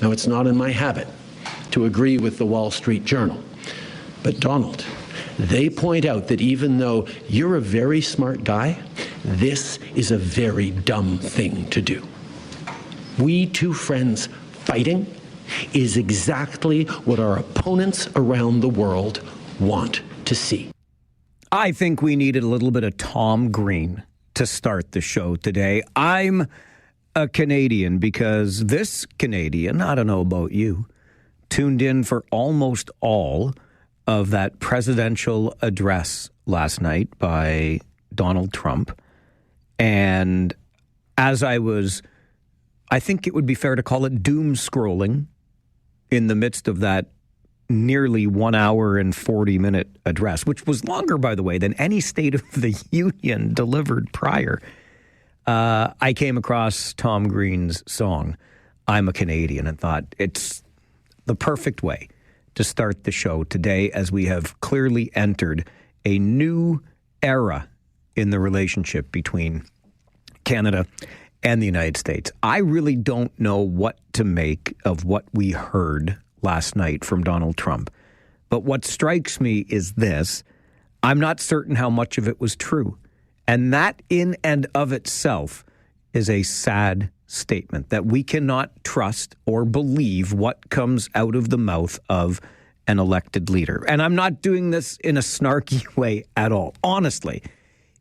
Now, it's not in my habit to agree with the Wall Street Journal, but Donald, they point out that even though you're a very smart guy, this is a very dumb thing to do. We two friends fighting is exactly what our opponents around the world want to see. I think we needed a little bit of Tom Green to start the show today. I'm a Canadian because this Canadian, I don't know about you, tuned in for almost all of that presidential address last night by Donald Trump. And as I think it would be fair to call it doom scrolling in the midst of that nearly 1 hour and 40-minute address, which was longer, by the way, than any State of the Union delivered prior. I came across Tom Green's song, I'm a Canadian, and thought it's the perfect way to start the show today, as we have clearly entered a new era in the relationship between Canada and the United States. I really don't know what to make of what we heard last night from Donald Trump. But what strikes me is this: I'm not certain how much of it was true. And that in and of itself is a sad statement, that we cannot trust or believe what comes out of the mouth of an elected leader. And I'm not doing this in a snarky way at all. Honestly,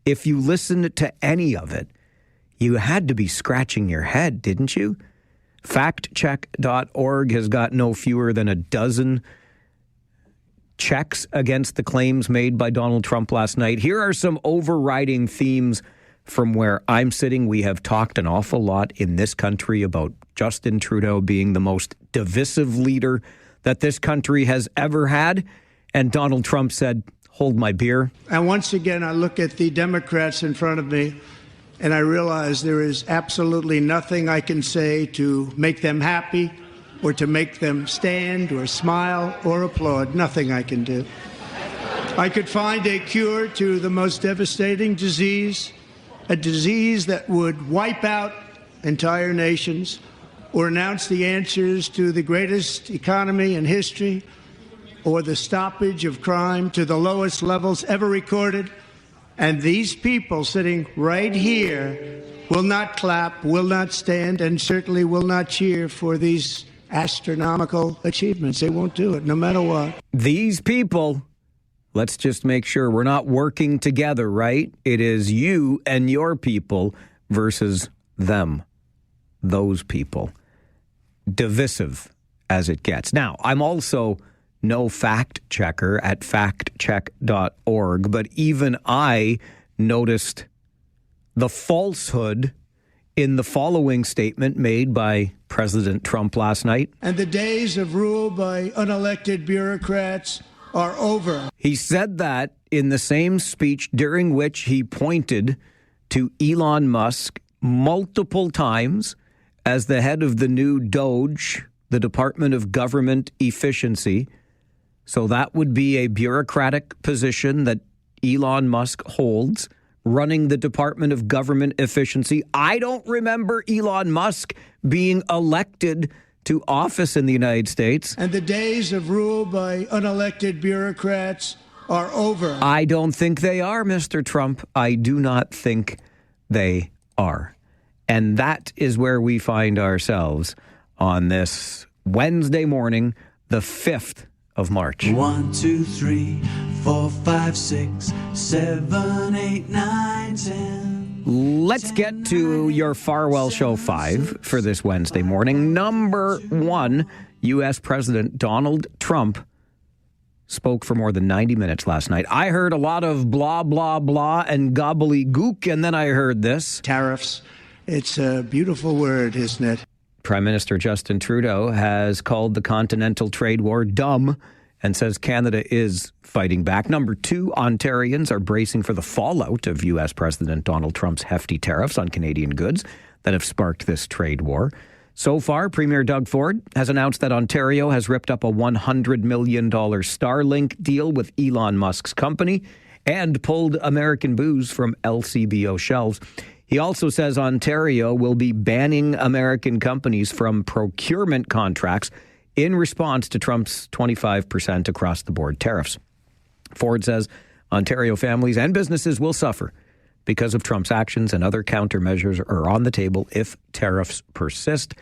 if you listened to any of it, you had to be scratching your head, didn't you? Factcheck.org has got no fewer than a dozen checks against the claims made by Donald Trump last night. Here are some overriding themes from where I'm sitting. We have talked an awful lot in this country about Justin Trudeau being the most divisive leader that this country has ever had. And Donald Trump said, hold my beer. And once again, I look at the Democrats in front of me, and I realize there is absolutely nothing I can say to make them happy or to make them stand or smile or applaud. Nothing I can do. I could find a cure to the most devastating disease, a disease that would wipe out entire nations, or announce the answers to the greatest economy in history, or the stoppage of crime to the lowest levels ever recorded. And these people sitting right here will not clap, will not stand, and certainly will not cheer for these astronomical achievements. They won't do it, no matter what. These people, let's just make sure we're not working together, right? It is you and your people versus them, those people. Divisive as it gets. Now, I'm also no fact checker at factcheck.org, but even I noticed the falsehood in the following statement made by President Trump last night. And the days of rule by unelected bureaucrats are over. He said that in the same speech during which he pointed to Elon Musk multiple times as the head of the new DOGE, the Department of Government Efficiency. So that would be a bureaucratic position that Elon Musk holds, running the Department of Government Efficiency. I don't remember Elon Musk being elected to office in the United States. And the days of rule by unelected bureaucrats are over. I don't think they are, Mr. Trump. I do not think they are. And that is where we find ourselves on this Wednesday morning, the 5th of March. 1, 2, 3, 4, 5, 6, 7, 8, 9, 10. Let's get to your Farwell Show 5 for this Wednesday morning. Number 1, U.S. President Donald Trump spoke for more than 90 minutes last night. I heard a lot of blah, blah, blah and gobbledygook, and then I heard this. Tariffs. It's a beautiful word, isn't it? Prime Minister Justin Trudeau has called the continental trade war dumb and says Canada is fighting back. Number 2, Ontarians are bracing for the fallout of U.S. President Donald Trump's hefty tariffs on Canadian goods that have sparked this trade war. So far, Premier Doug Ford has announced that Ontario has ripped up a $100 million Starlink deal with Elon Musk's company and pulled American booze from LCBO shelves. He also says Ontario will be banning American companies from procurement contracts in response to Trump's 25% across-the-board tariffs. Ford says Ontario families and businesses will suffer because of Trump's actions, and other countermeasures are on the table if tariffs persist.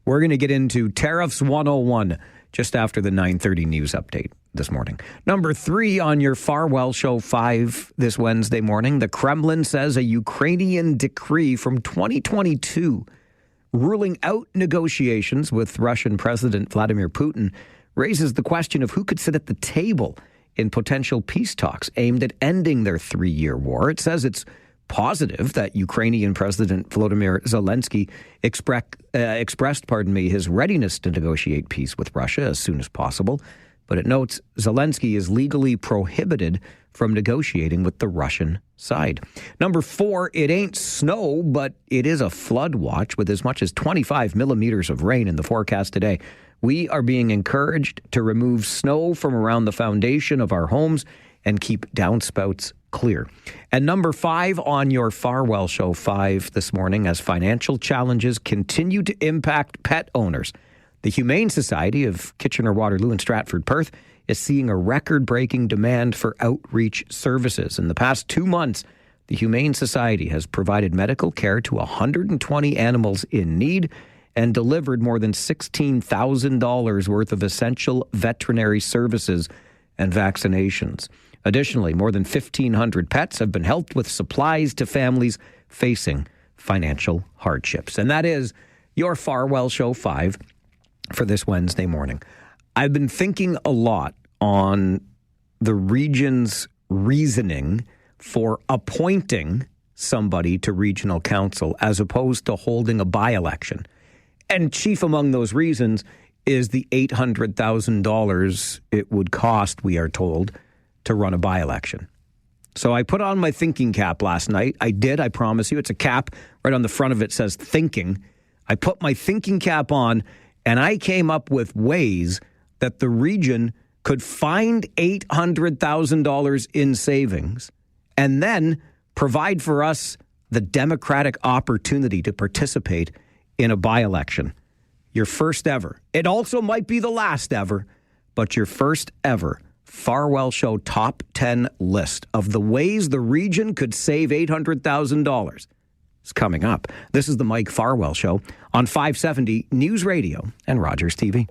We're going to get into Tariffs 101 just after the 9:30 news update this morning. Number 3 on your Farwell Show 5 this Wednesday morning. The Kremlin says a Ukrainian decree from 2022 ruling out negotiations with Russian President Vladimir Putin raises the question of who could sit at the table in potential peace talks aimed at ending their 3-year war. It says it's positive that Ukrainian President Volodymyr Zelensky expressed his readiness to negotiate peace with Russia as soon as possible. But it notes Zelensky is legally prohibited from negotiating with the Russian side. Number 4, it ain't snow, but it is a flood watch with as much as 25 millimeters of rain in the forecast today. We are being encouraged to remove snow from around the foundation of our homes and keep downspouts clear. And number 5 on your Farwell Show 5 this morning, as financial challenges continue to impact pet owners, the Humane Society of Kitchener-Waterloo and Stratford-Perth is seeing a record-breaking demand for outreach services. In the past 2 months, the Humane Society has provided medical care to 120 animals in need and delivered more than $16,000 worth of essential veterinary services and vaccinations. Additionally, more than 1,500 pets have been helped with supplies to families facing financial hardships. And that is your Farwell Show 5 for this Wednesday morning. I've been thinking a lot on the region's reasoning for appointing somebody to regional council as opposed to holding a by-election. And chief among those reasons is the $800,000 it would cost, we are told, to run a by-election. So I put on my thinking cap last night. I promise you. It's a cap. Right on the front of it says thinking. I put my thinking cap on, and I came up with ways that the region could find $800,000 in savings and then provide for us the democratic opportunity to participate in a by-election. Your first ever. It also might be the last ever, but your first ever Farwell Show top 10 list of the ways the region could save $800,000 is coming up. This is the Mike Farwell Show on 570 News Radio and Rogers TV.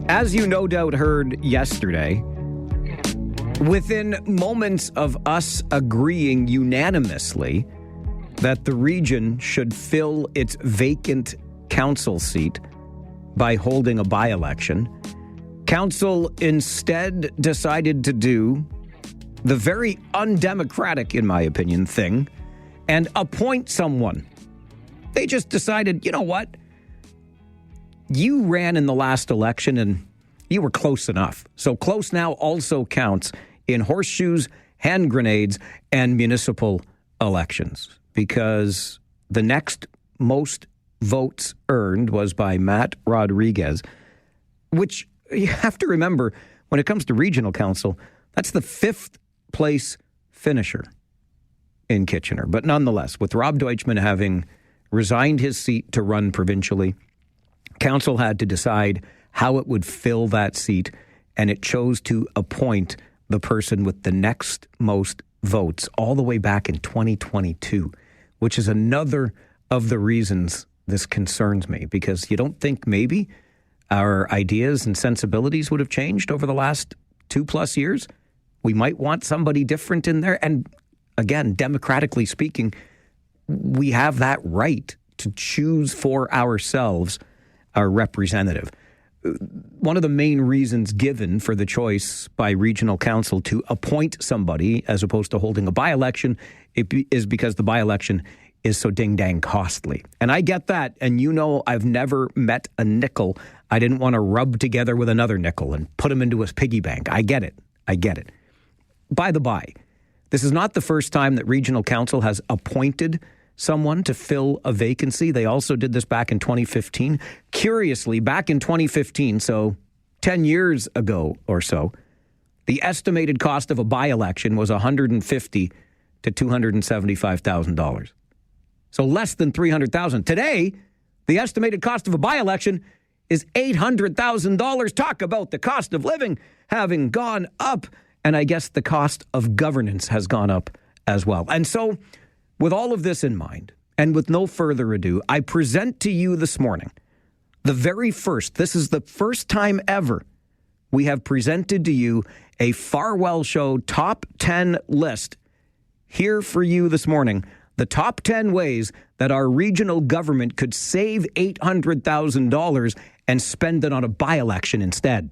As you no doubt heard yesterday, within moments of us agreeing unanimously that the region should fill its vacant council seat by holding a by-election, council instead decided to do the very undemocratic, in my opinion, thing and appoint someone. They just decided, you know what? You ran in the last election and you were close enough. So close now also counts in horseshoes, hand grenades, and municipal elections, because the next most votes earned was by Matt Rodriguez, which you have to remember when it comes to regional council, that's the 5th place finisher in Kitchener. But nonetheless, with Rob Deutschman having resigned his seat to run provincially, council had to decide how it would fill that seat, and it chose to appoint the person with the next most votes all the way back in 2022, which is another of the reasons this concerns me, because you don't think maybe our ideas and sensibilities would have changed over the last 2+ years? We might want somebody different in there. And again, democratically speaking, we have that right to choose for ourselves our representative. One of the main reasons given for the choice by regional council to appoint somebody as opposed to holding a by-election is because the by-election is so ding-dang costly. And I get that. And you know, I've never met a nickel I didn't want to rub together with another nickel and put them into a piggy bank. I get it. by the by, this is not the first time that Regional Council has appointed someone to fill a vacancy. They also did this back in 2015. Curiously, back in 2015, so 10 years ago or so, the estimated cost of a by-election was $150,000 to $275,000. So less than $300,000. Today, the estimated cost of a by-election is $800,000. Talk about the cost of living having gone up. And I guess the cost of governance has gone up as well. And so, with all of this in mind, and with no further ado, I present to you this morning this is the first time ever we have presented to you a Farwell Show top 10 list. Here for you this morning, the top 10 ways that our regional government could save $800,000 and spend it on a by-election instead.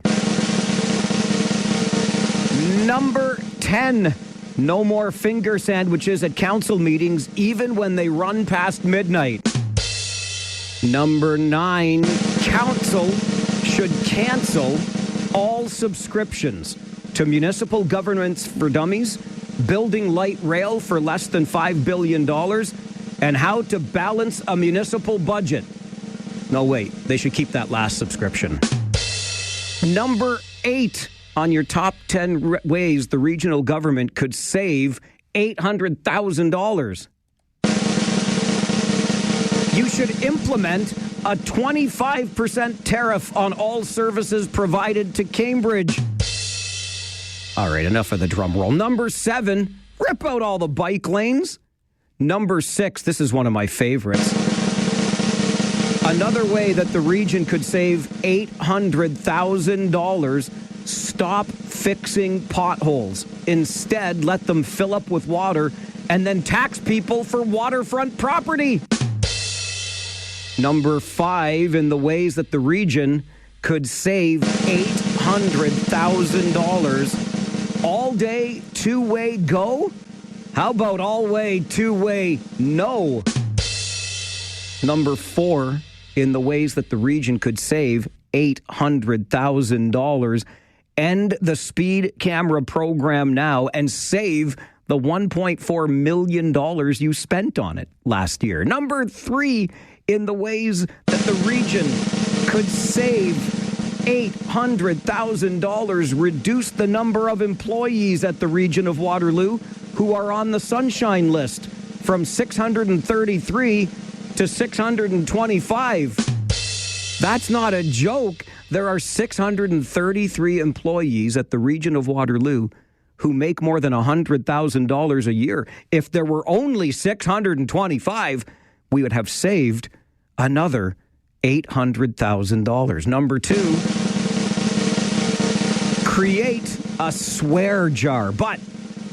Number 10, no more finger sandwiches at council meetings, even when they run past midnight. Number 9, council should cancel all subscriptions to Municipal Governments for Dummies, Building Light Rail for less than $5 billion, and How to Balance a Municipal Budget. No, wait, they should keep that last subscription. Number 8, on your top 10 ways the regional government could save $800,000. You should implement a 25% tariff on all services provided to Cambridge. All right, enough of the drum roll. Number 7, rip out all the bike lanes. Number 6, this is one of my favorites. Another way that the region could save $800,000, stop fixing potholes. Instead, let them fill up with water and then tax people for waterfront property. Number 5, in the ways that the region could save $800,000, all-day, two-way go? How about all-way, two-way no? Number 4, in the ways that the region could save $800,000, end the speed camera program now and save the $1.4 million you spent on it last year. Number 3, in the ways that the region could save $800,000, reduce the number of employees at the region of Waterloo who are on the Sunshine List from 633 to 625. That's not a joke. There are 633 employees at the region of Waterloo who make more than $100,000 a year. If there were only 625, we would have saved another $800,000. Number 2, create a swear jar. But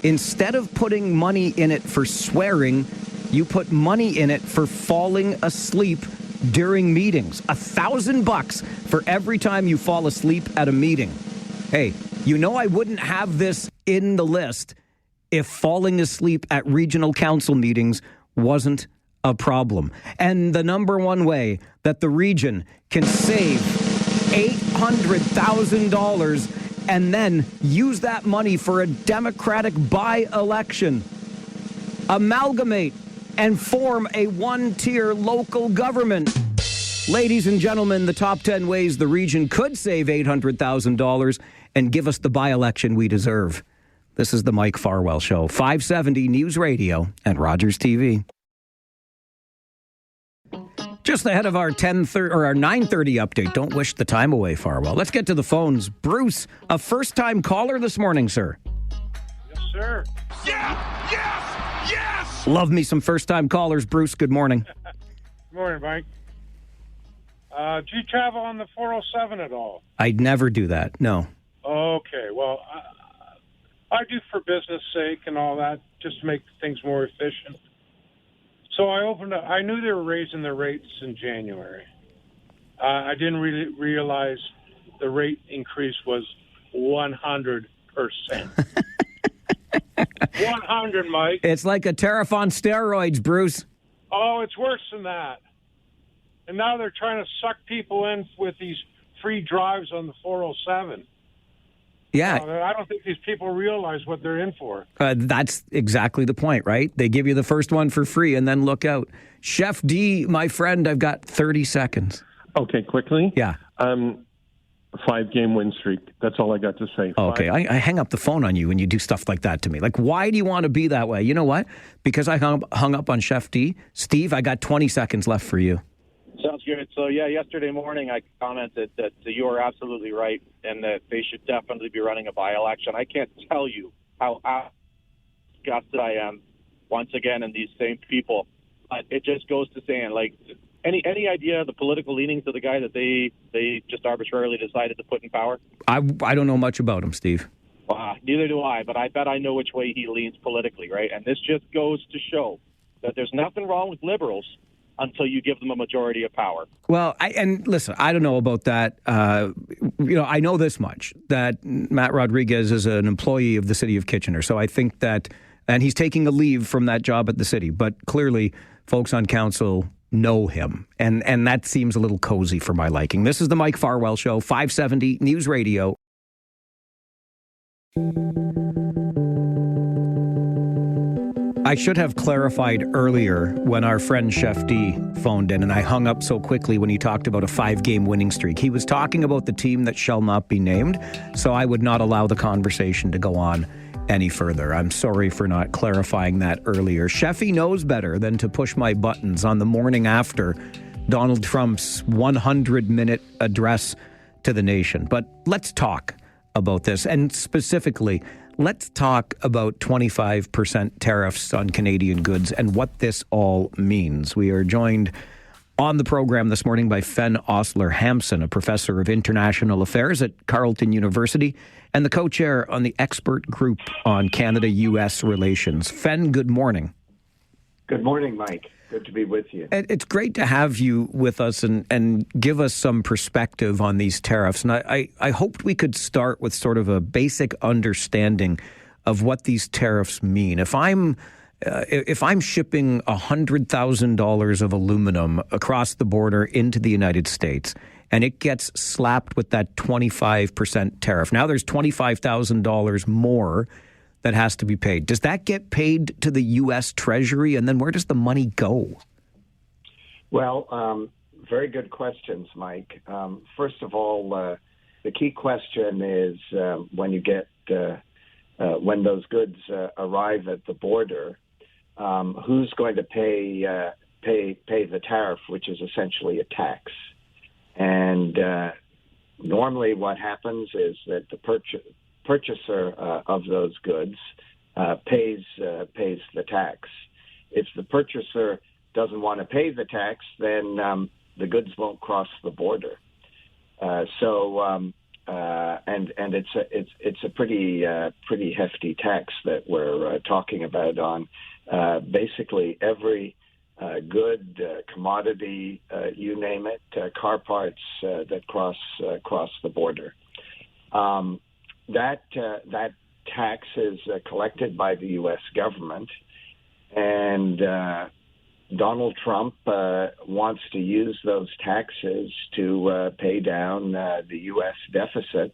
instead of putting money in it for swearing, you put money in it for falling asleep during meetings. $1,000 for every time you fall asleep at a meeting. Hey, you know I wouldn't have this in the list if falling asleep at regional council meetings wasn't a problem. And the number one way that the region can save $800,000 and then use that money for a Democratic by-election. Amalgamate and form a one-tier local government. Ladies and gentlemen, the top 10 ways the region could save $800,000 and give us the by-election we deserve. This is the Mike Farwell Show, 570 News Radio and Rogers TV. Just ahead of our 10:30 or our 9:30 update. Don't wish the time away, Farwell. Let's get to the phones. Bruce, a first-time caller this morning, sir. Yes, sir. Yeah! Yes! Yes! Love me some first-time callers, Bruce. Good morning. Good morning, Mike. Do you travel on the 407 at all? I'd never do that, no. Okay, well, I do for business sake and all that, just to make things more efficient. So I knew they were raising the rates in January. I didn't really realize the rate increase was 100%. 100, Mike. It's like a tariff on steroids, Bruce. Oh, it's worse than that. And now they're trying to suck people in with these free drives on the 407. Yeah. I don't think these people realize what they're in for. That's exactly the point, right? They give you the first one for free and then look out. Chef D, my friend, I've got 30 seconds. Okay, quickly. Yeah. 5-game win streak. That's all I got to say. Okay, I hang up the phone on you when you do stuff like that to me. Like, why do you want to be that way? You know what? Because I hung up on Chef D. Steve, I got 20 seconds left for you. Sounds good. So, yesterday morning I commented that you are absolutely right and that they should definitely be running a by-election. I can't tell you how disgusted I am once again in these same people. But it just goes to saying, like, any idea of the political leanings of the guy that they just arbitrarily decided to put in power? I don't know much about him, Steve. Neither do I, but I bet I know which way he leans politically, right? And this just goes to show that there's nothing wrong with liberals until you give them a majority of power. Well, listen, I don't know about that. I know this much, that Matt Rodriguez is an employee of the city of Kitchener. So I think that, and he's taking a leave from that job at the city, but clearly folks on council know him. And that seems a little cozy for my liking. This is the Mike Farwell Show, 570 News Radio. I should have clarified earlier when our friend Chef D phoned in, and I hung up so quickly when he talked about a 5-game winning streak. He was talking about the team that shall not be named, so I would not allow the conversation to go on any further. I'm sorry for not clarifying that earlier. Chefy knows better than to push my buttons on the morning after Donald Trump's 100-minute address to the nation. But let's talk about this, and specifically, let's talk about 25% tariffs on Canadian goods and what this all means. We are joined on the program this morning by Fen Osler-Hampson, a professor of international affairs at Carleton University and the co-chair on the expert group on Canada-U.S. relations. Fen, good morning. Good morning, Mike. Good to be with you. It's great to have you with us and give us some perspective on these tariffs. And I hoped we could start with sort of a basic understanding of what these tariffs mean. If I'm shipping $100,000 of aluminum across the border into the United States, and it gets slapped with that 25% tariff, now there's $25,000 more that has to be paid. Does that get paid to the U.S. Treasury, and then where does the money go? Well, very good questions, Mike. First of all, the key question is when you get when those goods arrive at the border, who's going to pay the tariff, which is essentially a tax? And normally, what happens is that the purchaser of those goods pays the tax. If the purchaser doesn't want to pay the tax, then the goods won't cross the border. And it's a pretty hefty tax that we're talking about on basically every good commodity, you name it, car parts that cross the border. That tax is collected by the U.S. government, and Donald Trump wants to use those taxes to pay down the U.S. deficit,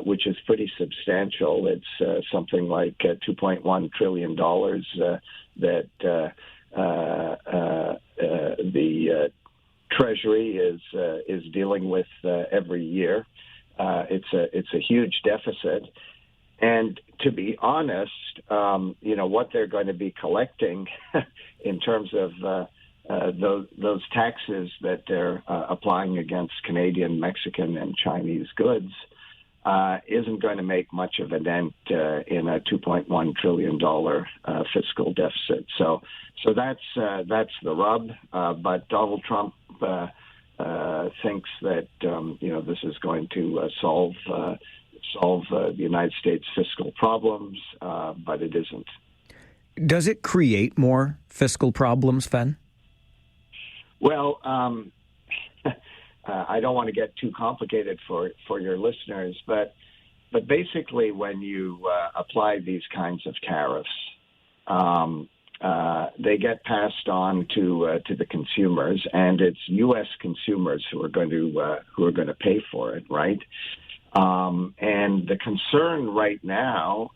which is pretty substantial. It's something like $2.1 trillion that the Treasury is dealing with every year. It's a huge deficit, and to be honest, what they're going to be collecting in terms of those taxes that they're applying against Canadian, Mexican, and Chinese goods isn't going to make much of a dent in a $2.1 trillion fiscal deficit. So that's the rub. But Donald Trump thinks that this is going to solve the United States fiscal problems, but it isn't. Does it create more fiscal problems, Fen? Well, I don't want to get too complicated for your listeners, but basically when you apply these kinds of tariffs, they get passed on to the consumers, and it's U.S. consumers who are going to pay for it, right? And the concern right now,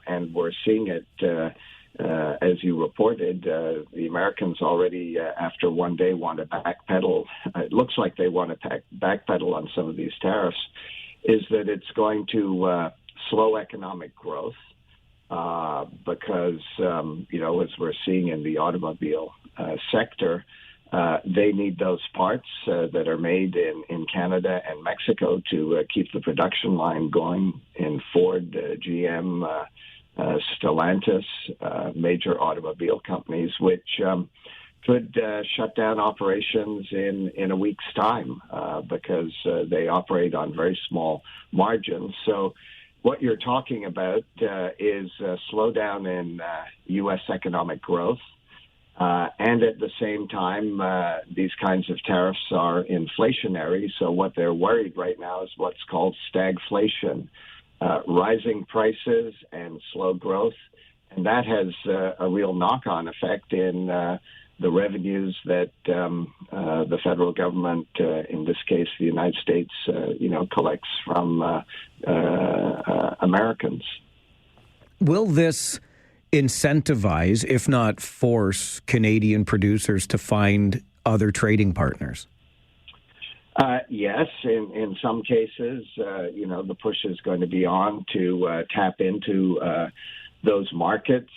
and we're seeing it as you reported, the Americans already, after one day, want to backpedal. It looks like they want to backpedal on some of these tariffs, is that it's going to slow economic growth because, as we're seeing in the automobile sector, they need those parts that are made in Canada and Mexico to keep the production line going in Ford, GM, Stellantis, major automobile companies, which could shut down operations in a week's time because they operate on very small margins. So what you're talking about is a slowdown in U.S. economic growth. And at the same time, these kinds of tariffs are inflationary. So what they're worried right now is what's called stagflation, rising prices and slow growth. And that has a real knock-on effect in the revenues that the federal government, in this case the United States, collects from Americans. Will this incentivize, if not force, Canadian producers to find other trading partners? Yes, in some cases, the push is going to be on to tap into those markets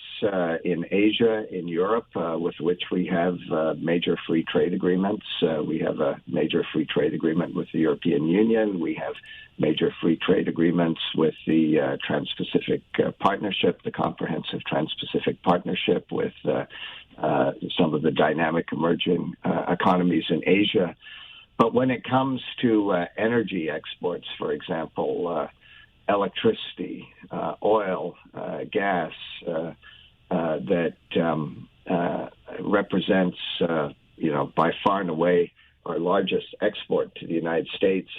in Asia, in Europe, with which we have major free trade agreements. We have a major free trade agreement with the European Union. We have major free trade agreements with the Trans-Pacific Partnership, the Comprehensive Trans-Pacific Partnership, with some of the dynamic emerging economies in Asia. But when it comes to energy exports, for example, electricity, oil, gas, that represents, by far and away our largest export to the United States,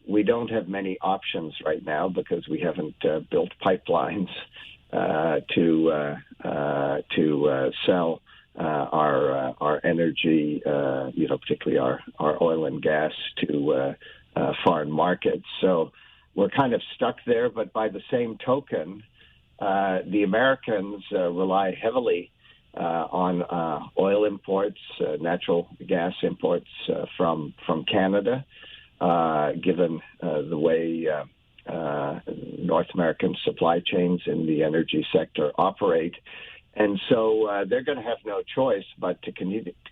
we don't have many options right now because we haven't built pipelines to sell our energy, particularly our oil and gas, to foreign markets. So we're kind of stuck there. But by the same token, the Americans rely heavily on oil imports, natural gas imports from Canada, given the way North American supply chains in the energy sector operate. And so they're going to have no choice but to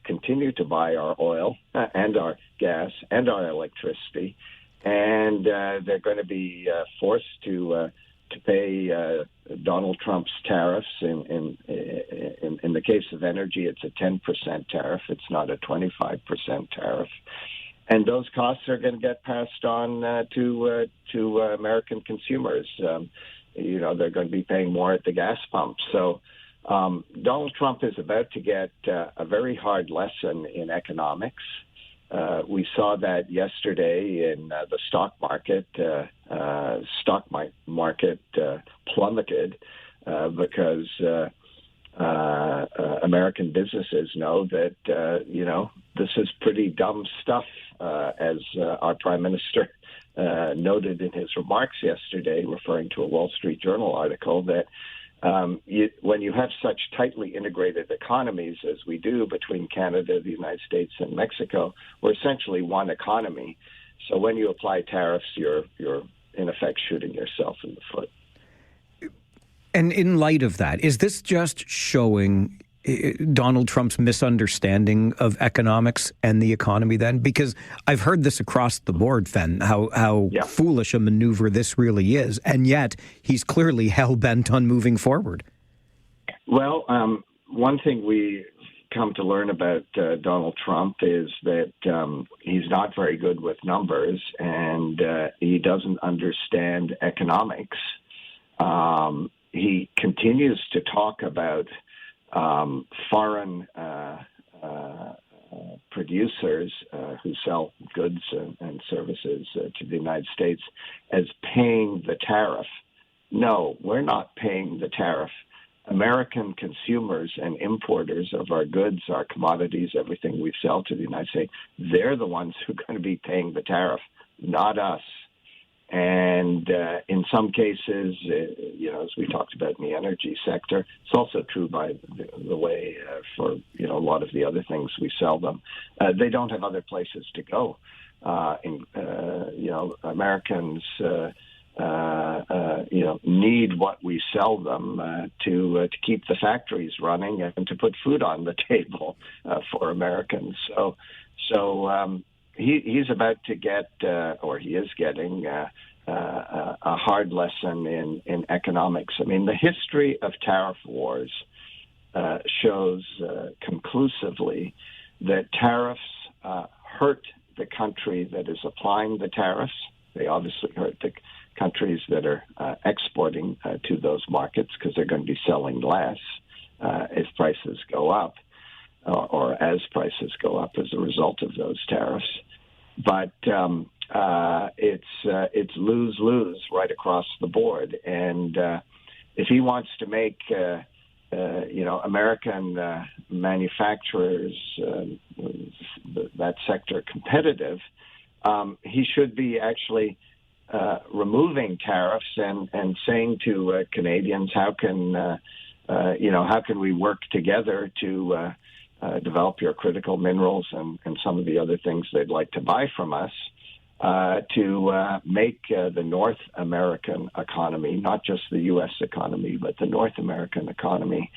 continue to buy our oil and our gas and our electricity. And they're going to be forced to pay Donald Trump's tariffs. In the case of energy, it's a 10% tariff. It's not a 25% tariff. And those costs are going to get passed on to American consumers. They're going to be paying more at the gas pump. So Donald Trump is about to get a very hard lesson in economics. We saw that yesterday in the stock market. Stock market plummeted because American businesses know that, this is pretty dumb stuff, as our Prime Minister noted in his remarks yesterday, referring to a Wall Street Journal article, that when you have such tightly integrated economies as we do between Canada, the United States, and Mexico, we're essentially one economy. So when you apply tariffs, you're in effect shooting yourself in the foot. And in light of that, is this just showing Donald Trump's misunderstanding of economics and the economy then? Because I've heard this across the board, Fen, how foolish a maneuver this really is. And yet he's clearly hell-bent on moving forward. Well, one thing we come to learn about Donald Trump is that he's not very good with numbers, and he doesn't understand economics. He continues to talk about foreign producers who sell goods and services to the United States as paying the tariff. No, we're not paying the tariff. American consumers and importers of our goods, our commodities, everything we sell to the United States, they're the ones who are going to be paying the tariff, not us. And in some cases, as we talked about in the energy sector, it's also true by the way for a lot of the other things we sell them. They don't have other places to go. Americans need what we sell them to keep the factories running and to put food on the table for Americans. So he's about to get, or he is getting, a hard lesson in economics. I mean, the history of tariff wars shows conclusively that tariffs hurt the country that is applying the tariffs. They obviously hurt the countries that are exporting to those markets because they're going to be selling less if prices go up or as prices go up as a result of those tariffs. But it's lose-lose right across the board. And if he wants to make American manufacturers, that sector competitive, he should be actually removing tariffs and saying to Canadians, how can we work together to develop your critical minerals and some of the other things they'd like to buy from us to make the North American economy, not just the U.S. economy, but the North American economy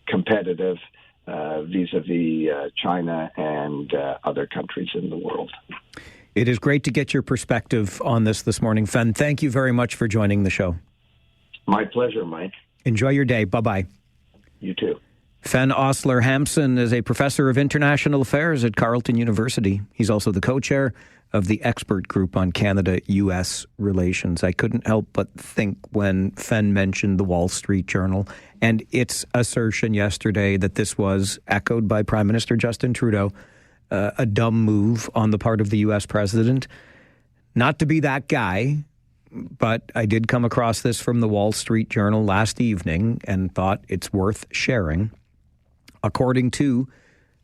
competitive vis-a-vis China and other countries in the world. It is great to get your perspective on this morning, Fen. Thank you very much for joining the show. My pleasure, Mike. Enjoy your day. Bye-bye. You too. Fen Osler-Hampson is a professor of international affairs at Carleton University. He's also the co-chair of the expert group on Canada-U.S. relations. I couldn't help but think when Fen mentioned the Wall Street Journal and its assertion yesterday that this was, echoed by Prime Minister Justin Trudeau, a dumb move on the part of the U.S. president. Not to be that guy, but I did come across this from the Wall Street Journal last evening and thought it's worth sharing. According to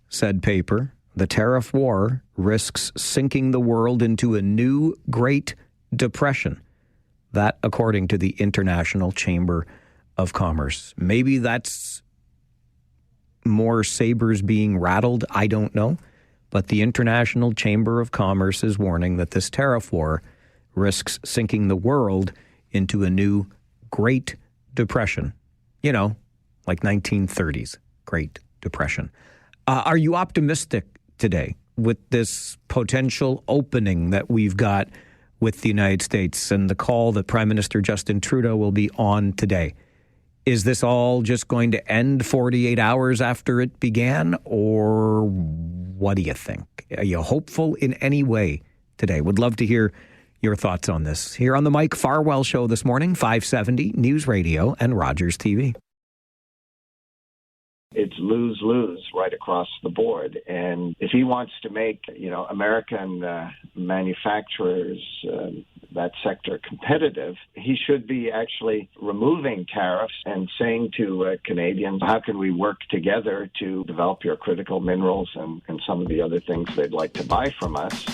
said paper, the tariff war risks sinking the world into a new Great Depression. That, according to the International Chamber of Commerce. Maybe that's more sabers being rattled. I don't know. But the International Chamber of Commerce is warning that this tariff war risks sinking the world into a new Great Depression. Like 1930s Great Depression. Are you optimistic today with this potential opening that we've got with the United States and the call that Prime Minister Justin Trudeau will be on today? Is this all just going to end 48 hours after it began, or what do you think? Are you hopeful in any way today? Would love to hear your thoughts on this. Here on the Mike Farwell Show this morning, 570 News Radio and Rogers TV. It's lose-lose right across the board. And if he wants to make, American manufacturers, that sector competitive, he should be actually removing tariffs and saying to Canadians, how can we work together to develop your critical minerals and some of the other things they'd like to buy from us.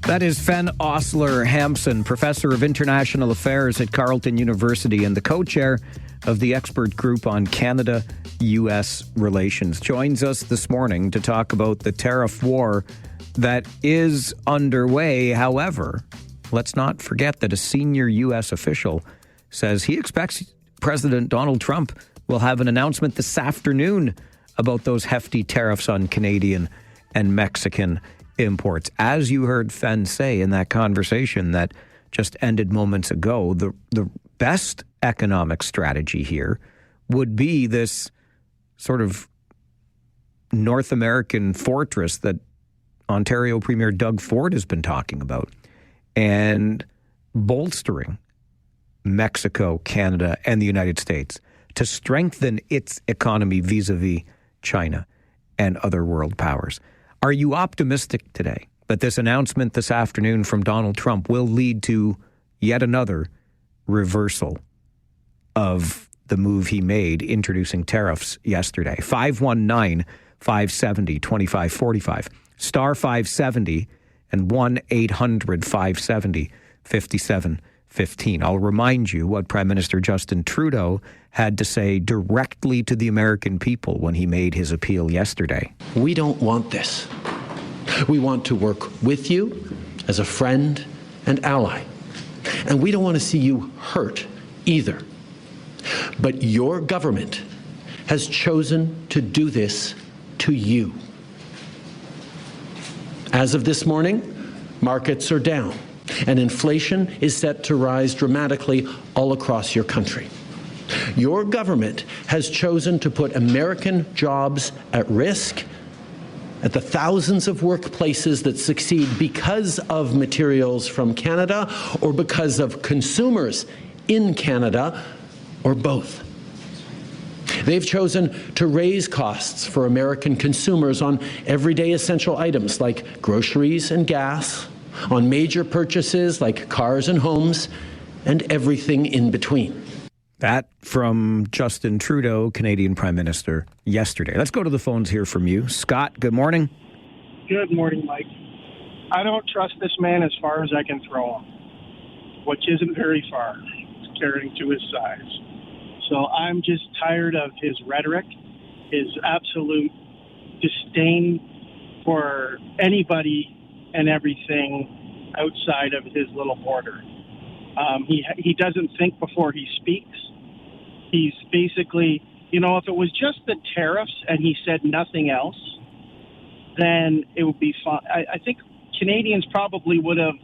That is Fen Osler-Hampson, professor of international affairs at Carleton University and the co-chair of the expert group on Canada-U.S. relations. Joins us this morning to talk about the tariff war that is underway. However, let's not forget that a senior U.S. official says he expects President Donald Trump will have an announcement this afternoon about those hefty tariffs on Canadian and Mexican imports. As you heard Fen say in that conversation that just ended moments ago, the best economic strategy here would be this sort of North American fortress that Ontario Premier Doug Ford has been talking about, and bolstering Mexico, Canada, and the United States to strengthen its economy vis-a-vis China and other world powers. Are you optimistic today that this announcement this afternoon from Donald Trump will lead to yet another reversal of the move he made introducing tariffs yesterday? 519-570-2545. Star 570 and 1-800-570-5715. I'll remind you what Prime Minister Justin Trudeau had to say directly to the American people when he made his appeal yesterday. We don't want this. We want to work with you as a friend and ally. And we don't want to see you hurt either. But your government has chosen to do this to you. As of this morning, markets are down, and inflation is set to rise dramatically all across your country. Your government has chosen to put American jobs at risk, at the thousands of workplaces that succeed because of materials from Canada or because of consumers in Canada, or both. They've chosen to raise costs for American consumers on everyday essential items like groceries and gas, on major purchases like cars and homes, and everything in between. That from Justin Trudeau, Canadian Prime Minister, yesterday. Let's go to the phones here from you. Scott, good morning. Good morning, Mike. I don't trust this man as far as I can throw him, which isn't very far, carrying to his size. So I'm just tired of his rhetoric, his absolute disdain for anybody and everything outside of his little border. He doesn't think before he speaks. He's basically, if it was just the tariffs and he said nothing else, then it would be fine. I think Canadians probably would have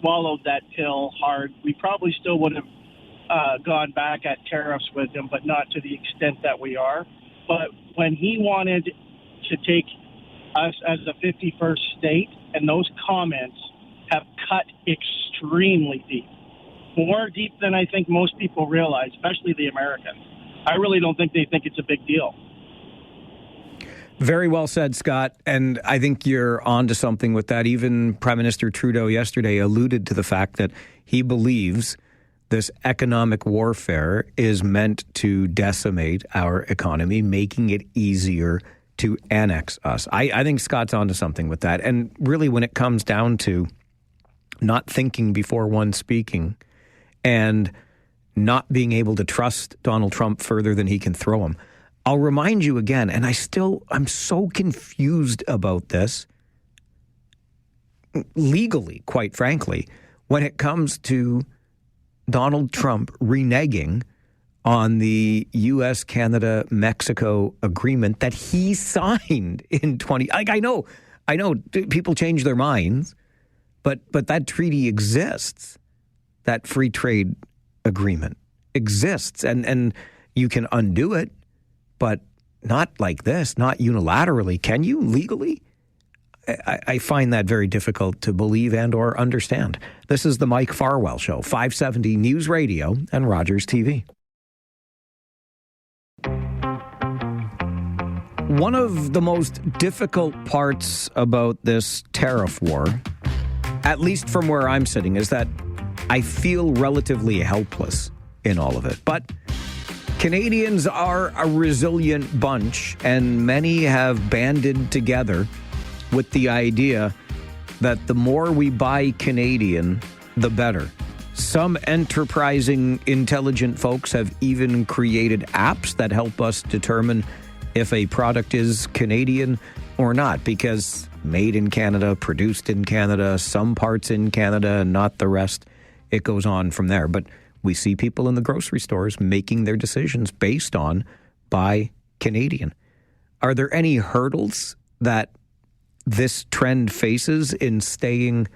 swallowed that pill hard. We probably still would have gone back at tariffs with him, but not to the extent that we are. But when he wanted to take us as a 51st state, and those comments have cut extremely deep. More deep than I think most people realize, especially the Americans. I really don't think they think it's a big deal. Very well said, Scott. And I think you're onto something with that. Even Prime Minister Trudeau yesterday alluded to the fact that he believes this economic warfare is meant to decimate our economy, making it easier to annex us. I think Scott's onto something with that. And really, when it comes down to not thinking before one speaking and not being able to trust Donald Trump further than he can throw him, I'll remind you again, and I'm so confused about this legally, quite frankly, when it comes to Donald Trump reneging on the U.S.-Canada-Mexico agreement that he signed in I know people change their minds, but that treaty exists. That free trade agreement exists, and you can undo it, but not like this, not unilaterally. Can you legally? I find that very difficult to believe and or understand. This is the Mike Farwell Show, 570 News Radio and Rogers TV. One of the most difficult parts about this tariff war, at least from where I'm sitting, is that I feel relatively helpless in all of it. But Canadians are a resilient bunch, and many have banded together with the idea that the more we buy Canadian, the better. Some enterprising, intelligent folks have even created apps that help us determine if a product is Canadian or not, because made in Canada, produced in Canada, some parts in Canada and not the rest. It goes on from there. But we see people in the grocery stores making their decisions based on buy Canadian. Are there any hurdles that this trend faces in staying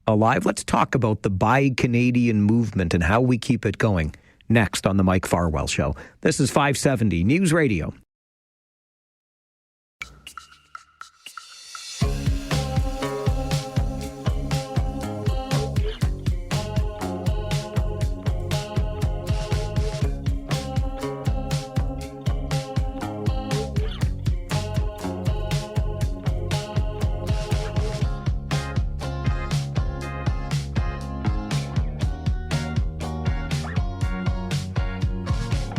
alive? Let's talk about the Buy Canadian movement and how we keep it going next on the Mike Farwell Show. This is 570 News Radio.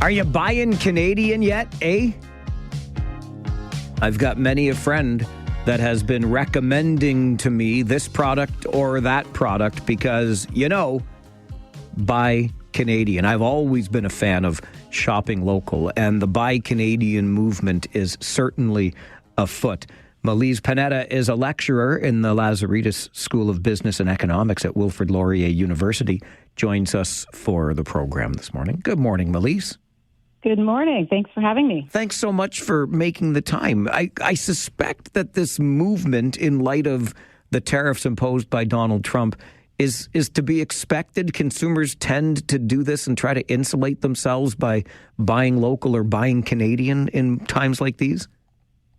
Are you buying Canadian yet, eh? I've got many a friend that has been recommending to me this product or that product because, buy Canadian. I've always been a fan of shopping local, and the Buy Canadian movement is certainly afoot. Melise Panetta is a lecturer in the Lazaridis School of Business and Economics at Wilfrid Laurier University. Joins us for the program this morning. Good morning, Melise. Good morning. Thanks for having me. Thanks so much for making the time. I suspect that this movement, in light of the tariffs imposed by Donald Trump, is to be expected. Consumers tend to do this and try to insulate themselves by buying local or buying Canadian in times like these?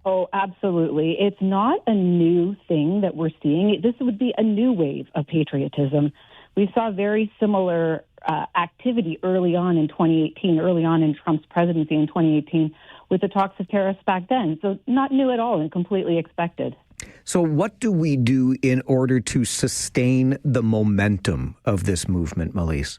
Oh, absolutely. It's not a new thing that we're seeing. This would be a new wave of patriotism. We saw very similar activity early on in 2018, early on in Trump's presidency in 2018, with the talks of tariffs back then. So not new at all and completely expected. So what do we do in order to sustain the momentum of this movement, Melise?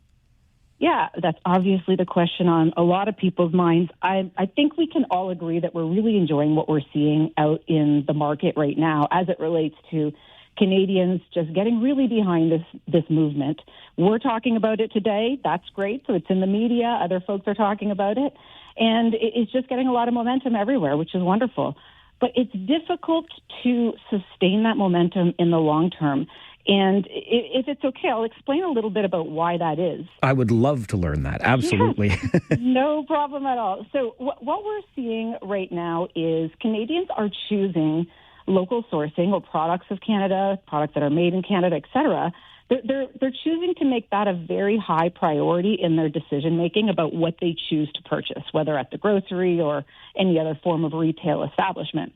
Yeah, that's obviously the question on a lot of people's minds. I think we can all agree that we're really enjoying what we're seeing out in the market right now as it relates to Canadians just getting really behind this movement. We're talking about it today. That's great. So it's in the media. Other folks are talking about it. And it's just getting a lot of momentum everywhere, which is wonderful. But it's difficult to sustain that momentum in the long term. And if it's okay, I'll explain a little bit about why that is. I would love to learn that. Absolutely. Yes, no problem at all. So what we're seeing right now is Canadians are choosing local sourcing or products of Canada, products that are made in Canada, et cetera. They're choosing to make that a very high priority in their decision making about what they choose to purchase, whether at the grocery or any other form of retail establishment.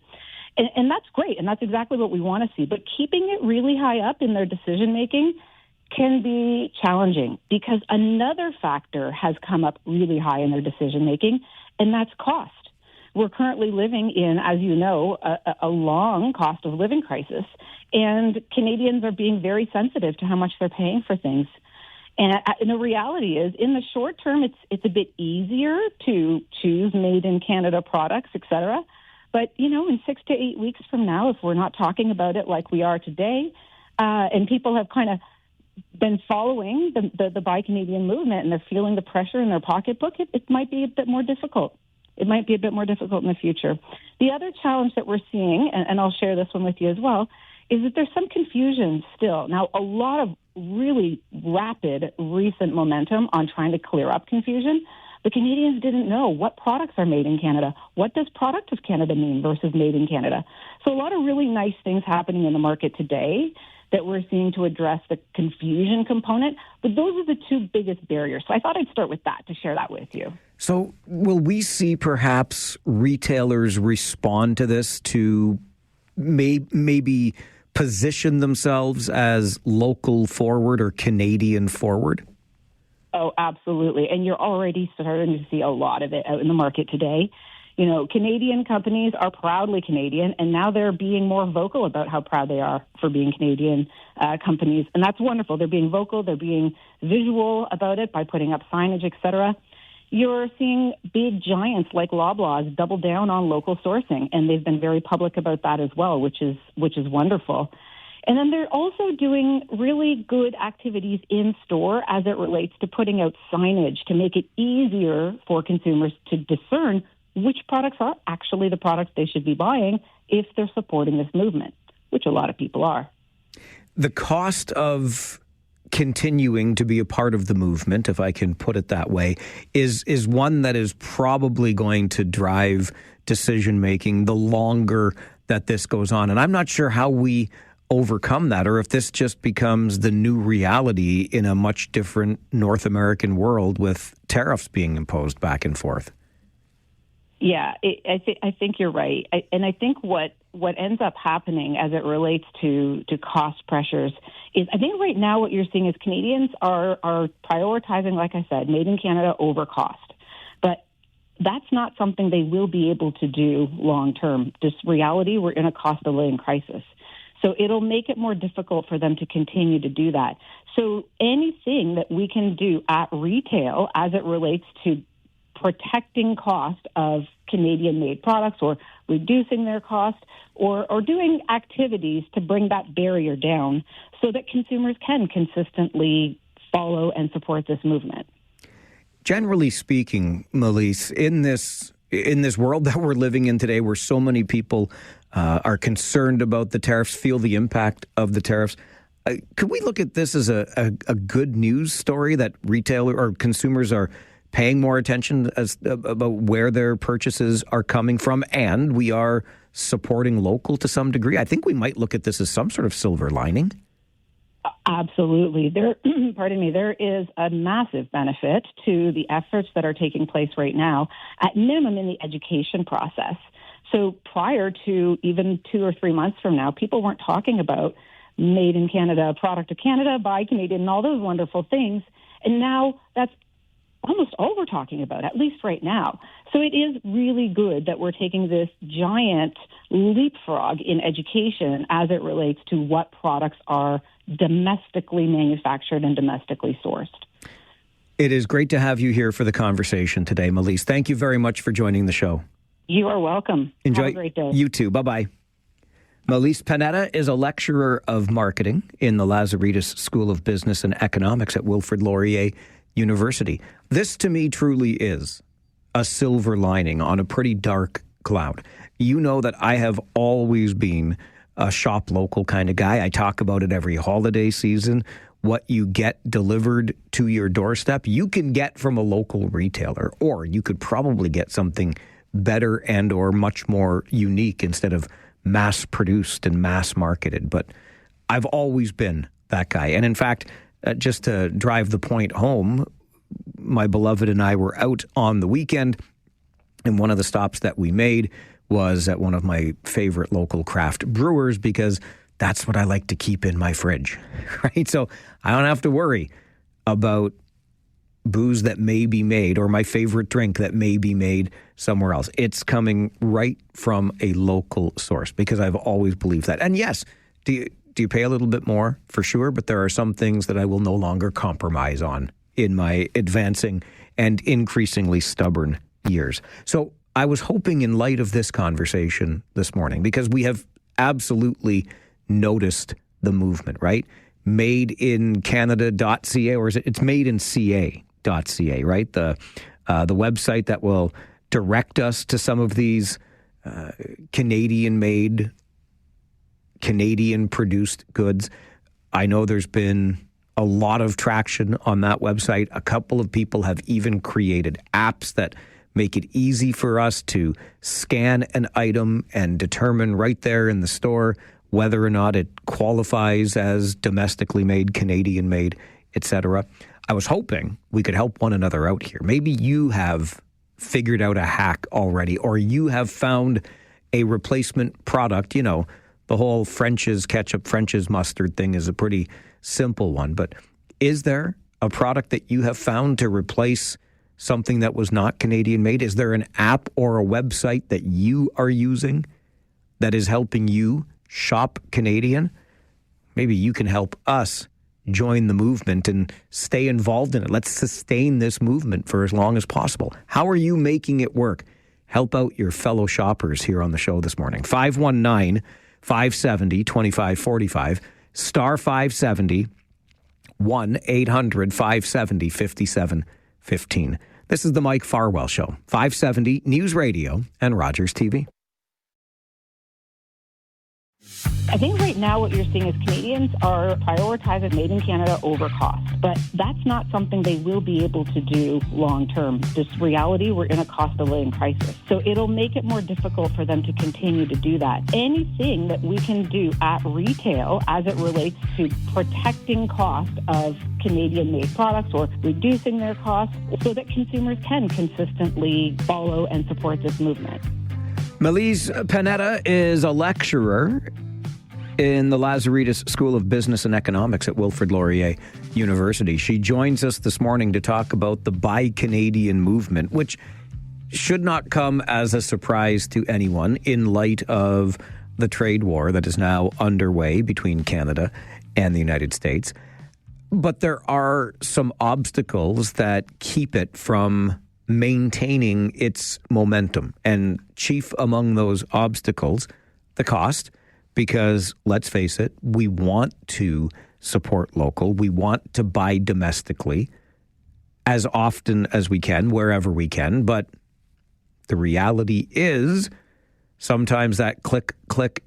And that's great, and that's exactly what we want to see. But keeping it really high up in their decision-making can be challenging because another factor has come up really high in their decision-making, and that's cost. We're currently living in, as you know, a long cost of living crisis, and Canadians are being very sensitive to how much they're paying for things. And the reality is, in the short term, it's a bit easier to choose made-in-Canada products, et cetera. But, in 6 to 8 weeks from now, if we're not talking about it like we are today, and people have kind of been following the Buy Canadian movement and they're feeling the pressure in their pocketbook, it might be a bit more difficult. It might be a bit more difficult in the future. The other challenge that we're seeing, and I'll share this one with you as well, is that there's some confusion still. Now, a lot of really rapid recent momentum on trying to clear up confusion. The Canadians didn't know what products are made in Canada. What does product of Canada mean versus made in Canada? So a lot of really nice things happening in the market today that we're seeing to address the confusion component. But those are the two biggest barriers. So I thought I'd start with that to share that with you. So will we see perhaps retailers respond to this to maybe position themselves as local forward or Canadian forward? Oh, absolutely. And you're already starting to see a lot of it out in the market today. Canadian companies are proudly Canadian, and now they're being more vocal about how proud they are for being Canadian companies. And that's wonderful. They're being vocal. They're being visual about it by putting up signage, et cetera. You're seeing big giants like Loblaws double down on local sourcing, and they've been very public about that as well, which is wonderful. And then they're also doing really good activities in store as it relates to putting out signage to make it easier for consumers to discern which products are actually the products they should be buying if they're supporting this movement, which a lot of people are. The cost of continuing to be a part of the movement, if I can put it that way, is one that is probably going to drive decision-making the longer that this goes on. And I'm not sure how we overcome that, or if this just becomes the new reality in a much different North American world with tariffs being imposed back and forth. Yeah, I think you're right. And I think what ends up happening as it relates to cost pressures is I think right now what you're seeing is Canadians are prioritizing, like I said, made in Canada over cost. But that's not something they will be able to do long term. This reality, we're in a cost of living crisis. So it'll make it more difficult for them to continue to do that. So anything that we can do at retail as it relates to protecting cost of Canadian-made products or reducing their cost or doing activities to bring that barrier down so that consumers can consistently follow and support this movement. Generally speaking, Melise, in this world that we're living in today where so many people are concerned about the tariffs, feel the impact of the tariffs, could we look at this as a good news story that retailer or consumers are paying more attention about where their purchases are coming from, and we are supporting local to some degree? I think we might look at this as some sort of silver lining. Absolutely. There is a massive benefit to the efforts that are taking place right now, at minimum in the education process. So prior to even 2 or 3 months from now, people weren't talking about made in Canada, product of Canada, by Canadian, and all those wonderful things. And now that's almost all we're talking about, at least right now. So it is really good that we're taking this giant leapfrog in education as it relates to what products are domestically manufactured and domestically sourced. It is great to have you here for the conversation today, Melise. Thank you very much for joining the show. You are welcome. Enjoy. Have a great day. You too. Bye-bye. Melise Panetta is a lecturer of marketing in the Lazaridis School of Business and Economics at Wilfrid Laurier University. This, to me, truly is a silver lining on a pretty dark cloud. You know that I have always been a shop local kind of guy. I talk about it every holiday season. What you get delivered to your doorstep, you can get from a local retailer, or you could probably get something better and or much more unique instead of mass-produced and mass-marketed. But I've always been that guy. And in fact, just to drive the point home, my beloved and I were out on the weekend, and one of the stops that we made was at one of my favorite local craft brewers, because that's what I like to keep in my fridge, right? So I don't have to worry about booze that may be made or my favorite drink that may be made somewhere else. It's coming right from a local source, because I've always believed that. And yes, do you pay a little bit more? For sure, but there are some things that I will no longer compromise on in my advancing and increasingly stubborn years. So I was hoping, in light of this conversation this morning, because we have absolutely noticed the movement, right? Madeincanada.ca, or is it's madeinca.ca, right? The website that will direct us to some of these Canadian-made, Canadian-produced goods. I know there's been a lot of traction on that website. A couple of people have even created apps that make it easy for us to scan an item and determine right there in the store whether or not it qualifies as domestically made, Canadian made, etc. I was hoping we could help one another out here. Maybe you have figured out a hack already, or you have found a replacement product. You know, the whole French's ketchup, French's mustard thing is a pretty simple one. But is there a product that you have found to replace something that was not Canadian made? Is there an app or a website that you are using that is helping you shop Canadian? Maybe you can help us join the movement and stay involved in it. Let's sustain this movement for as long as possible. How are you making it work? Help out your fellow shoppers here on the show this morning. 519-570-2545, star 570, 1-800-570-5715. This is the Mike Farwell Show, 570 News Radio and Rogers TV. I think right now what you're seeing is Canadians are prioritizing made in Canada over cost, but that's not something they will be able to do long term. This reality, we're in a cost of living crisis. So it'll make it more difficult for them to continue to do that. Anything that we can do at retail as it relates to protecting cost of Canadian-made products or reducing their costs so that consumers can consistently follow and support this movement. Melise Panetta is a lecturer in the Lazaridis School of Business and Economics at Wilfrid Laurier University. She joins us this morning to talk about the Buy Canadian movement, which should not come as a surprise to anyone in light of the trade war that is now underway between Canada and the United States. But there are some obstacles that keep it from maintaining its momentum. And chief among those obstacles, the cost, because let's face it, we want to support local. We want to buy domestically as often as we can, wherever we can. But the reality is sometimes that click,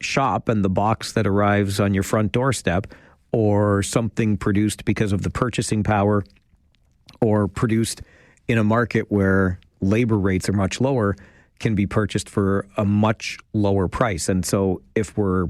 shop and the box that arrives on your front doorstep, or something produced because of the purchasing power or produced in a market where labor rates are much lower, can be purchased for a much lower price. And so if we're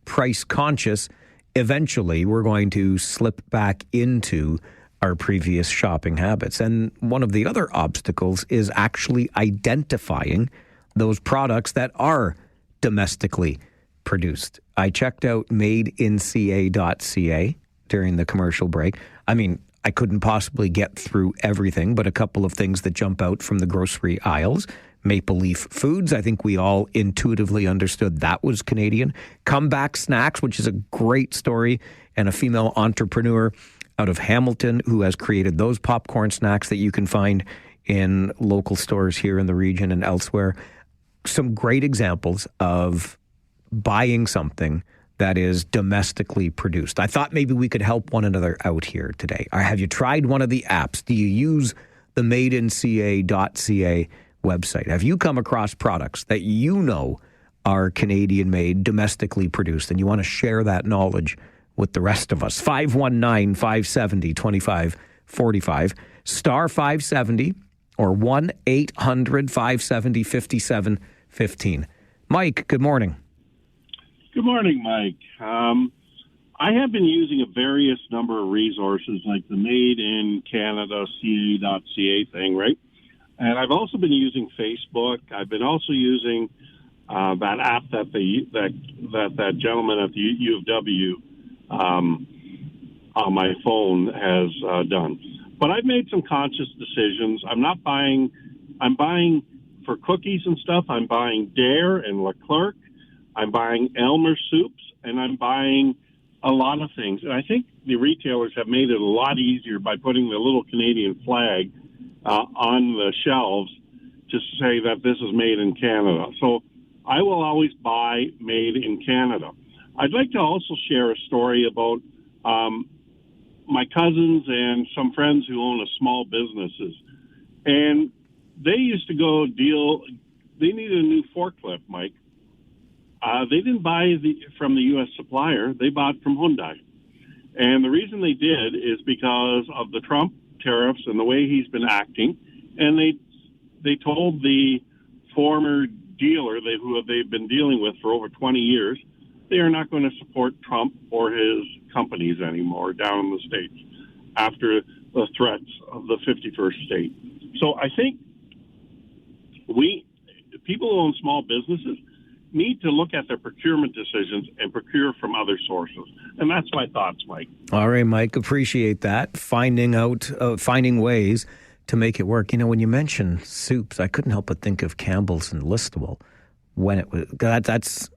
price conscious, eventually we're going to slip back into our previous shopping habits. And one of the other obstacles is actually identifying those products that are domestically produced. I checked out madeinca.ca during the commercial break. I mean, I couldn't possibly get through everything, but a couple of things that jump out from the grocery aisles. Maple Leaf Foods, I think we all intuitively understood that was Canadian. Comeback Snacks, which is a great story, and a female entrepreneur out of Hamilton who has created those popcorn snacks that you can find in local stores here in the region and elsewhere. Some great examples of buying something that is domestically produced. I thought maybe we could help one another out here today. Have you tried one of the apps? Do you use the madeinca.ca website? Have you come across products that you know are Canadian-made, domestically produced, and you want to share that knowledge with the rest of us? 519-570-2545, star 570, or 1-800-570-5715. Mike, good morning. Good morning, Mike. I have been using a various number of resources like the Made in Canada CA.ca thing, right? And I've also been using Facebook. I've been also using that app that that gentleman at the U of W on my phone has done. But I've made some conscious decisions. I'm not buying. I'm buying for cookies and stuff. I'm buying Dare and Leclerc. I'm buying Elmer soups, and I'm buying a lot of things. And I think the retailers have made it a lot easier by putting the little Canadian flag on the shelves to say that this is made in Canada. So I will always buy made in Canada. I'd like to also share a story about my cousins and some friends who own small businesses. And they used to go they needed a new forklift, Mike. They didn't buy from the U.S. supplier. They bought from Hyundai. And the reason they did is because of the Trump tariffs and the way he's been acting. And they told the former dealer who they've been dealing with for over 20 years, they are not going to support Trump or his companies anymore down in the States after the threats of the 51st state. So I think people who own small businesses need to look at their procurement decisions and procure from other sources. And that's my thoughts, Mike. All right, Mike, appreciate that. Finding ways to make it work. You know, when you mention soups, I couldn't help but think of Campbell's and Listowel when it was, that's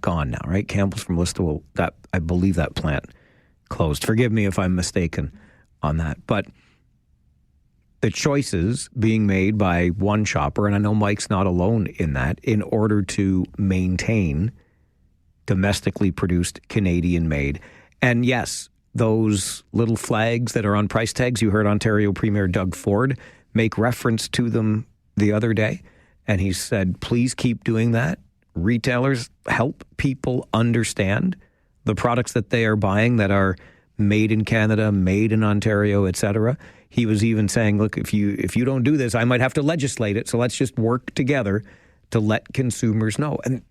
gone now, right? Campbell's from Listowel, that I believe that plant closed. Forgive me if I'm mistaken on that. But the choices being made by one shopper, and I know Mike's not alone in that, in order to maintain domestically produced, Canadian-made. And yes, those little flags that are on price tags, you heard Ontario Premier Doug Ford make reference to them the other day, and he said, please keep doing that. Retailers, help people understand the products that they are buying that are made in Canada, made in Ontario, etc. He was even saying, look, if you don't do this, I might have to legislate it. So let's just work together to let consumers know. And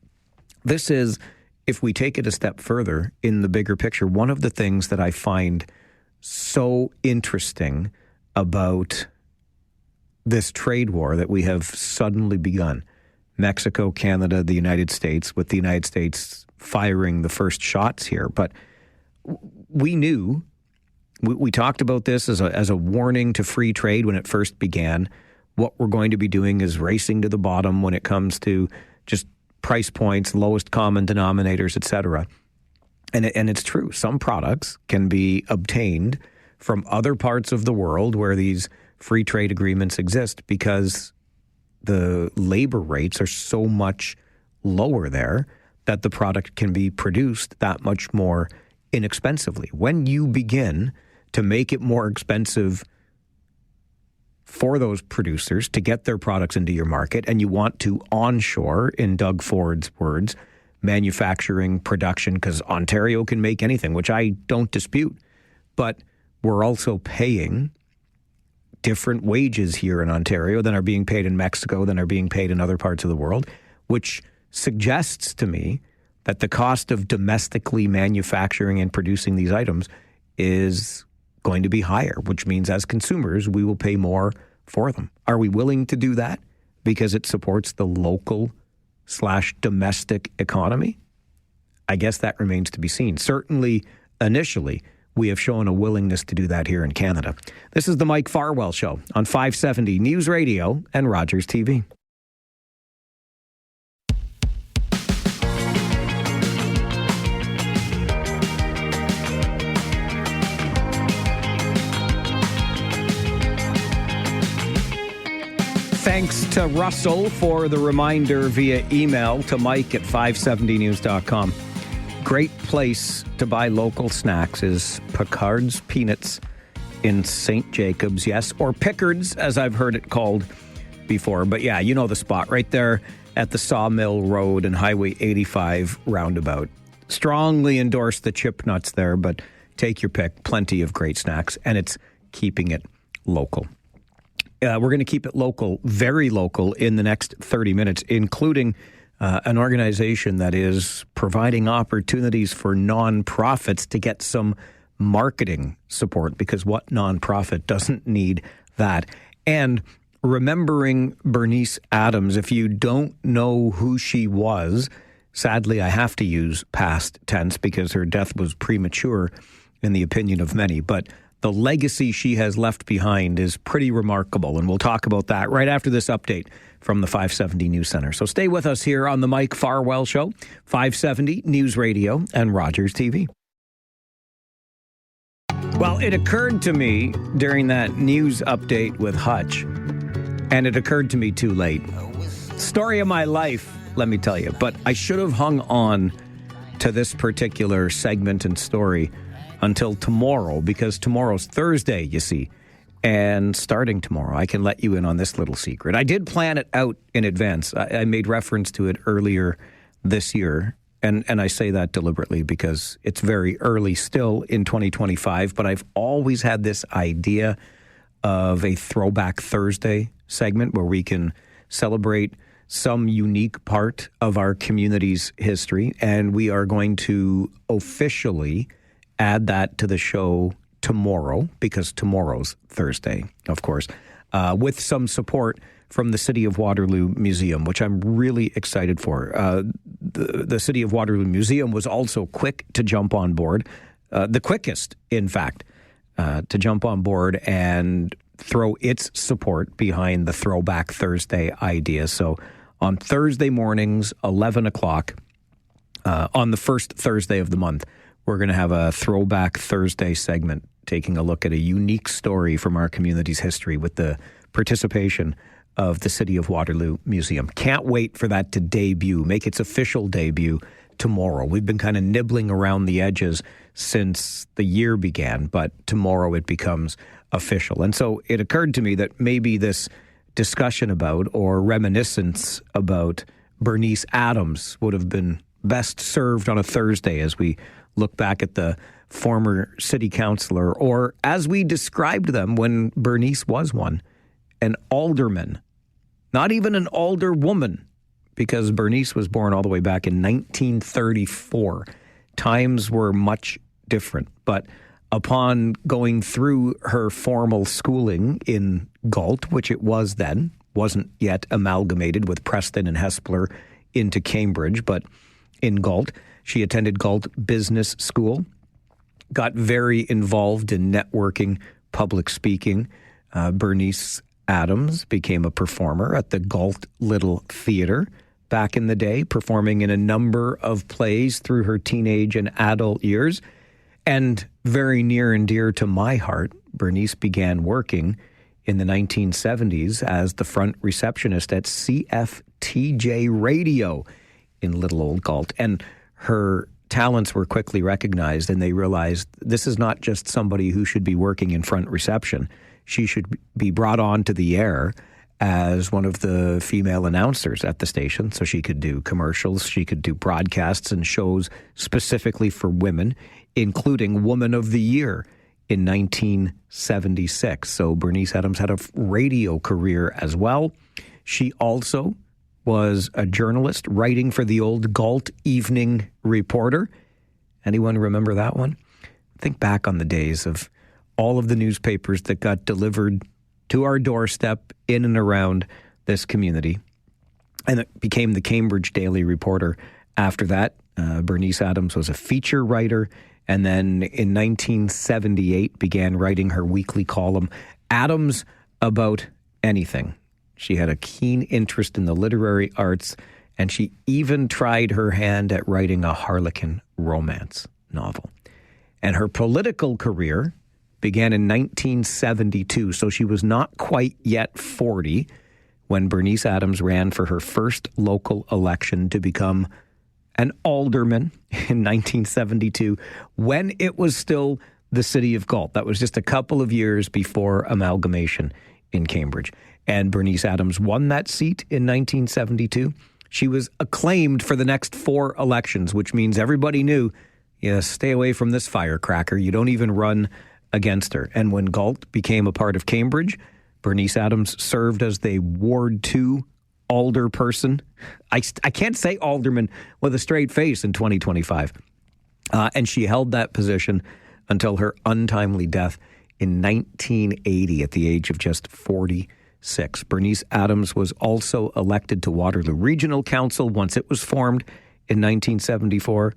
this is, if we take it a step further in the bigger picture, one of the things that I find so interesting about this trade war that we have suddenly begun. Mexico, Canada, the United States, with the United States firing the first shots here. But we knew, we talked about this as a warning to free trade when it first began. What we're going to be doing is racing to the bottom when it comes to just price points, lowest common denominators, et cetera. And it's true. Some products can be obtained from other parts of the world where these free trade agreements exist because the labor rates are so much lower there that the product can be produced that much more inexpensively. When you begin to make it more expensive for those producers to get their products into your market, and you want to onshore, in Doug Ford's words, manufacturing, production, because Ontario can make anything, which I don't dispute, but we're also paying different wages here in Ontario than are being paid in Mexico, than are being paid in other parts of the world, which suggests to me that the cost of domestically manufacturing and producing these items is going to be higher, which means as consumers, we will pay more for them. Are we willing to do that because it supports the local/domestic economy? I guess that remains to be seen. Certainly, initially, we have shown a willingness to do that here in Canada. This is the Mike Farwell Show on 570 News Radio and Rogers TV. Thanks to Russell for the reminder via email to mike@570news.com. Great place to buy local snacks is Picard's Peanuts in St. Jacobs, yes, or Pickard's, as I've heard it called before. But yeah, you know the spot right there at the Sawmill Road and Highway 85 roundabout. Strongly endorse the chip nuts there, but take your pick. Plenty of great snacks, and it's keeping it local. We're going to keep it local, very local, in the next 30 minutes, including an organization that is providing opportunities for nonprofits to get some marketing support, because what nonprofit doesn't need that? And remembering Bernice Adams, if you don't know who she was, sadly, I have to use past tense because her death was premature in the opinion of many, but the legacy she has left behind is pretty remarkable, and we'll talk about that right after this update from the 570 News Center. So stay with us here on the Mike Farwell Show, 570 News Radio and Rogers TV. Well, it occurred to me during that news update with Hutch, and it occurred to me too late. Story of my life, let me tell you, but I should have hung on to this particular segment and story until tomorrow, because tomorrow's Thursday, you see. And starting tomorrow, I can let you in on this little secret. I did plan it out in advance. I made reference to it earlier this year, and I say that deliberately because it's very early still in 2025, but I've always had this idea of a Throwback Thursday segment where we can celebrate some unique part of our community's history, and we are going to officially add that to the show tomorrow, because tomorrow's Thursday, of course, with some support from the City of Waterloo Museum, which I'm really excited for. The City of Waterloo Museum was also quick to jump on board, the quickest, in fact, to jump on board and throw its support behind the Throwback Thursday idea. So on Thursday mornings, 11 o'clock, on the first Thursday of the month, we're going to have a Throwback Thursday segment taking a look at a unique story from our community's history with the participation of the City of Waterloo Museum. Can't wait for that to debut, make its official debut tomorrow. We've been kind of nibbling around the edges since the year began, but tomorrow it becomes official. And so it occurred to me that maybe this discussion about, or reminiscence about, Bernice Adams would have been best served on a Thursday as we look back at the former city councillor, or as we described them when Bernice was one, an alderman, not even an alderwoman, because Bernice was born all the way back in 1934. Times were much different, but upon going through her formal schooling in Galt, which it was then, wasn't yet amalgamated with Preston and Hespeler into Cambridge, but in Galt, she attended Galt Business School, got very involved in networking, public speaking. Bernice Adams became a performer at the Galt Little Theatre back in the day, performing in a number of plays through her teenage and adult years. And very near and dear to my heart, Bernice began working in the 1970s as the front receptionist at CFTJ Radio in Little Old Galt. And her talents were quickly recognized, and they realized this is not just somebody who should be working in front reception. She should be brought on to the air as one of the female announcers at the station, so she could do commercials, she could do broadcasts and shows specifically for women, including Woman of the Year in 1976. So Bernice Adams had a radio career as well. She also was a journalist writing for the Old Galt Evening Reporter. Anyone remember that one? Think back on the days of all of the newspapers that got delivered to our doorstep in and around this community. And it became the Cambridge Daily Reporter after that. Bernice Adams was a feature writer, and then in 1978 began writing her weekly column, Adams About Anything. She had a keen interest in the literary arts, and she even tried her hand at writing a Harlequin romance novel. And her political career began in 1972, so she was not quite yet 40 when Bernice Adams ran for her first local election to become an alderman in 1972, when it was still the city of Galt. That was just a couple of years before amalgamation in Cambridge. And Bernice Adams won that seat in 1972. She was acclaimed for the next 4 elections, which means everybody knew, stay away from this firecracker. You don't even run against her. And when Galt became a part of Cambridge, Bernice Adams served as the Ward 2 alderperson. I can't say alderman with a straight face in 2025. And she held that position until her untimely death in 1980 at the age of just 46. Bernice Adams was also elected to Waterloo Regional Council once it was formed in 1974.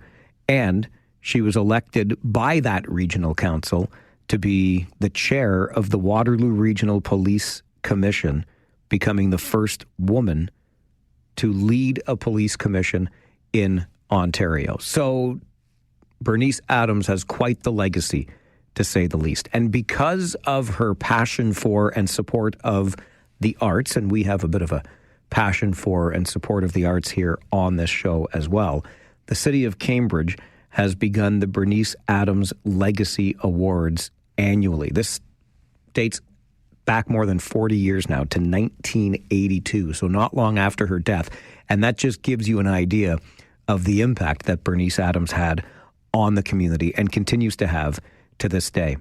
And she was elected by that regional council to be the chair of the Waterloo Regional Police Commission, becoming the first woman to lead a police commission in Ontario. So Bernice Adams has quite the legacy, to say the least. And because of her passion for and support of the arts, and we have a bit of a passion for and support of the arts here on this show as well, the city of Cambridge has begun the Bernice Adams Legacy Awards annually. This dates back more than 40 years now to 1982, so not long after her death. And that just gives you an idea of the impact that Bernice Adams had on the community and continues to have to this day.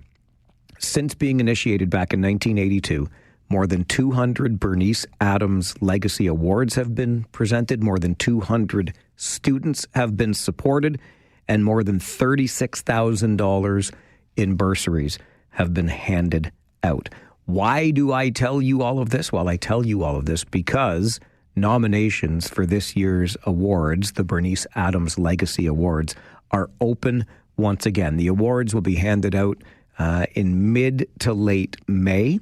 Since being initiated back in 1982, more than 200 Bernice Adams Legacy Awards have been presented, more than 200 students have been supported, and more than $36,000 in bursaries have been handed out. Why do I tell you all of this? Well, I tell you all of this because nominations for this year's awards, the Bernice Adams Legacy Awards, are open once again. The awards will be handed out in mid to late May.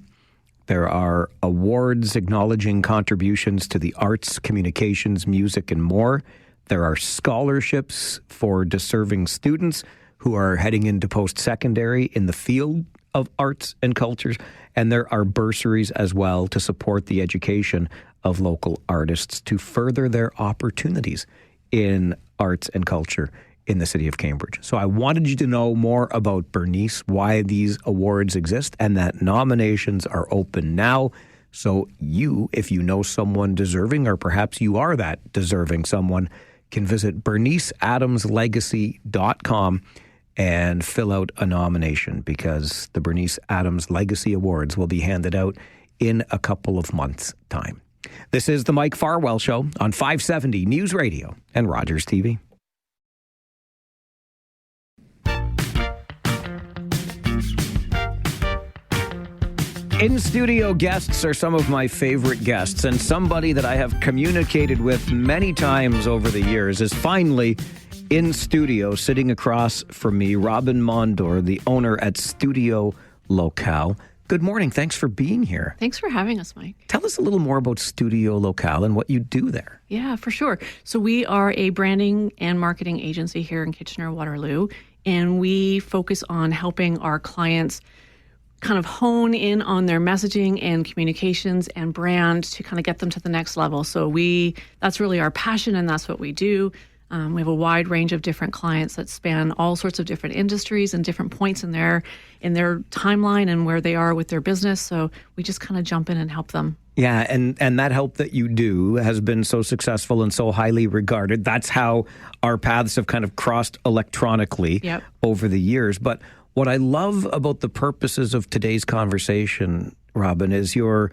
There are awards acknowledging contributions to the arts, communications, music, and more. There are scholarships for deserving students who are heading into post-secondary in the field of arts and cultures. And there are bursaries as well to support the education of local artists to further their opportunities in arts and culture in the city of Cambridge. So I wanted you to know more about Bernice, why these awards exist, and that nominations are open now. So you, if you know someone deserving, or perhaps you are that deserving someone, can visit BerniceAdamsLegacy.com and fill out a nomination, because the Bernice Adams Legacy Awards will be handed out in a couple of months' time. This is the Mike Farwell Show on 570 News Radio and Rogers TV. In-studio guests are some of my favorite guests, and somebody that I have communicated with many times over the years is finally in studio, sitting across from me, Robin Mondor, the owner at Studio Locale. Good morning. Thanks for being here. Thanks for having us, Mike. Tell us a little more about Studio Locale and what you do there. Yeah, for sure. So we are a branding and marketing agency here in Kitchener-Waterloo, and we focus on helping our clients kind of hone in on their messaging and communications and brand to kind of get them to the next level. So that's really our passion, and that's what we do. We have a wide range of different clients that span all sorts of different industries and different points in their timeline and where they are with their business. So we just kind of jump in and help them. Yeah, and that help that you do has been so successful and so highly regarded. That's how our paths have kind of crossed electronically over the years. But what I love about the purposes of today's conversation, Robin, is your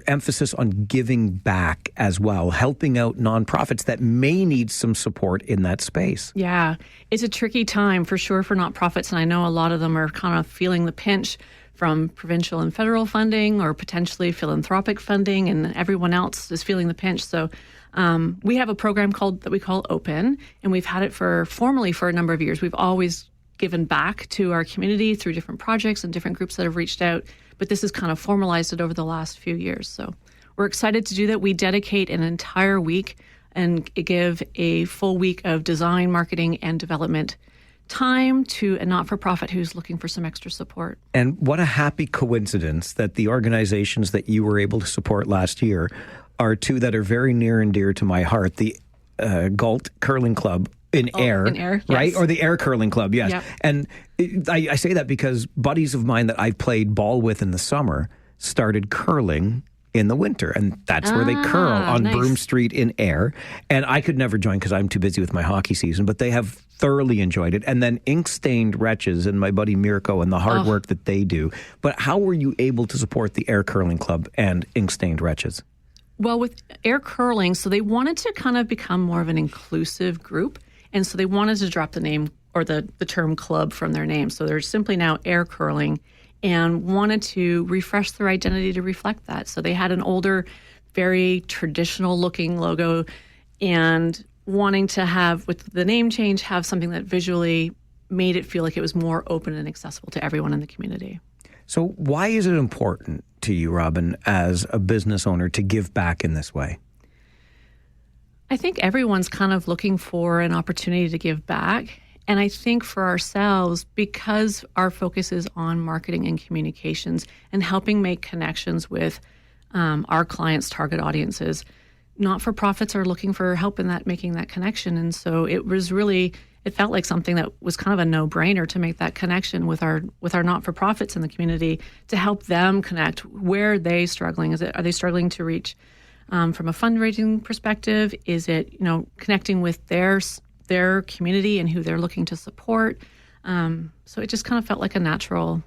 emphasis on giving back as well, helping out nonprofits that may need some support in that space. Yeah, it's a tricky time for sure for nonprofits, and I know a lot of them are kind of feeling the pinch from provincial and federal funding or potentially philanthropic funding, and everyone else is feeling the pinch. So we have a program that we call Open, and we've had it formally for a number of years. We've always given back to our community through different projects and different groups that have reached out, but this has kind of formalized it over the last few years. So we're excited to do that. We dedicate an entire week and give a full week of design, marketing, and development time to a not-for-profit who's looking for some extra support. And what a happy coincidence that the organizations that you were able to support last year are two that are very near and dear to my heart. The Galt Curling Club in Ayr, yes. Right? Or the Ayr Curling Club, yes. Yep. And I say that because buddies of mine that I played ball with in the summer started curling in the winter, and that's where they curl on nice. Broome Street in Ayr. And I could never join because I'm too busy with my hockey season, but they have thoroughly enjoyed it. And then Ink Stained Wretches and my buddy Mirko and the hard work that they do. But how were you able to support the Ayr Curling Club and Ink Stained Wretches? Well, with Ayr Curling, so they wanted to kind of become more of an inclusive group. And so they wanted to drop the name or the term club from their name. So they're simply now Ayr Curling, and wanted to refresh their identity to reflect that. So they had an older, very traditional looking logo, and wanting to have, with the name change, have something that visually made it feel like it was more open and accessible to everyone in the community. So why is it important to you, Robin, as a business owner, to give back in this way? I think everyone's kind of looking for an opportunity to give back. And I think for ourselves, because our focus is on marketing and communications and helping make connections with our clients' target audiences, not-for-profits are looking for help in making that connection. And so it felt like something that was kind of a no-brainer to make that connection with our not-for-profits in the community to help them connect. Where are they struggling? Are they struggling to reach from a fundraising perspective? Is it, connecting with their community and who they're looking to support? So it just kind of felt like a natural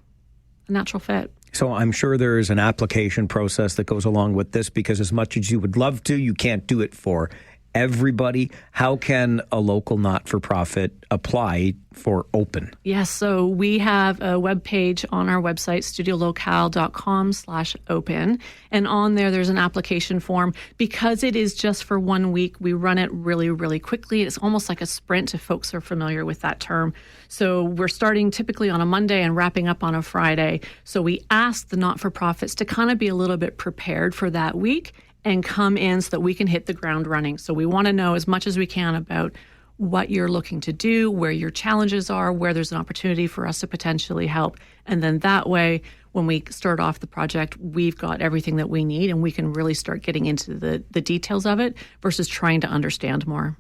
fit. So I'm sure there is an application process that goes along with this, because as much as you would love to, you can't do it for everybody. How can a local not-for-profit apply for Open? Yes, so we have a webpage on our website, studiolocal.com/open. And on there's an application form. Because it is just for 1 week, we run it really, really quickly. It's almost like a sprint if folks are familiar with that term. So we're starting typically on a Monday and wrapping up on a Friday. So we ask the not-for-profits to kind of be a little bit prepared for that week and come in so that we can hit the ground running. So we want to know as much as we can about what you're looking to do, where your challenges are, where there's an opportunity for us to potentially help. And then that way, when we start off the project, we've got everything that we need and we can really start getting into the details of it versus trying to understand more.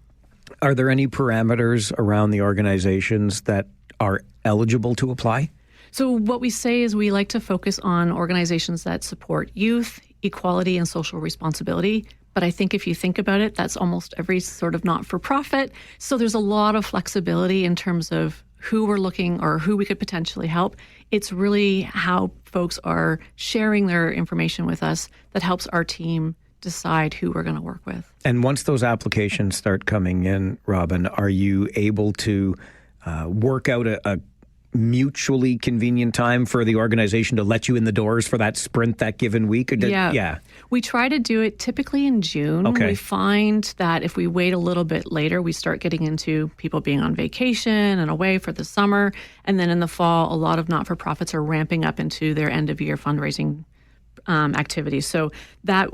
Are there any parameters around the organizations that are eligible to apply? So what we say is we like to focus on organizations that support youth, equality, and social responsibility. But I think if you think about it, that's almost every sort of not-for-profit. So there's a lot of flexibility in terms of who we're looking or who we could potentially help. It's really how folks are sharing their information with us that helps our team decide who we're going to work with. And once those applications start coming in, Robin, are you able to work out a mutually convenient time for the organization to let you in the doors for that sprint that given week? Yeah. We try to do it typically in June. Okay. We find that if we wait a little bit later, we start getting into people being on vacation and away for the summer. And then in the fall, a lot of not-for-profits are ramping up into their end-of-year fundraising activities. So that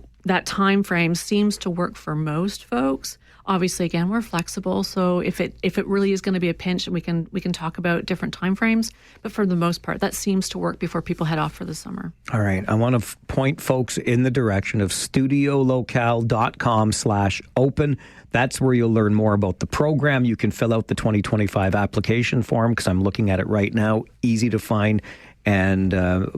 time frame seems to work for most folks. Obviously, again, we're flexible. So if it really is going to be a pinch, we can talk about different timeframes. But for the most part, that seems to work before people head off for the summer. All right. I want to point folks in the direction of studiolocal.com/open. That's where you'll learn more about the program. You can fill out the 2025 application form because I'm looking at it right now. Easy to find. And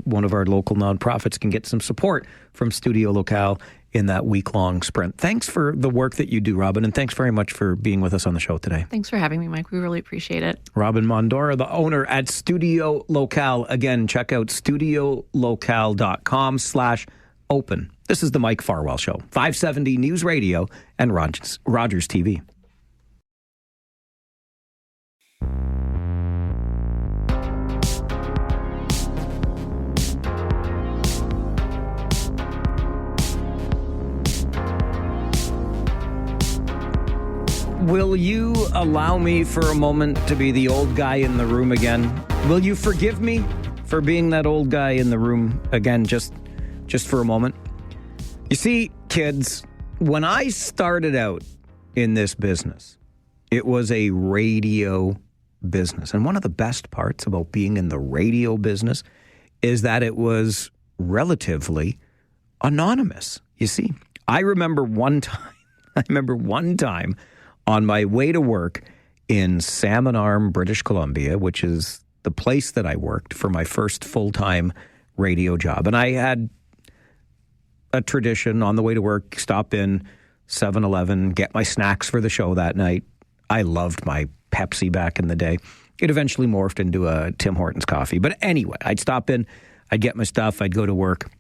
one of our local nonprofits can get some support from Studio Locale in that week-long sprint. Thanks for the work that you do, Robin, and thanks very much for being with us on the show today. Thanks for having me, Mike. We really appreciate it. Robin Mondora, the owner at Studio Locale. Again, check out studiolocale.com/open. This is the Mike Farwell Show, 570 News Radio and Rogers TV. Will you allow me for a moment to be the old guy in the room again? Will you forgive me for being that old guy in the room again, just for a moment? You see, kids, when I started out in this business, it was a radio business. And one of the best parts about being in the radio business is that it was relatively anonymous. You see, I remember one time on my way to work in Salmon Arm, British Columbia, which is the place that I worked for my first full-time radio job. And I had a tradition on the way to work, stop in 7-Eleven, get my snacks for the show that night. I loved my Pepsi back in the day. It eventually morphed into a Tim Hortons coffee. But anyway, I'd stop in, I'd get my stuff, I'd go to work.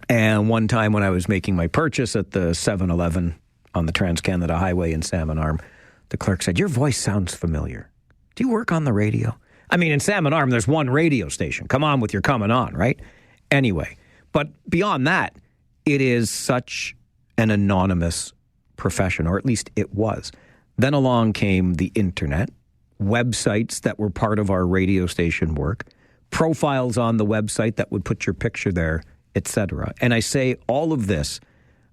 And one time when I was making my purchase at the 7-Eleven on the Trans-Canada Highway in Salmon Arm, the clerk said, "Your voice sounds familiar. Do you work on the radio?" I mean, in Salmon Arm, there's one radio station. Come on with your coming on, right? Anyway, but beyond that, it is such an anonymous profession, or at least it was. Then along came the internet, websites that were part of our radio station work, profiles on the website that would put your picture there, etc. And I say all of this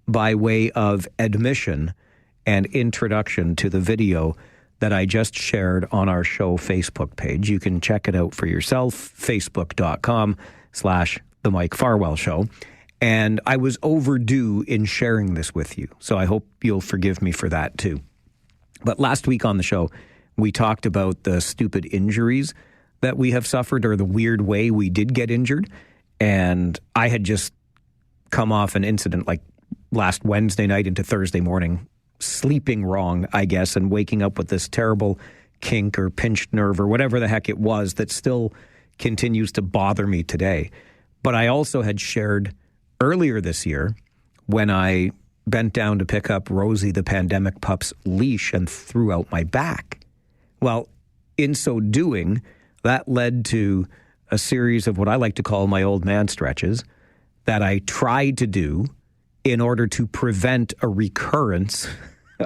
by way of admission and introduction to the video that I just shared on our show Facebook page. You can check it out for yourself, facebook.com/The Mike Farwell Show. And I was overdue in sharing this with you, so I hope you'll forgive me for that too. But last week on the show, we talked about the stupid injuries that we have suffered, or the weird way we did get injured. And I had just come off an incident like last Wednesday night into Thursday morning, sleeping wrong, I guess, and waking up with this terrible kink or pinched nerve or whatever the heck it was that still continues to bother me today. But I also had shared earlier this year when I bent down to pick up Rosie the pandemic pup's leash and threw out my back. Well, in so doing, that led to a series of what I like to call my old man stretches that I tried to do in order to prevent a recurrence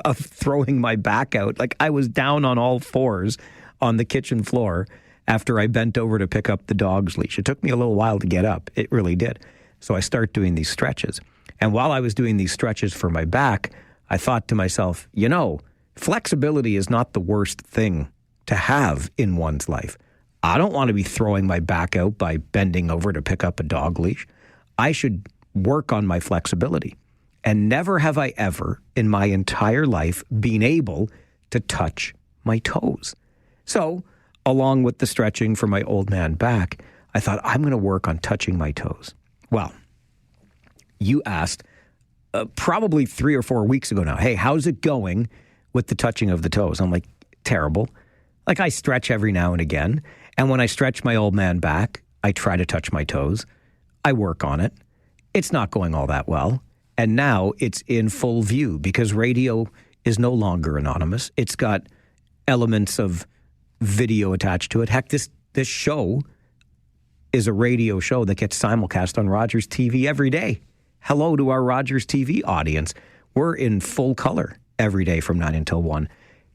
of throwing my back out. Like I was down on all fours on the kitchen floor after I bent over to pick up the dog's leash. It took me a little while to get up. It really did. So I start doing these stretches. And while I was doing these stretches for my back, I thought to myself, you know, flexibility is not the worst thing to have in one's life. I don't want to be throwing my back out by bending over to pick up a dog leash. I should work on my flexibility. And never have I ever in my entire life been able to touch my toes. So, along with the stretching for my old man back, I thought I'm going to work on touching my toes. Well, you asked probably 3 or 4 weeks ago now, hey, how's it going with the touching of the toes? I'm like, terrible. Like I stretch every now and again. And when I stretch my old man back, I try to touch my toes. I work on it. It's not going all that well. And now it's in full view because radio is no longer anonymous. It's got elements of video attached to it. Heck, this show is a radio show that gets simulcast on Rogers TV every day. Hello to our Rogers TV audience. We're in full color every day from 9 until 1.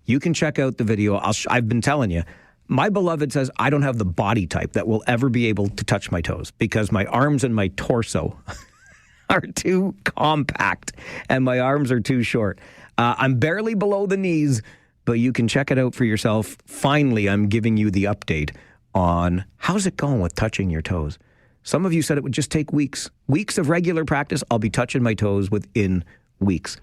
You can check out the video. I've been telling you, my beloved says I don't have the body type that will ever be able to touch my toes because my arms and my torso are too compact and my arms are too short. I'm barely below the knees, but you can check it out for yourself. Finally, I'm giving you the update on how's it going with touching your toes. Some of you said it would just take weeks. Weeks of regular practice, I'll be touching my toes within weeks.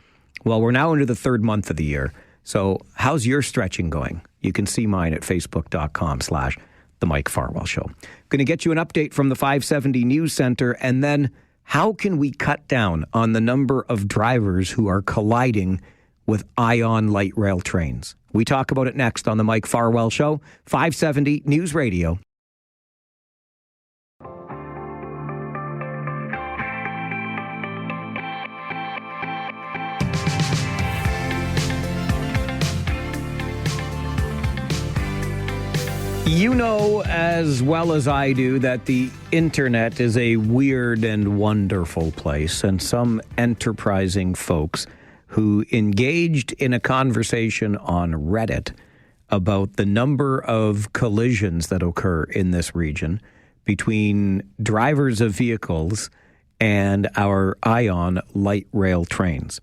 Well, we're now into the third month of the year. So how's your stretching going? You can see mine at facebook.com/The Mike Farwell Show. Going to get you an update from the 570 News Center, and then how can we cut down on the number of drivers who are colliding with Ion light rail trains? We talk about it next on The Mike Farwell Show, 570 News Radio. You know as well as I do that the internet is a weird and wonderful place, and some enterprising folks who engaged in a conversation on Reddit about the number of collisions that occur in this region between drivers of vehicles and our Ion light rail trains.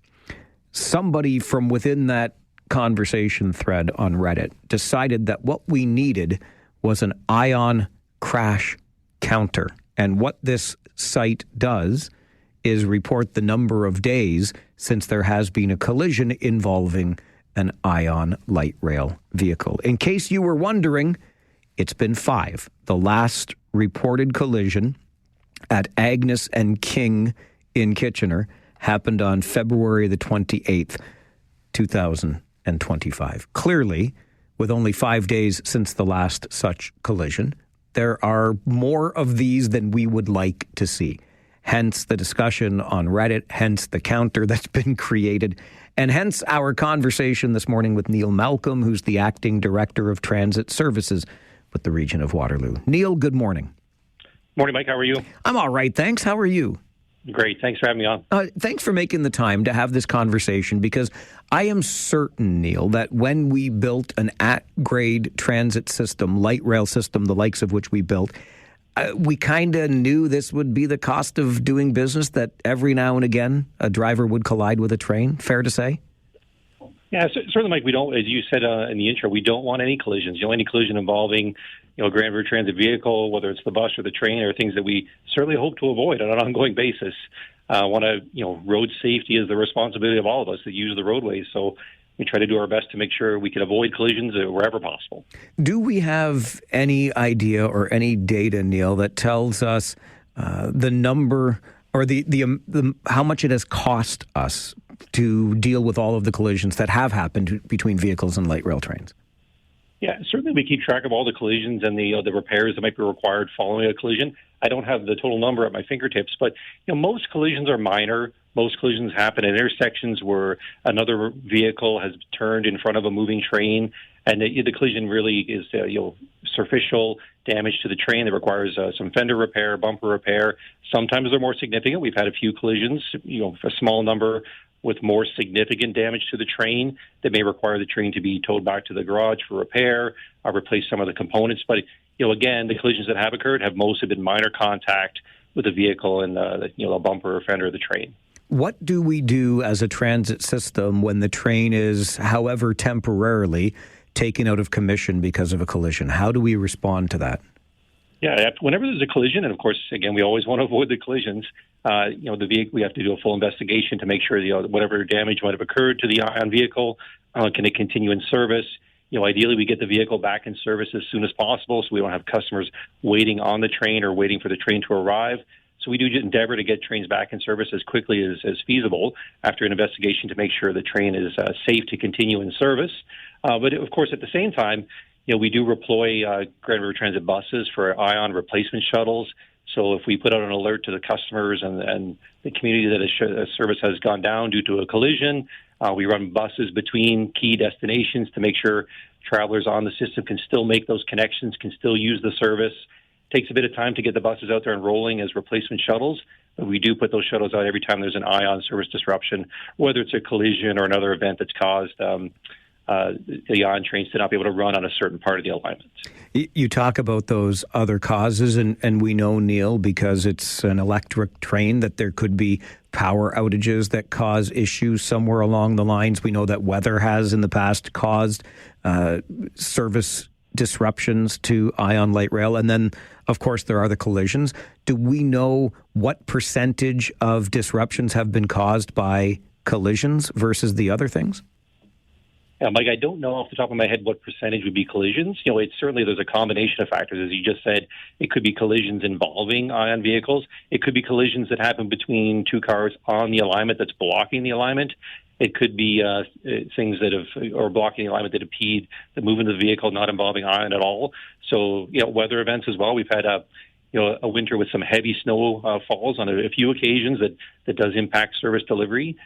Somebody from within that conversation thread on Reddit decided that what we needed was an Ion crash counter. And what this site does is report the number of days since there has been a collision involving an Ion light rail vehicle. In case you were wondering, it's been 5. The last reported collision at Agnes and King in Kitchener happened on February the 28th, 2025. Clearly, with only 5 days since the last such collision, there are more of these than we would like to see. Hence the discussion on Reddit, hence the counter that's been created, and hence our conversation this morning with Neil Malcolm, who's the Acting Director of Transit Services with the Region of Waterloo. Neil, good morning. Morning, Mike. How are you? I'm all right, thanks. How are you? Great. Thanks for having me on. Thanks for making the time to have this conversation, because I am certain, Neil, that when we built an at-grade transit system, light rail system, the likes of which we built, we kind of knew this would be the cost of doing business, that every now and again a driver would collide with a train. Fair to say? Yeah, certainly, Mike. We don't, as you said in the intro, we don't want any collisions. Any collision involving, a Grand River Transit vehicle, whether it's the bus or the train, are things that we certainly hope to avoid on an ongoing basis. Road safety is the responsibility of all of us that use the roadways. So we try to do our best to make sure we can avoid collisions wherever possible. Do we have any idea or any data, Neil, that tells us the number or the how much it has cost us to deal with all of the collisions that have happened between vehicles and light rail trains? Yeah, certainly we keep track of all the collisions and the repairs that might be required following a collision. I don't have the total number at my fingertips, but most collisions are minor. Most collisions happen at intersections where another vehicle has turned in front of a moving train, and the collision really is superficial damage to the train that requires some fender repair, bumper repair. Sometimes they're more significant. We've had a few collisions, a small number with more significant damage to the train that may require the train to be towed back to the garage for repair, or replace some of the components. But, again, the collisions that have occurred have mostly been minor contact with the vehicle and the bumper or fender of the train. What do we do as a transit system when the train is, however temporarily, taken out of commission because of a collision? How do we respond to that? Yeah, whenever there's a collision, and of course, again, we always want to avoid the collisions. The vehicle, we have to do a full investigation to make sure whatever damage might have occurred to the Ion vehicle, can it continue in service? Ideally, we get the vehicle back in service as soon as possible, so we don't have customers waiting on the train or waiting for the train to arrive. So we do endeavor to get trains back in service as quickly as feasible after an investigation to make sure the train is safe to continue in service. But of course, at the same time, we do deploy Grand River Transit buses for Ion replacement shuttles. So if we put out an alert to the customers and the community that a service has gone down due to a collision, we run buses between key destinations to make sure travelers on the system can still make those connections, can still use the service. It takes a bit of time to get the buses out there and rolling as replacement shuttles, but we do put those shuttles out every time there's an Ion service disruption, whether it's a collision or another event that's caused the ion trains to not be able to run on a certain part of the alignment. You talk about those other causes, and we know, Neil, because it's an electric train, that there could be power outages that cause issues somewhere along the lines. We know that weather has in the past caused service disruptions to Ion Light Rail. And then, of course, there are the collisions. Do we know what percentage of disruptions have been caused by collisions versus the other things? Yeah, Mike, I don't know off the top of my head what percentage would be collisions. It's certainly, there's a combination of factors. As you just said, it could be collisions involving ion vehicles. It could be collisions that happen between two cars on the alignment that's blocking the alignment. It could be things that are blocking the alignment that impede the movement of the vehicle, not involving ion at all. So, weather events as well. We've had a winter with some heavy snow falls on a few occasions that does impact service delivery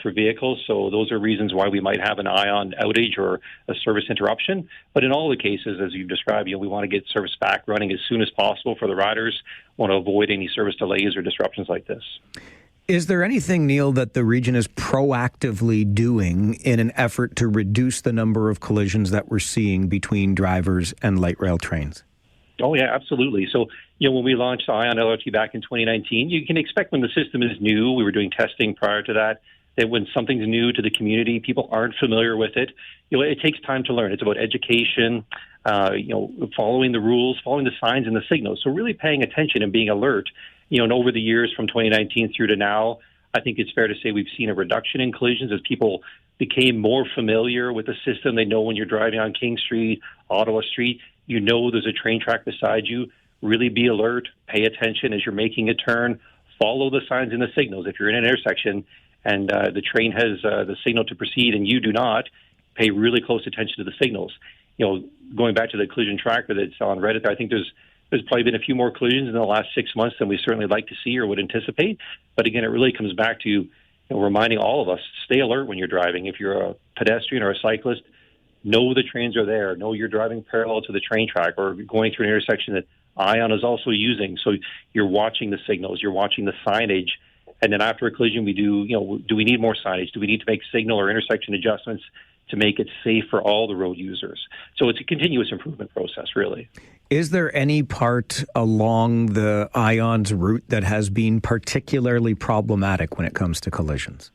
for vehicles. So those are reasons why we might have an ion outage or a service interruption. But in all the cases, as you've described, we want to get service back running as soon as possible for the riders. Want to avoid any service delays or disruptions like this. Is there anything, Neil, that the region is proactively doing in an effort to reduce the number of collisions that we're seeing between drivers and light rail trains? Oh, yeah, absolutely. So, when we launched Ion LRT back in 2019, you can expect when the system is new, we were doing testing prior to that when something's new to the community, people aren't familiar with it. It takes time to learn. It's about education, following the rules, following the signs and the signals. So really paying attention and being alert. And over the years from 2019 through to now, I think it's fair to say we've seen a reduction in collisions as people became more familiar with the system. They know when you're driving on King Street, Ottawa Street, there's a train track beside you. Really be alert, pay attention as you're making a turn, follow the signs and the signals. If you're in an intersection and the train has the signal to proceed and you do not, pay really close attention to the signals. Going back to the collision tracker that's on Reddit, I think there's probably been a few more collisions in the last 6 months than we certainly like to see or would anticipate. But again, it really comes back to reminding all of us, stay alert when you're driving. If you're a pedestrian or a cyclist, know the trains are there. Know you're driving parallel to the train track or going through an intersection that Ion is also using. So you're watching the signals, you're watching the signage. And then after a collision, we do we need more signage? Do we need to make signal or intersection adjustments to make it safe for all the road users? So it's a continuous improvement process, really. Is there any part along the Ion's route that has been particularly problematic when it comes to collisions?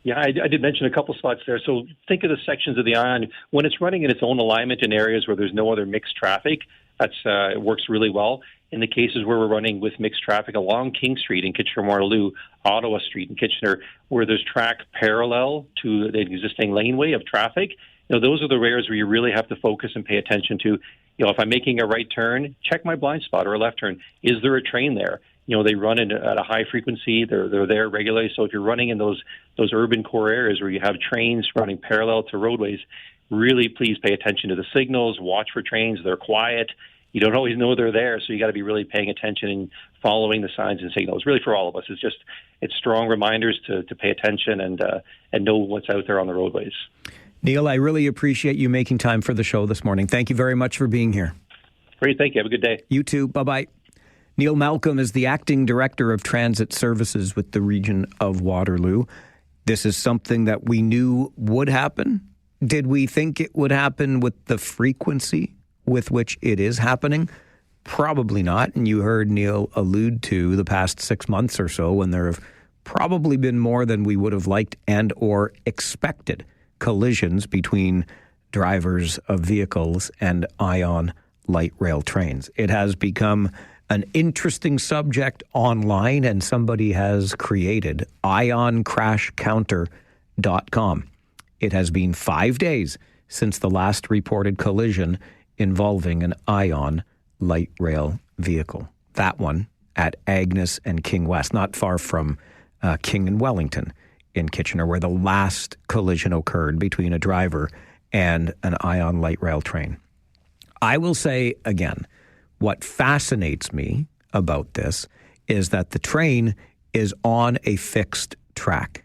Yeah, I did mention a couple spots there. So think of the sections of the Ion. When it's running in its own alignment in areas where there's no other mixed traffic, it works really well. In the cases where we're running with mixed traffic along King Street in Kitchener-Waterloo, Ottawa Street in Kitchener, where there's track parallel to the existing laneway of traffic, those are the areas where you really have to focus and pay attention to. If I'm making a right turn, check my blind spot or a left turn. Is there a train there? They run at a high frequency. They're there regularly. So if you're running in those urban core areas where you have trains running parallel to roadways, really please pay attention to the signals. Watch for trains. They're quiet. You don't always know they're there, so you got to be really paying attention and following the signs and signals. Really, for all of us, it's strong reminders to pay attention and know what's out there on the roadways. Neil, I really appreciate you making time for the show this morning. Thank you very much for being here. Great, thank you. Have a good day. You too. Bye-bye. Neil Malcolm is the Acting Director of Transit Services with the region of Waterloo. This is something that we knew would happen. Did we think it would happen with the frequency with which it is happening? Probably not. And you heard Neil allude to the past 6 months or so when there have probably been more than we would have liked and or expected collisions between drivers of vehicles and Ion light rail trains. It has become an interesting subject online, and somebody has created ioncrashcounter.com. It has been 5 days since the last reported collision involving an Ion light rail vehicle. That one at Agnes and King West, not far from King and Wellington in Kitchener, where the last collision occurred between a driver and an Ion light rail train. I will say again, what fascinates me about this is that the train is on a fixed track.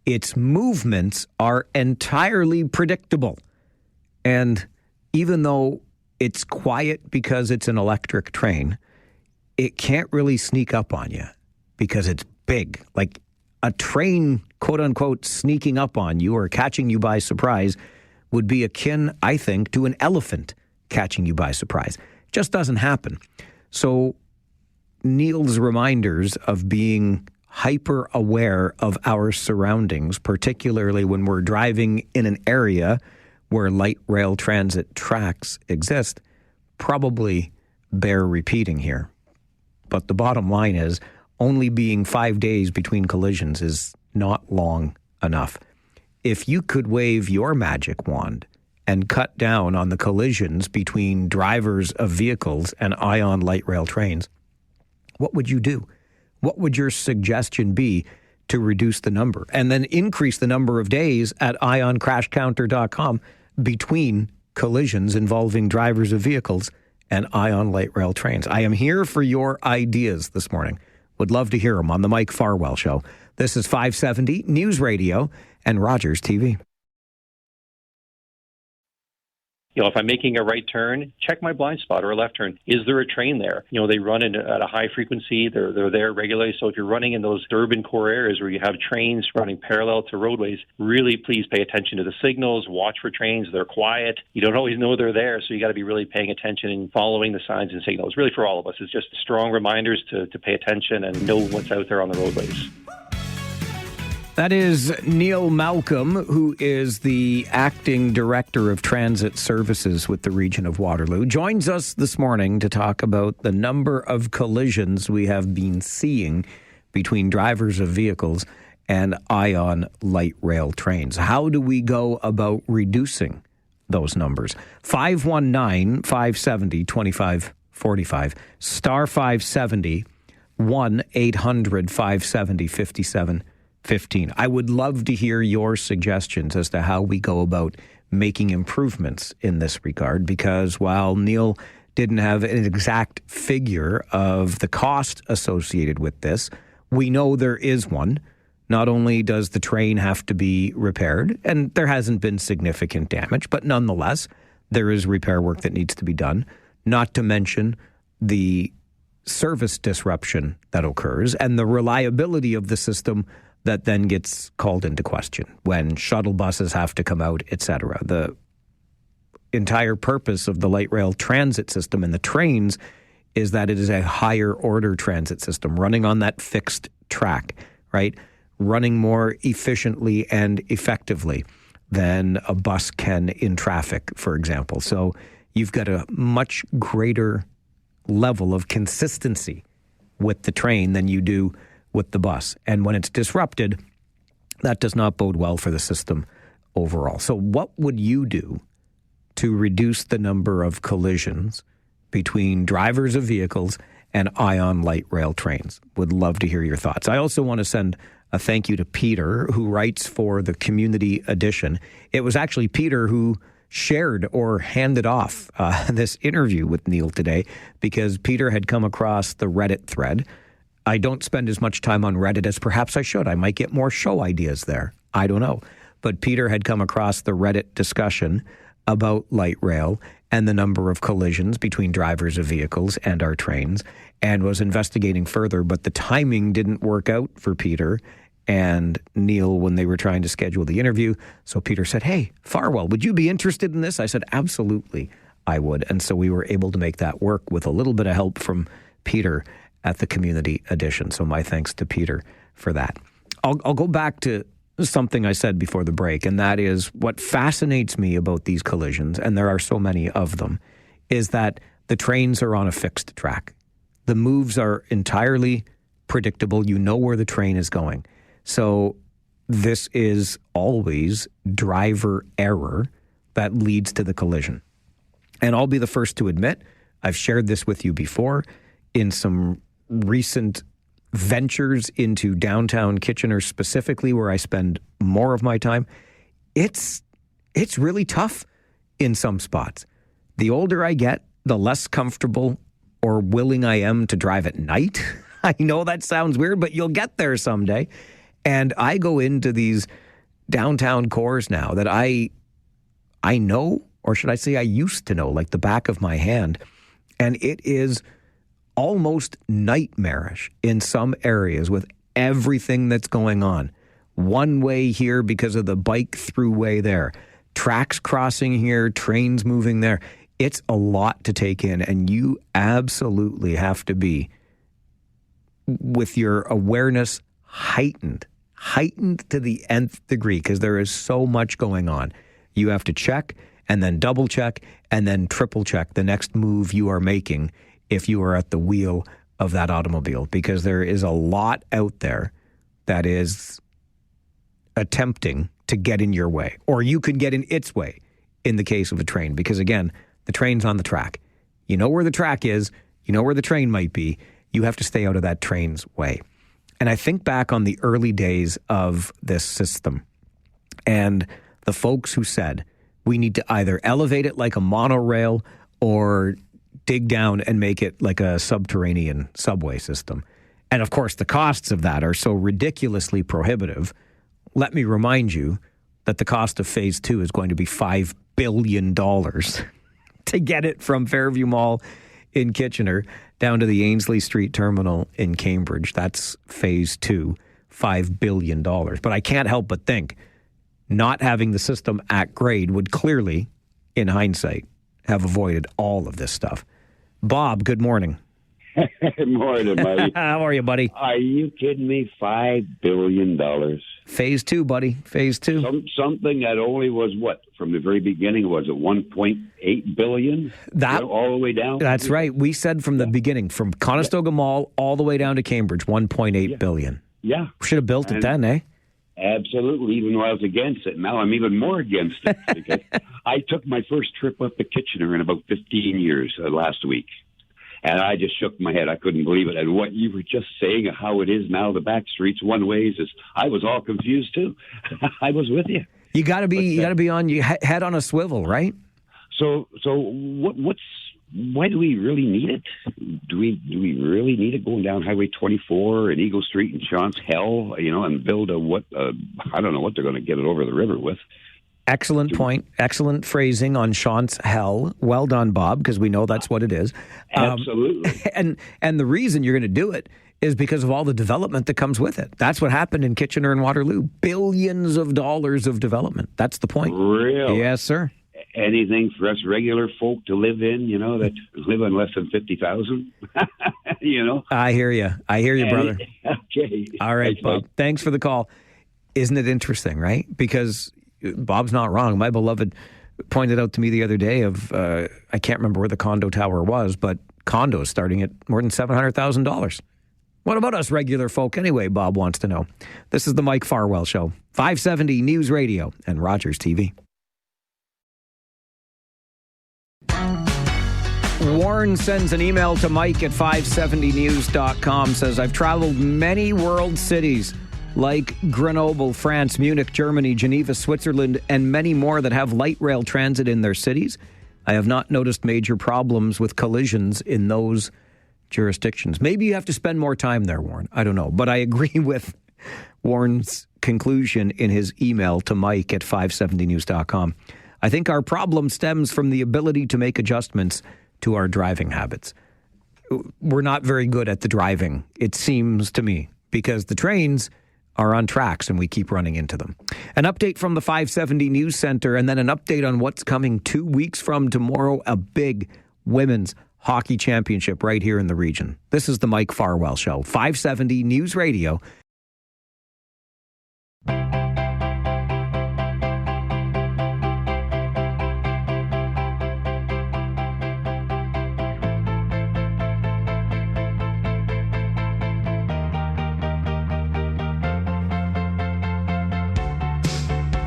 Its movements are entirely predictable. And even though it's quiet because it's an electric train, it can't really sneak up on you because it's big. Like a train, quote unquote, sneaking up on you or catching you by surprise would be akin, I think, to an elephant catching you by surprise. It just doesn't happen. So Neil's reminders of being hyper aware of our surroundings, particularly when we're driving in an area where light rail transit tracks exist, probably bear repeating here. But the bottom line is, only being 5 days between collisions is not long enough. If you could wave your magic wand and cut down on the collisions between drivers of vehicles and ion light rail trains, what would you do? What would your suggestion be to reduce the number? And then increase the number of days at ioncrashcounter.com between collisions involving drivers of vehicles and ion light rail trains. I am here for your ideas this morning. Would love to hear them on the Mike Farwell Show. This is 570 News Radio and Rogers TV. If I'm making a right turn, check my blind spot or a left turn. Is there a train there? They run at a high frequency. They're there regularly. So if you're running in those urban core areas where you have trains running parallel to roadways, really please pay attention to the signals. Watch for trains. They're quiet. You don't always know they're there, so you got to be really paying attention and following the signs and signals. Really for all of us, it's just strong reminders to pay attention and know what's out there on the roadways. That is Neil Malcolm, who is the Acting Director of Transit Services with the region of Waterloo, joins us this morning to talk about the number of collisions we have been seeing between drivers of vehicles and ion light rail trains. How do we go about reducing those numbers? 519-570-2545, star 570, 1-800-570-5715. I would love to hear your suggestions as to how we go about making improvements in this regard, because while Neil didn't have an exact figure of the cost associated with this, we know there is one. Not only does the train have to be repaired, and there hasn't been significant damage, but nonetheless, there is repair work that needs to be done, not to mention the service disruption that occurs and the reliability of the system that then gets called into question when shuttle buses have to come out, etc. The entire purpose of the light rail transit system and the trains is that it is a higher order transit system running on that fixed track, right? Running more efficiently and effectively than a bus can in traffic, for example. So you've got a much greater level of consistency with the train than you do with the bus. And when it's disrupted, that does not bode well for the system overall. So what would you do to reduce the number of collisions between drivers of vehicles and ion light rail trains? Would love to hear your thoughts. I also want to send a thank you to Peter, who writes for the Community Edition. It was actually Peter who shared or handed off this interview with Neil today, because Peter had come across the Reddit thread. I don't spend as much time on Reddit as perhaps I should. I might get more show ideas there. I don't know. But Peter had come across the Reddit discussion about light rail and the number of collisions between drivers of vehicles and our trains, and was investigating further. But the timing didn't work out for Peter and Neil when they were trying to schedule the interview. So Peter said, "Hey, Farwell, would you be interested in this?" I said, "Absolutely, I would." And so we were able to make that work with a little bit of help from Peter at the Community Edition. So my thanks to Peter for that. I'll go back to something I said before the break, and that is what fascinates me about these collisions, and there are so many of them, is that the trains are on a fixed track. The moves are entirely predictable. You know where the train is going. So this is always driver error that leads to the collision. And I'll be the first to admit, I've shared this with you before in some recent ventures into downtown Kitchener specifically, where I spend more of my time. It's really tough in some spots. The older I get, the less comfortable or willing I am to drive at night. I know that sounds weird, but you'll get there someday. And I go into these downtown cores now that I know, or should I say I used to know, like the back of my hand. And it is almost nightmarish in some areas with everything that's going on. One way here because of the bike throughway there. tracks crossing here, trains moving there. It's a lot to take in, and you absolutely have to be with your awareness heightened to the nth degree, because there is so much going on. You have to check and then double check and then triple check the next move you are making if you are at the wheel of that automobile, because there is a lot out there that is attempting to get in your way, or you could get in its way in the case of a train, because again, the train's on the track. You know where the track is, you know where the train might be. You have to stay out of that train's way. And I think back on the early days of this system and the folks who said, we need to either elevate it like a monorail or dig down and make it like a subterranean subway system. And of course, the costs of that are so ridiculously prohibitive. Let me remind you that the cost of phase 2 is going to be $5 billion to get it from Fairview Mall in Kitchener down to the Ainslie Street Terminal in Cambridge. That's phase 2, $5 billion. But I can't help but think not having the system at grade would clearly, in hindsight, have avoided all of this stuff. Bob, good morning. Good morning, buddy. How are you, buddy? Are you kidding me? $5 billion. Phase 2, buddy. Phase 2. Something that only was what? From the very beginning, was it $1.8 billion? That, all the way down? That's right. We said from the beginning, from Conestoga Mall all the way down to Cambridge, $1.8 billion. Yeah. Should have built it then, eh? Absolutely, even though I was against it. Now I'm even more against it, because I took my first trip up to Kitchener in about 15 years last week. And I just shook my head. I couldn't believe it. And what you were just saying, how it is now, the back streets one ways, is I was all confused too. I was with you. You got to be on your head on a swivel, right? So why do we really need it? Do we really need it going down Highway 24 and Eagle Street and Chance Hell, and build I don't know what they're going to get it over the river with. Excellent point. Excellent phrasing on Chance Hell. Well done, Bob, because we know that's what it is. Absolutely. And the reason you're going to do it is because of all the development that comes with it. That's what happened in Kitchener and Waterloo. Billions of dollars of development. That's the point. Really? Yes, sir. Anything for us regular folk to live in, that live on less than 50,000, I hear you, brother. Okay. All right, Bob. Thanks for the call. Isn't it interesting, right? Because Bob's not wrong. My beloved pointed out to me the other day I can't remember where the condo tower was, but condos starting at more than $700,000. What about us regular folk anyway, Bob wants to know. This is the Mike Farwell Show, 570 News Radio and Rogers TV. Warren sends an email to Mike at 570news.com, says, I've traveled many world cities like Grenoble, France, Munich, Germany, Geneva, Switzerland, and many more that have light rail transit in their cities. I have not noticed major problems with collisions in those jurisdictions. Maybe you have to spend more time there, Warren. I don't know. But I agree with Warren's conclusion in his email to Mike at 570news.com. I think our problem stems from the ability to make adjustments to our driving habits. We're not very good at the driving, it seems to me, because the trains are on tracks and we keep running into them. An update from the 570 News Center, and then an update on what's coming 2 weeks from tomorrow, a big women's hockey championship right here in the region. This is the Mike Farwell Show, 570 News Radio.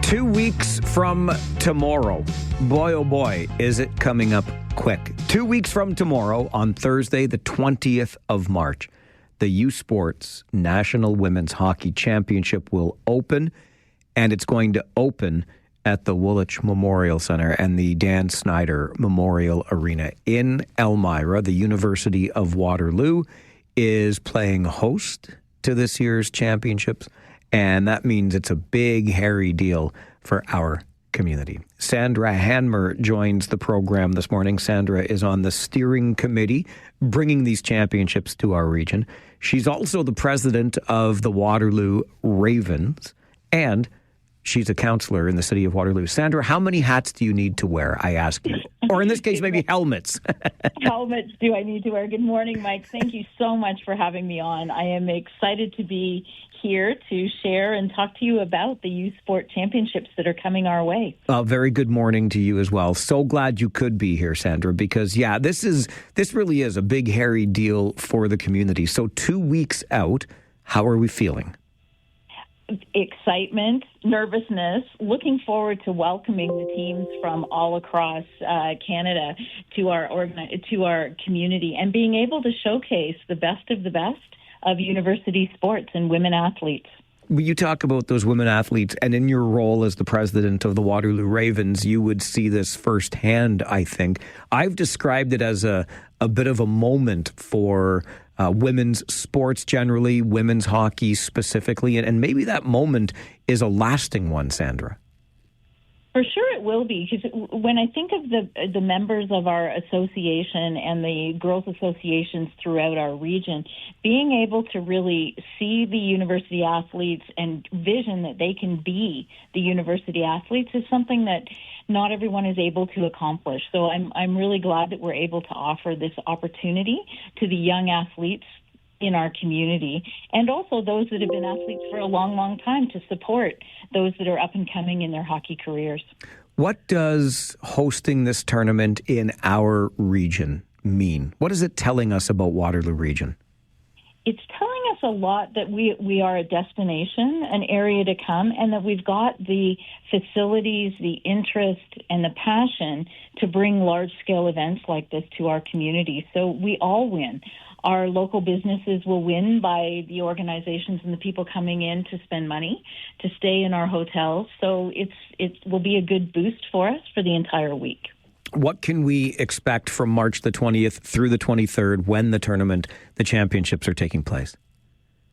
Two weeks from tomorrow. Boy, oh boy, is it coming up quick. 2 weeks from tomorrow, on Thursday, the 20th of March, the USports National Women's Hockey Championship will open, and it's going to open at the Woolwich Memorial Center and the Dan Snyder Memorial Arena in Elmira. The University of Waterloo is playing host to this year's championships, and that means it's a big, hairy deal for our community. Sandra Hanmer joins the program this morning. Sandra is on the steering committee bringing these championships to our region. She's also the president of the Waterloo Ravens, and She's a counselor in the city of Waterloo. Sandra, how many hats do you need to wear, I ask you? Or in this case, maybe helmets. Helmets do I need to wear? Good morning, Mike. Thank you so much for having me on. I am excited to be here to share and talk to you about the USports Championships that are coming our way. Very good morning to you as well. So glad you could be here, Sandra, because, this really is a big, hairy deal for the community. So 2 weeks out, how are we feeling? Excitement, nervousness, looking forward to welcoming the teams from all across Canada to our community and being able to showcase the best of university sports and women athletes. You talk about those women athletes, and in your role as the president of the Waterloo Ravens, you would see this firsthand, I think. I've described it as a bit of a moment for women's sports generally, women's hockey specifically, and maybe that moment is a lasting one, Sandra. For sure it will be, because when I think of the members of our association and the girls' associations throughout our region, being able to really see the university athletes and vision that they can be the university athletes is something that not everyone is able to accomplish. So I'm really glad that we're able to offer this opportunity to the young athletes in our community, and also those that have been athletes for a long, long time, to support those that are up and coming in their hockey careers. What does hosting this tournament in our region mean? What is it telling us about Waterloo Region? It's telling us a lot that we are a destination, an area to come, and that we've got the facilities, the interest, and the passion to bring large-scale events like this to our community. So we all win. Our local businesses will win by the organizations and the people coming in to spend money, to stay in our hotels. So it will be a good boost for us for the entire week. What can we expect from March the 20th through the 23rd when the championships are taking place?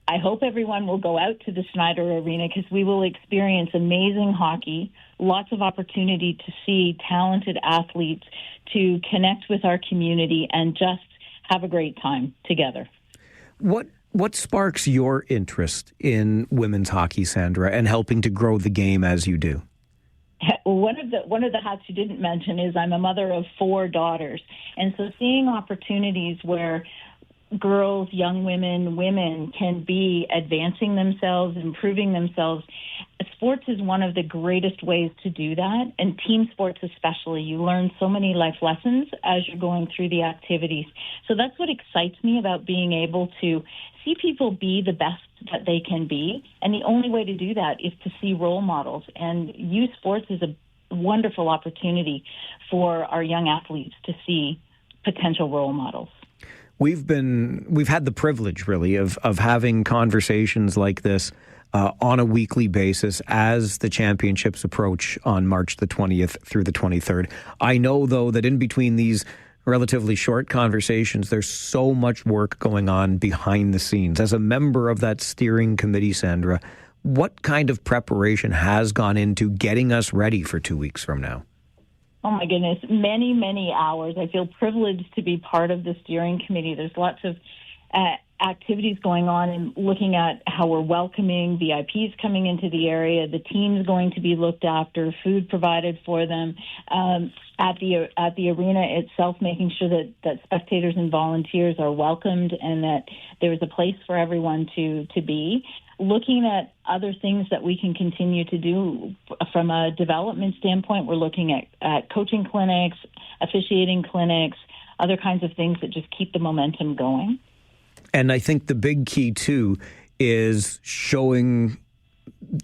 I hope everyone will go out to the Snyder Arena, because we will experience amazing hockey, lots of opportunity to see talented athletes, to connect with our community, and just have a great time together. What sparks your interest in women's hockey, Sandra, and helping to grow the game as you do? One of the hats you didn't mention is I'm a mother of 4 daughters, and so seeing opportunities where girls, young women can be advancing themselves, improving themselves. Sports is one of the greatest ways to do that, and team sports especially. You learn so many life lessons as you're going through the activities. So that's what excites me about being able to see people be the best that they can be, and the only way to do that is to see role models. And USports is a wonderful opportunity for our young athletes to see potential role models. We've had the privilege, really, of having conversations like this on a weekly basis as the championships approach on March the 20th through the 23rd. I know, though, that in between these relatively short conversations, there's so much work going on behind the scenes. As a member of that steering committee, Sandra, what kind of preparation has gone into getting us ready for 2 weeks from now? Oh, my goodness, many, many hours. I feel privileged to be part of the steering committee. There's lots of activities going on and looking at how we're welcoming VIPs coming into the area, the teams going to be looked after, food provided for them, at the arena itself, making sure that spectators and volunteers are welcomed and that there's a place for everyone to be. Looking at other things that we can continue to do from a development standpoint, we're looking at coaching clinics, officiating clinics, other kinds of things that just keep the momentum going. And I think the big key, too, is showing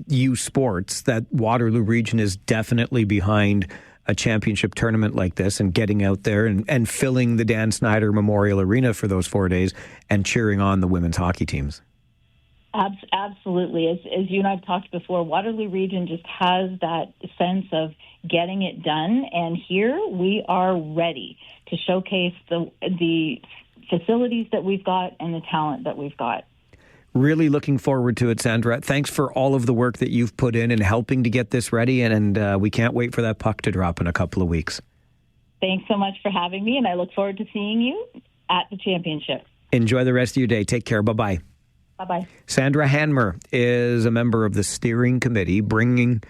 USports that Waterloo Region is definitely behind a championship tournament like this and getting out there and filling the Dan Snyder Memorial Arena for those 4 days and cheering on the women's hockey teams. Absolutely. As you and I've talked before, Waterloo Region just has that sense of getting it done. And here we are ready to showcase the facilities that we've got and the talent that we've got. Really looking forward to it, Sandra. Thanks for all of the work that you've put in helping to get this ready. And we can't wait for that puck to drop in a couple of weeks. Thanks so much for having me. And I look forward to seeing you at the championship. Enjoy the rest of your day. Take care. Bye-bye. Bye-bye. Sandra Hanmer is a member of the steering committee, bringing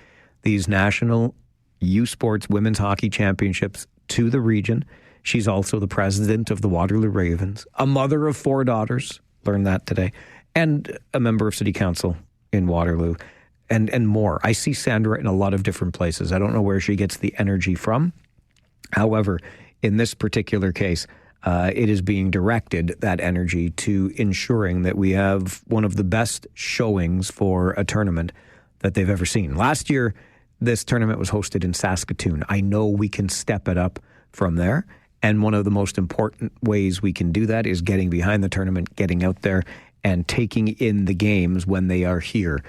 these national USports Women's Hockey Championships to the region. She's also the president of the Waterloo Ravens, a mother of 4 daughters, learned that today, and a member of City Council in Waterloo, and more. I see Sandra in a lot of different places. I don't know where she gets the energy from. However, in this particular case, it is being directed, that energy, to ensuring that we have one of the best showings for a tournament that they've ever seen. Last year, this tournament was hosted in Saskatoon. I know we can step it up from there. And one of the most important ways we can do that is getting behind the tournament, getting out there and taking in the games when they are here.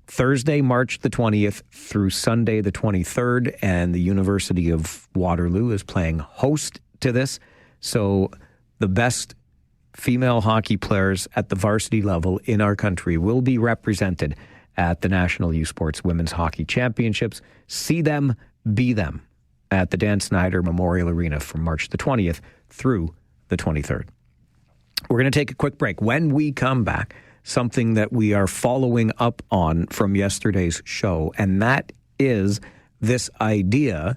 Thursday, March the 20th through Sunday the 23rd, and the University of Waterloo is playing host to this. So the best female hockey players at the varsity level in our country will be represented at the National USports Women's Hockey Championships. See them, be them at the Dan Snyder Memorial Arena from March the 20th through the 23rd. We're going to take a quick break. When we come back, something that we are following up on from yesterday's show, and that is this idea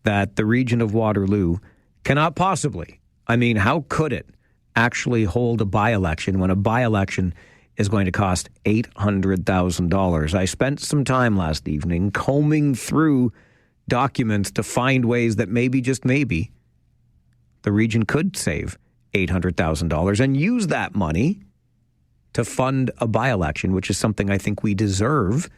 that the region of Waterloo cannot possibly, how could it actually hold a by-election when a by-election is going to cost $800,000? I spent some time last evening combing through documents to find ways that maybe, just maybe, the region could save $800,000 and use that money to fund a by-election, which is something I think we deserve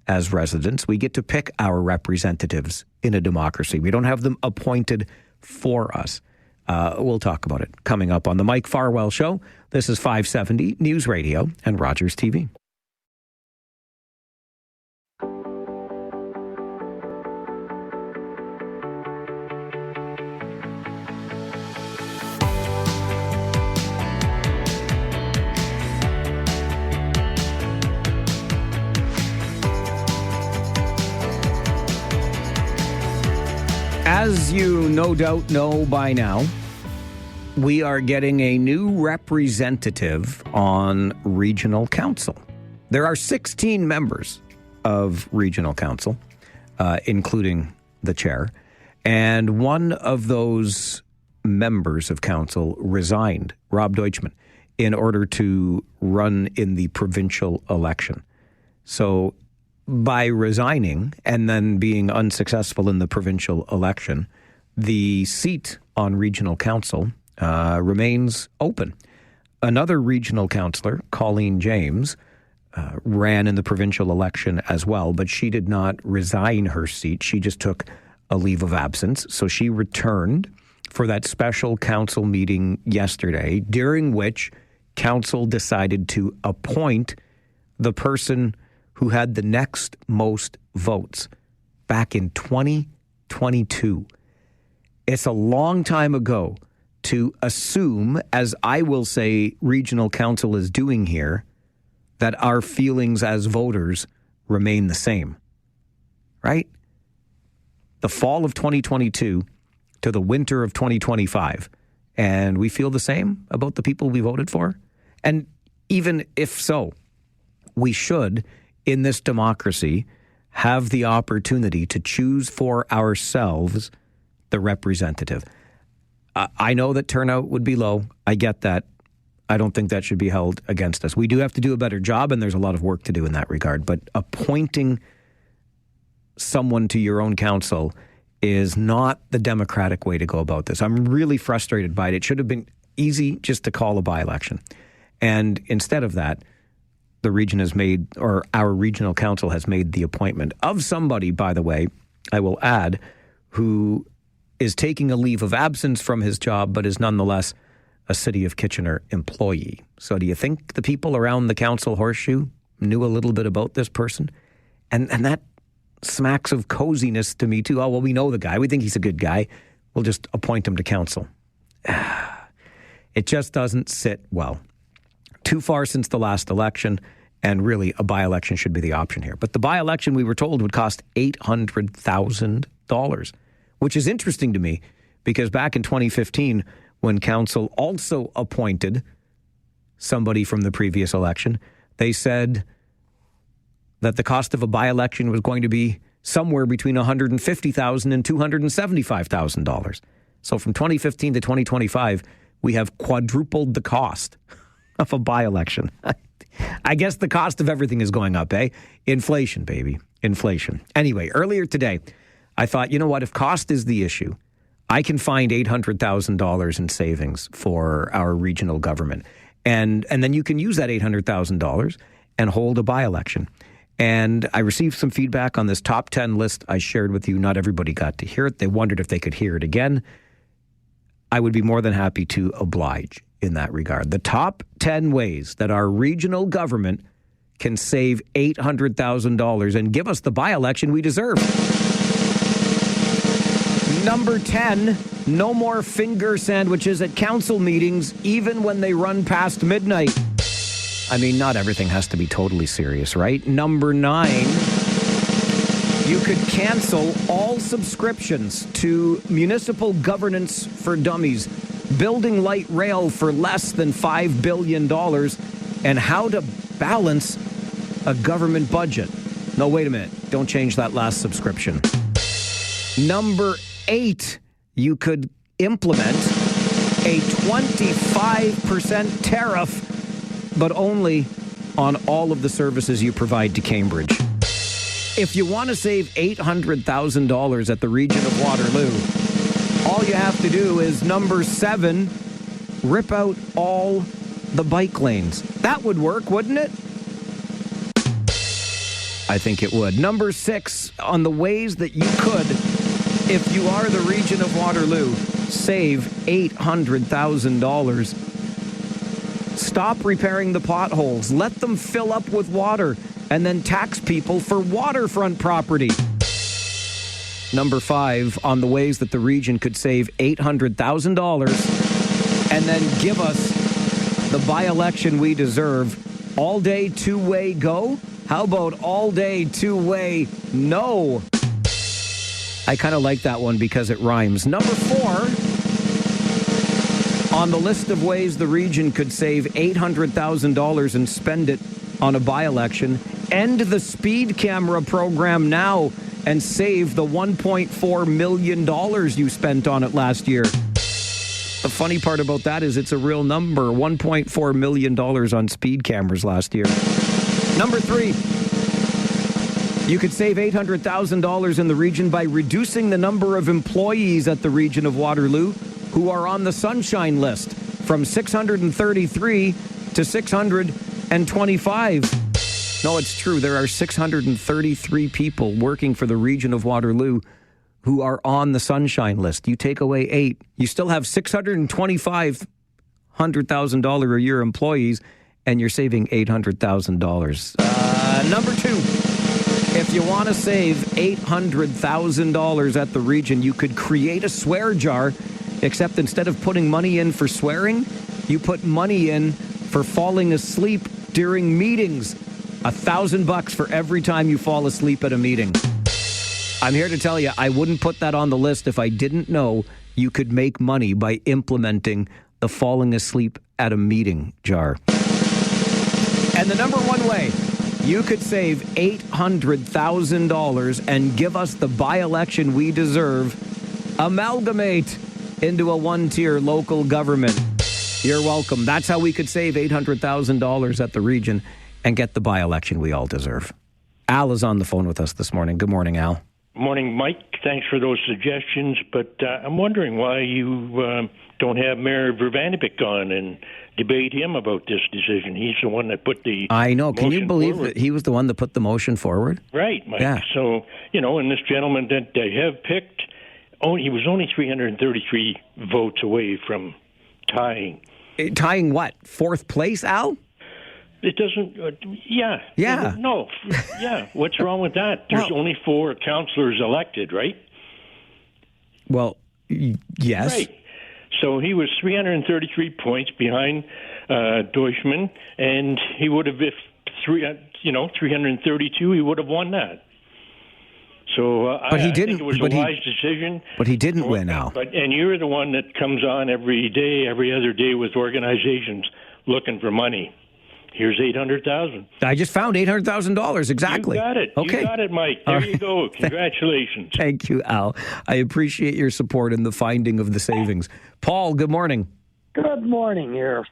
as residents. We get to pick our representatives in a democracy. We don't have them appointed for us. We'll talk about it coming up on the Mike Farwell Show. This is 570 News Radio and Rogers TV. As you no doubt know by now, we are getting a new representative on regional council. There are 16 members of regional council, including the chair, and one of those members of council resigned, Rob Deutschman, in order to run in the provincial election. So by resigning and then being unsuccessful in the provincial election, the seat on regional council remains open. Another regional councillor, Colleen James, ran in the provincial election as well, but she did not resign her seat. She just took a leave of absence. So she returned for that special council meeting yesterday, during which council decided to appoint the person who had the next most votes back in 2022. It's a long time ago to assume, as I will say regional council is doing here, that our feelings as voters remain the same, right? The fall of 2022 to the winter of 2025, and we feel the same about the people we voted for? And even if so, we should, in this democracy, have the opportunity to choose for ourselves the representative. I know that turnout would be low. I get that. I don't think that should be held against us. We do have to do a better job, and there's a lot of work to do in that regard. But appointing someone to your own council is not the democratic way to go about this. I'm really frustrated by it. It should have been easy just to call a by-election. And instead of that, the region has made, or our regional council has made the appointment of somebody, by the way, I will add, who is taking a leave of absence from his job, but is nonetheless a City of Kitchener employee. So do you think the people around the council horseshoe knew a little bit about this person? And that smacks of coziness to me too. Oh, well, we know the guy. We think he's a good guy. We'll just appoint him to council. It just doesn't sit well. Too far since the last election, and really a by-election should be the option here. But the by-election, we were told, would cost $800,000, which is interesting to me because back in 2015, when council also appointed somebody from the previous election, they said that the cost of a by-election was going to be somewhere between $150,000 and $275,000. So from 2015 to 2025, we have quadrupled the cost of a by-election. I guess the cost of everything is going up, eh? Inflation, baby. Inflation. Anyway, earlier today, I thought, you know what? If cost is the issue, I can find $800,000 in savings for our regional government. And then you can use that $800,000 and hold a by-election. And I received some feedback on this top 10 list I shared with you. Not everybody got to hear it. They wondered if they could hear it again. I would be more than happy to oblige in that regard. The top 10 ways that our regional government can save $800,000 and give us the by-election we deserve. Number 10, no more finger sandwiches at council meetings, even when they run past midnight. I mean, not everything has to be totally serious, right? Number 9, you could cancel all subscriptions to Municipal Governance for Dummies, Building Light Rail for less than $5 billion, and How to Balance a Government Budget. No, wait a minute. Don't change that last subscription. Number 8, you could implement a 25% tariff, but only on all of the services you provide to Cambridge. If you want to save $800,000 at the region of Waterloo, all you have to do is, number 7, rip out all the bike lanes. That would work, wouldn't it? I think it would. Number 6, on the ways that you could, if you are the region of Waterloo, save $800,000. Stop repairing the potholes. Let them fill up with water and then tax people for waterfront property. Number 5, on the ways that the region could save $800,000 and then give us the by-election we deserve. All day two-way go? How about all day two-way no? I kind of like that one because it rhymes. Number 4, on the list of ways the region could save $800,000 and spend it on a by-election, end the speed camera program now and save the $1.4 million you spent on it last year. The funny part about that is it's a real number, $1.4 million on speed cameras last year. Number 3, you could save $800,000 in the region by reducing the number of employees at the region of Waterloo who are on the Sunshine List from 633 to 625. No, it's true. There are 633 people working for the region of Waterloo who are on the Sunshine List. You take away 8, you still have $625,000 a year employees, and you're saving $800,000. Number 2, if you want to save $800,000 at the region, you could create a swear jar, except instead of putting money in for swearing, you put money in for falling asleep during meetings. $1,000 for every time you fall asleep at a meeting. I'm here to tell you, I wouldn't put that on the list if I didn't know you could make money by implementing the falling asleep at a meeting jar. And the number 1 way you could save $800,000 and give us the by-election we deserve, amalgamate into a one-tier local government. You're welcome. That's how we could save $800,000 at the region and get the by-election we all deserve. Al is on the phone with us this morning. Good morning, Al. Morning, Mike. Thanks for those suggestions, but I'm wondering why you don't have Mayor Vervanevik on and debate him about this decision. He's the one that put the I know. Can you believe forward. that he was the one that put the motion forward? Right, Mike. Yeah. So, and this gentleman that they have picked, he was only 333 votes away from tying. Tying what? 4th place, Al? It doesn't, yeah. No, yeah. What's wrong with that? There's only 4 councillors elected, right? Well, yes. Right. So he was 333 points behind Deutschman, and he would have, 332, he would have won that. So I think it was a wise decision. But he didn't win, Al. And you're the one that comes on every day, every other day with organizations looking for money. Here's $800,000. I just found $800,000 exactly. You got it. Okay. You got it, Mike. There you go. Congratulations. Thank you, Al. I appreciate your support in the finding of the savings. Paul, good morning. Good morning. Your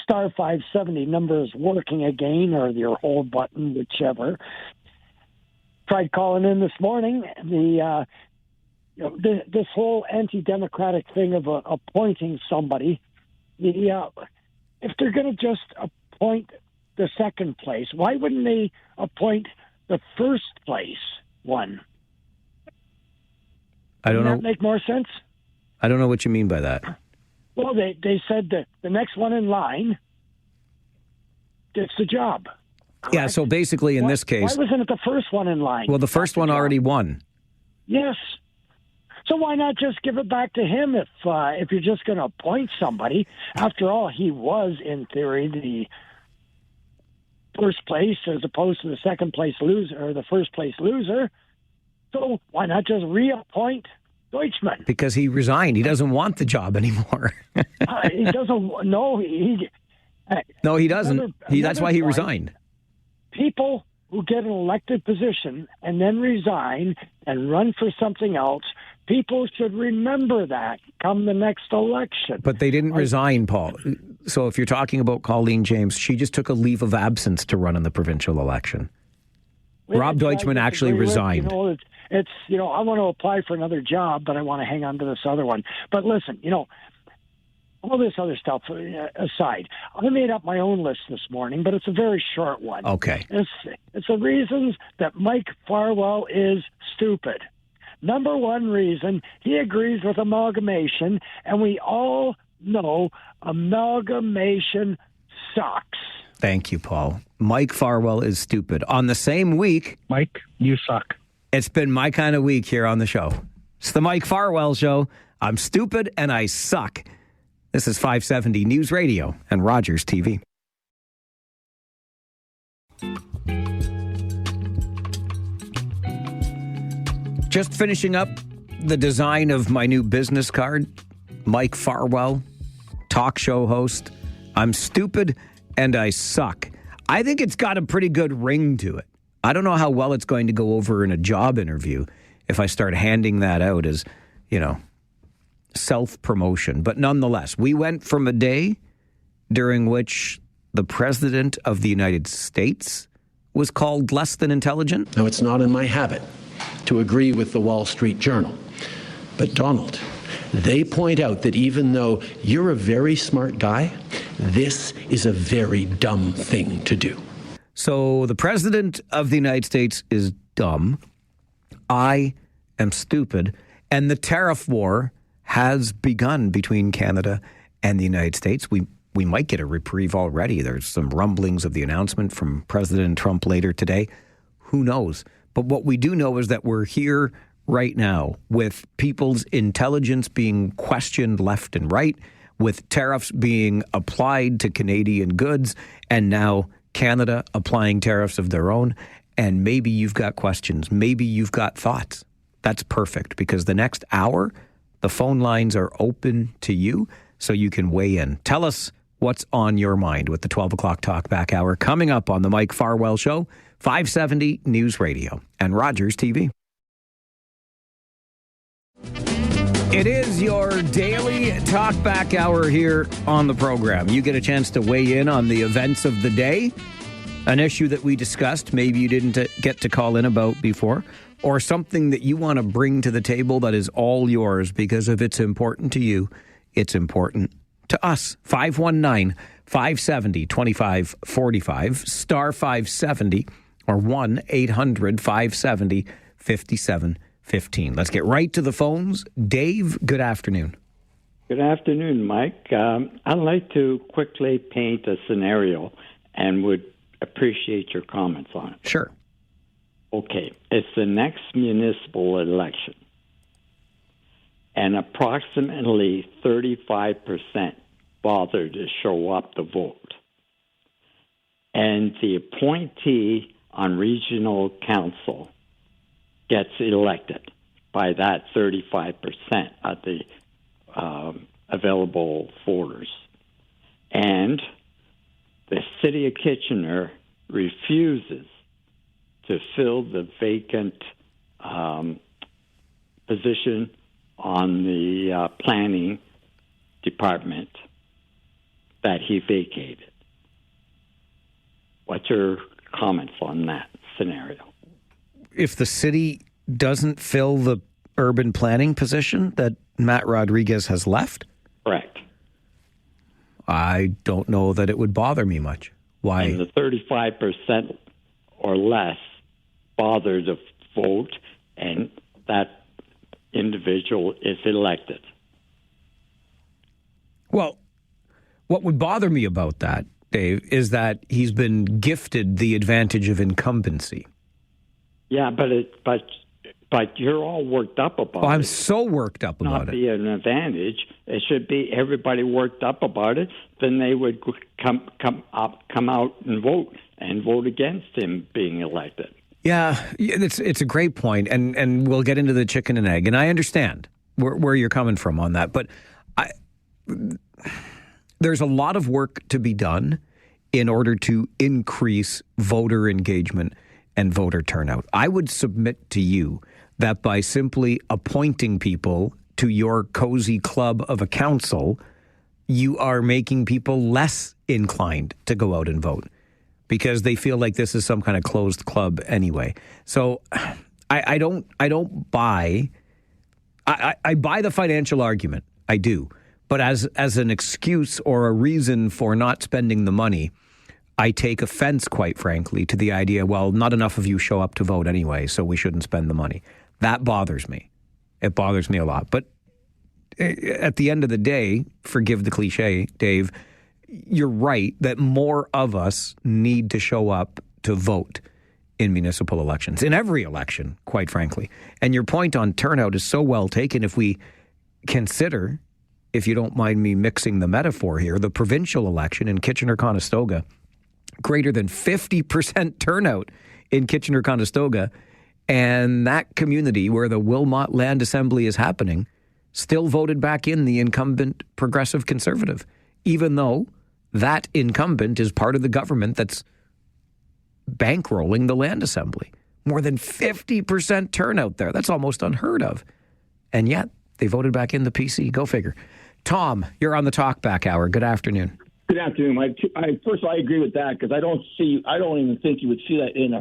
star 570 number is working again, or your hold button, whichever. Tried calling in this morning. This whole anti-democratic thing of appointing somebody. If they're going to just appoint the second place, why wouldn't they appoint the first place one? I don't know. Doesn't that make more sense? I don't know what you mean by that. Well, they said that the next one in line gets the job. Correct? Yeah, so basically in this case... Why wasn't it the first one in line? Well, the first one already won. Yes. So why not just give it back to him if you're just going to appoint somebody? After all, he was, in theory, the first place as opposed to the second place loser or the first place loser. So why not just reappoint Deutschmann? Because he resigned. He doesn't want the job anymore. He doesn't. No, no, he doesn't. That's why he resigned. People who get an elected position and then resign and run for something else, people should remember that come the next election. But they didn't resign, Paul. So if you're talking about Colleen James, she just took a leave of absence to run in the provincial election. Rob Deutschmann actually resigned. It's I want to apply for another job, but I want to hang on to this other one. But listen, all this other stuff aside, I made up my own list this morning, but it's a very short one. Okay. It's the reasons that Mike Farwell is stupid. Number one reason, he agrees with amalgamation, and we all know amalgamation sucks. Thank you, Paul. Mike Farwell is stupid. On the same week... Mike, you suck. It's been my kind of week here on the show. It's the Mike Farwell Show. I'm stupid and I suck. This is 570 News Radio and Rogers TV. Just finishing up the design of my new business card. Mike Farwell, talk show host. I'm stupid and I suck. I think it's got a pretty good ring to it. I don't know how well it's going to go over in a job interview if I start handing that out as, self-promotion. But nonetheless, we went from a day during which the President of the United States was called less than intelligent. Now, it's not in my habit to agree with the Wall Street Journal. But, Donald, they point out that even though you're a very smart guy, this is a very dumb thing to do. So the President of the United States is dumb. I am stupid. And the tariff war has begun between Canada and the United States. We might get a reprieve already. There's some rumblings of the announcement from President Trump later today. Who knows? But what we do know is that we're here right now with people's intelligence being questioned left and right, with tariffs being applied to Canadian goods, and now Canada applying tariffs of their own. And maybe you've got questions. Maybe you've got thoughts. That's perfect, because the next hour, the phone lines are open to you so you can weigh in. Tell us what's on your mind with the 12 o'clock Talkback Hour coming up on the Mike Farwell Show, 570 News Radio and Rogers TV. It is your daily Talkback Hour here on the program. You get a chance to weigh in on the events of the day, an issue that we discussed, maybe you didn't get to call in about before, or something that you want to bring to the table that is all yours, because if it's important to you, it's important to us. 519-570-2545, star 570, or 1-800-570-5715. Let's get right to the phones. Dave, good afternoon. Good afternoon, Mike. I'd like to quickly paint a scenario and would appreciate your comments on it. Sure. Okay, it's the next municipal election, and approximately 35% bother to show up to vote. And the appointee on regional council gets elected by that 35% of the available voters. And the city of Kitchener refuses to fill the vacant position on the planning department that he vacated. What's your comments on that scenario? If the city doesn't fill the urban planning position that Matt Rodriguez has left? Correct. I don't know that it would bother me much. Why? And the 35% or less bother to vote, and that individual is elected. Well, what would bother me about that, Dave, is that he's been gifted the advantage of incumbency. Yeah, but you're all worked up about it. I'm so worked up about it. Not be an advantage. It should be everybody worked up about it. Then they would come out and vote against him being elected. Yeah, it's a great point, and we'll get into the chicken and egg. And I understand where you're coming from on that, but there's a lot of work to be done in order to increase voter engagement and voter turnout. I would submit to you that by simply appointing people to your cozy club of a council, you are making people less inclined to go out and vote because they feel like this is some kind of closed club anyway. So I don't buy. I buy the financial argument. I do. But as an excuse or a reason for not spending the money, I take offense, quite frankly, to the idea, well, not enough of you show up to vote anyway, so we shouldn't spend the money. That bothers me. It bothers me a lot. But at the end of the day, forgive the cliche, Dave, you're right that more of us need to show up to vote in municipal elections, in every election, quite frankly. And your point on turnout is so well taken if we consider, if you don't mind me mixing the metaphor here, the provincial election in Kitchener-Conestoga, greater than 50% turnout in Kitchener-Conestoga, and that community where the Wilmot Land Assembly is happening still voted back in the incumbent Progressive Conservative, even though that incumbent is part of the government that's bankrolling the Land Assembly. More than 50% turnout there. That's almost unheard of. And yet, they voted back in the PC. Go figure. Tom, you're on the Talkback Hour. Good afternoon. Good afternoon, Mike. First of all, I agree with that because I don't even think you would see that in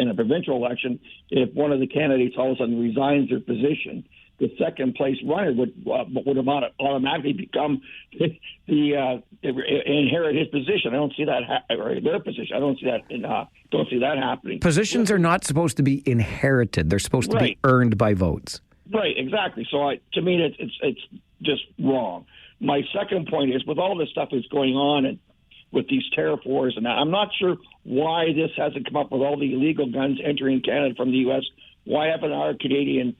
a provincial election if one of the candidates all of a sudden resigns their position. The second place runner would automatically become inherit his position. I don't see that or their position. I don't see that happening. Positions are not supposed to be inherited. They're supposed to be earned by votes. Right, exactly. So to me, it's just wrong. My second point is, with all this stuff that's going on and with these tariff wars, and I'm not sure why this hasn't come up with all the illegal guns entering Canada from the U.S. Why haven't our Canadian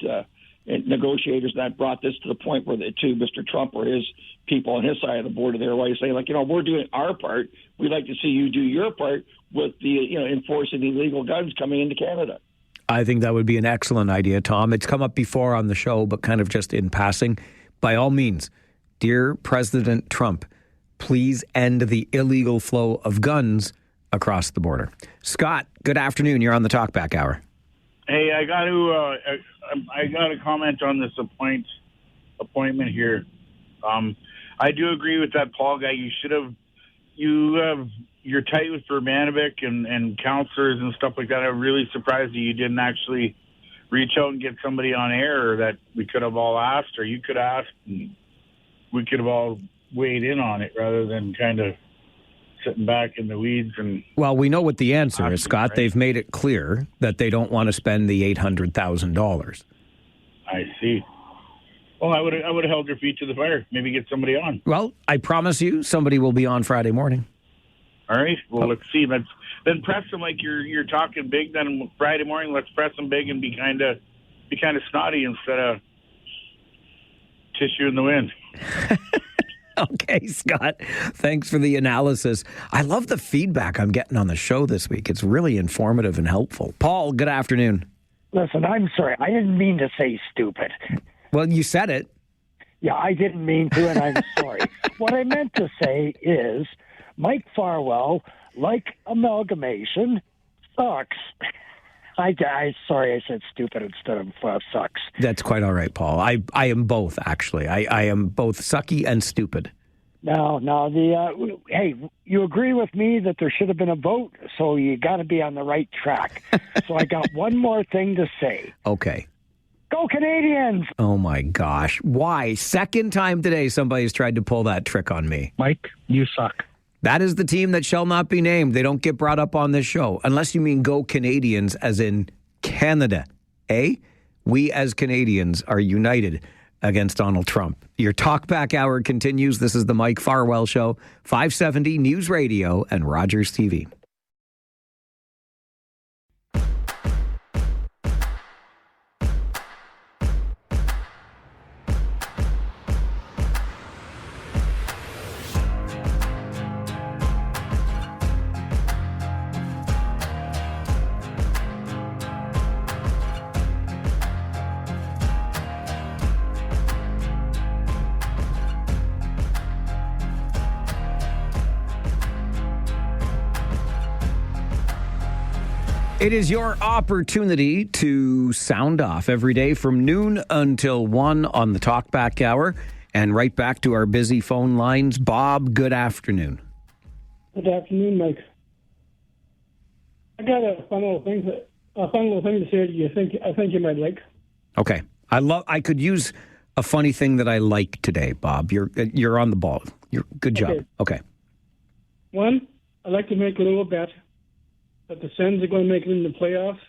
negotiators that brought this to the point where to Mr. Trump or his people on his side of the border there, why you say, we're doing our part. We'd like to see you do your part with the enforcing the illegal guns coming into Canada. I think that would be an excellent idea, Tom. It's come up before on the show, but kind of just in passing. By all means, dear President Trump, please end the illegal flow of guns across the border. Scott, good afternoon. You're on the Talkback Hour. Hey, I got to comment on this appointment here. I do agree with that Paul guy. You're tight with Vermanovic and counselors and stuff like that. I'm really surprised that you didn't actually reach out and get somebody on air that we could have all asked, or you could ask, and we could have all weighed in on it rather than kind of sitting back in the weeds. And well, we know what the answer is, Scott. Right? They've made it clear that they don't want to spend the $800,000. I see. Well, I would have held your feet to the fire. Maybe get somebody on. Well, I promise you, somebody will be on Friday morning. All right. Well, let's see. Then press them like you're talking big. Then Friday morning, let's press them big and be kind of snotty instead of tissue in the wind. Okay, Scott. Thanks for the analysis. I love the feedback I'm getting on the show this week. It's really informative and helpful. Paul, good afternoon. Listen, I'm sorry. I didn't mean to say stupid. Well, you said it. Yeah, I didn't mean to, and I'm sorry. What I meant to say is Mike Farwell, like amalgamation, sucks. Sorry, I said stupid instead of sucks. That's quite all right, Paul. I am both, actually. I am both sucky and stupid. No, hey, you agree with me that there should have been a vote, so you got to be on the right track. So I got one more thing to say. Okay. Go Canadians! Oh, my gosh. Why? Second time today somebody's tried to pull that trick on me. Mike, you suck. That is the team that shall not be named. They don't get brought up on this show. Unless you mean go Canadians as in Canada. We as Canadians are united against Donald Trump. Your Talkback Hour continues. This is the Mike Farwell Show, 570 News Radio and Rogers TV. It is your opportunity to sound off every day from noon until 1 on the Talkback Hour, and right back to our busy phone lines. Bob, good afternoon. Good afternoon, Mike. I got a fun little thing to say to you. I think you might like. Okay, I could use a funny thing that I like today, Bob. You're on the ball. Good job. Okay. One, I'd like to make a little bet that the Sens are going to make it in the playoffs.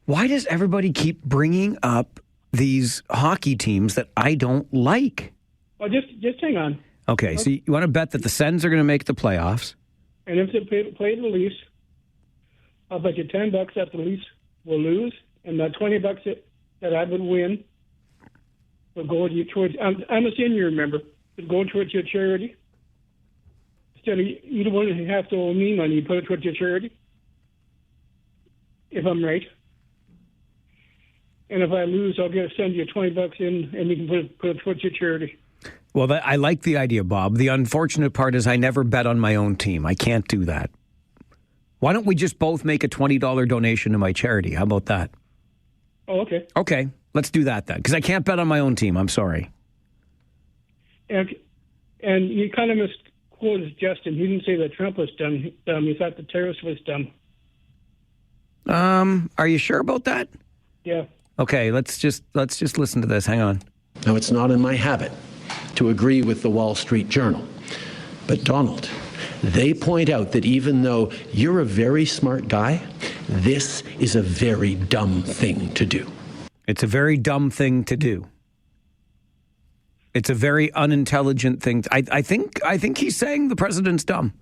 Why does everybody keep bringing up these hockey teams that I don't like? Well, just hang on. Okay, so you want to bet that the Sens are going to make the playoffs? And if they play the Leafs, I'll bet you $10 that the Leafs will lose, and that $20 that I would win will go towards. I'm a senior, remember. It'll go towards your charity. Instead of you don't want to have to owe me money, you put it towards your charity. If I'm right. And if I lose, I'll send you $20 in, and you can put it towards your charity. Well, I like the idea, Bob. The unfortunate part is I never bet on my own team. I can't do that. Why don't we just both make a $20 donation to my charity? How about that? Oh, okay. Okay, let's do that then, because I can't bet on my own team. I'm sorry. And you kind of misquoted Justin. He didn't say that Trump was dumb. He thought the tariffs was dumb. Are you sure about that? Yeah. Okay, let's just listen to this. Hang on. Now, it's not in my habit to agree with the Wall Street Journal. But Donald, they point out that even though you're a very smart guy, this is a very dumb thing to do. It's a very dumb thing to do. It's a very unintelligent thing. I think he's saying the president's dumb.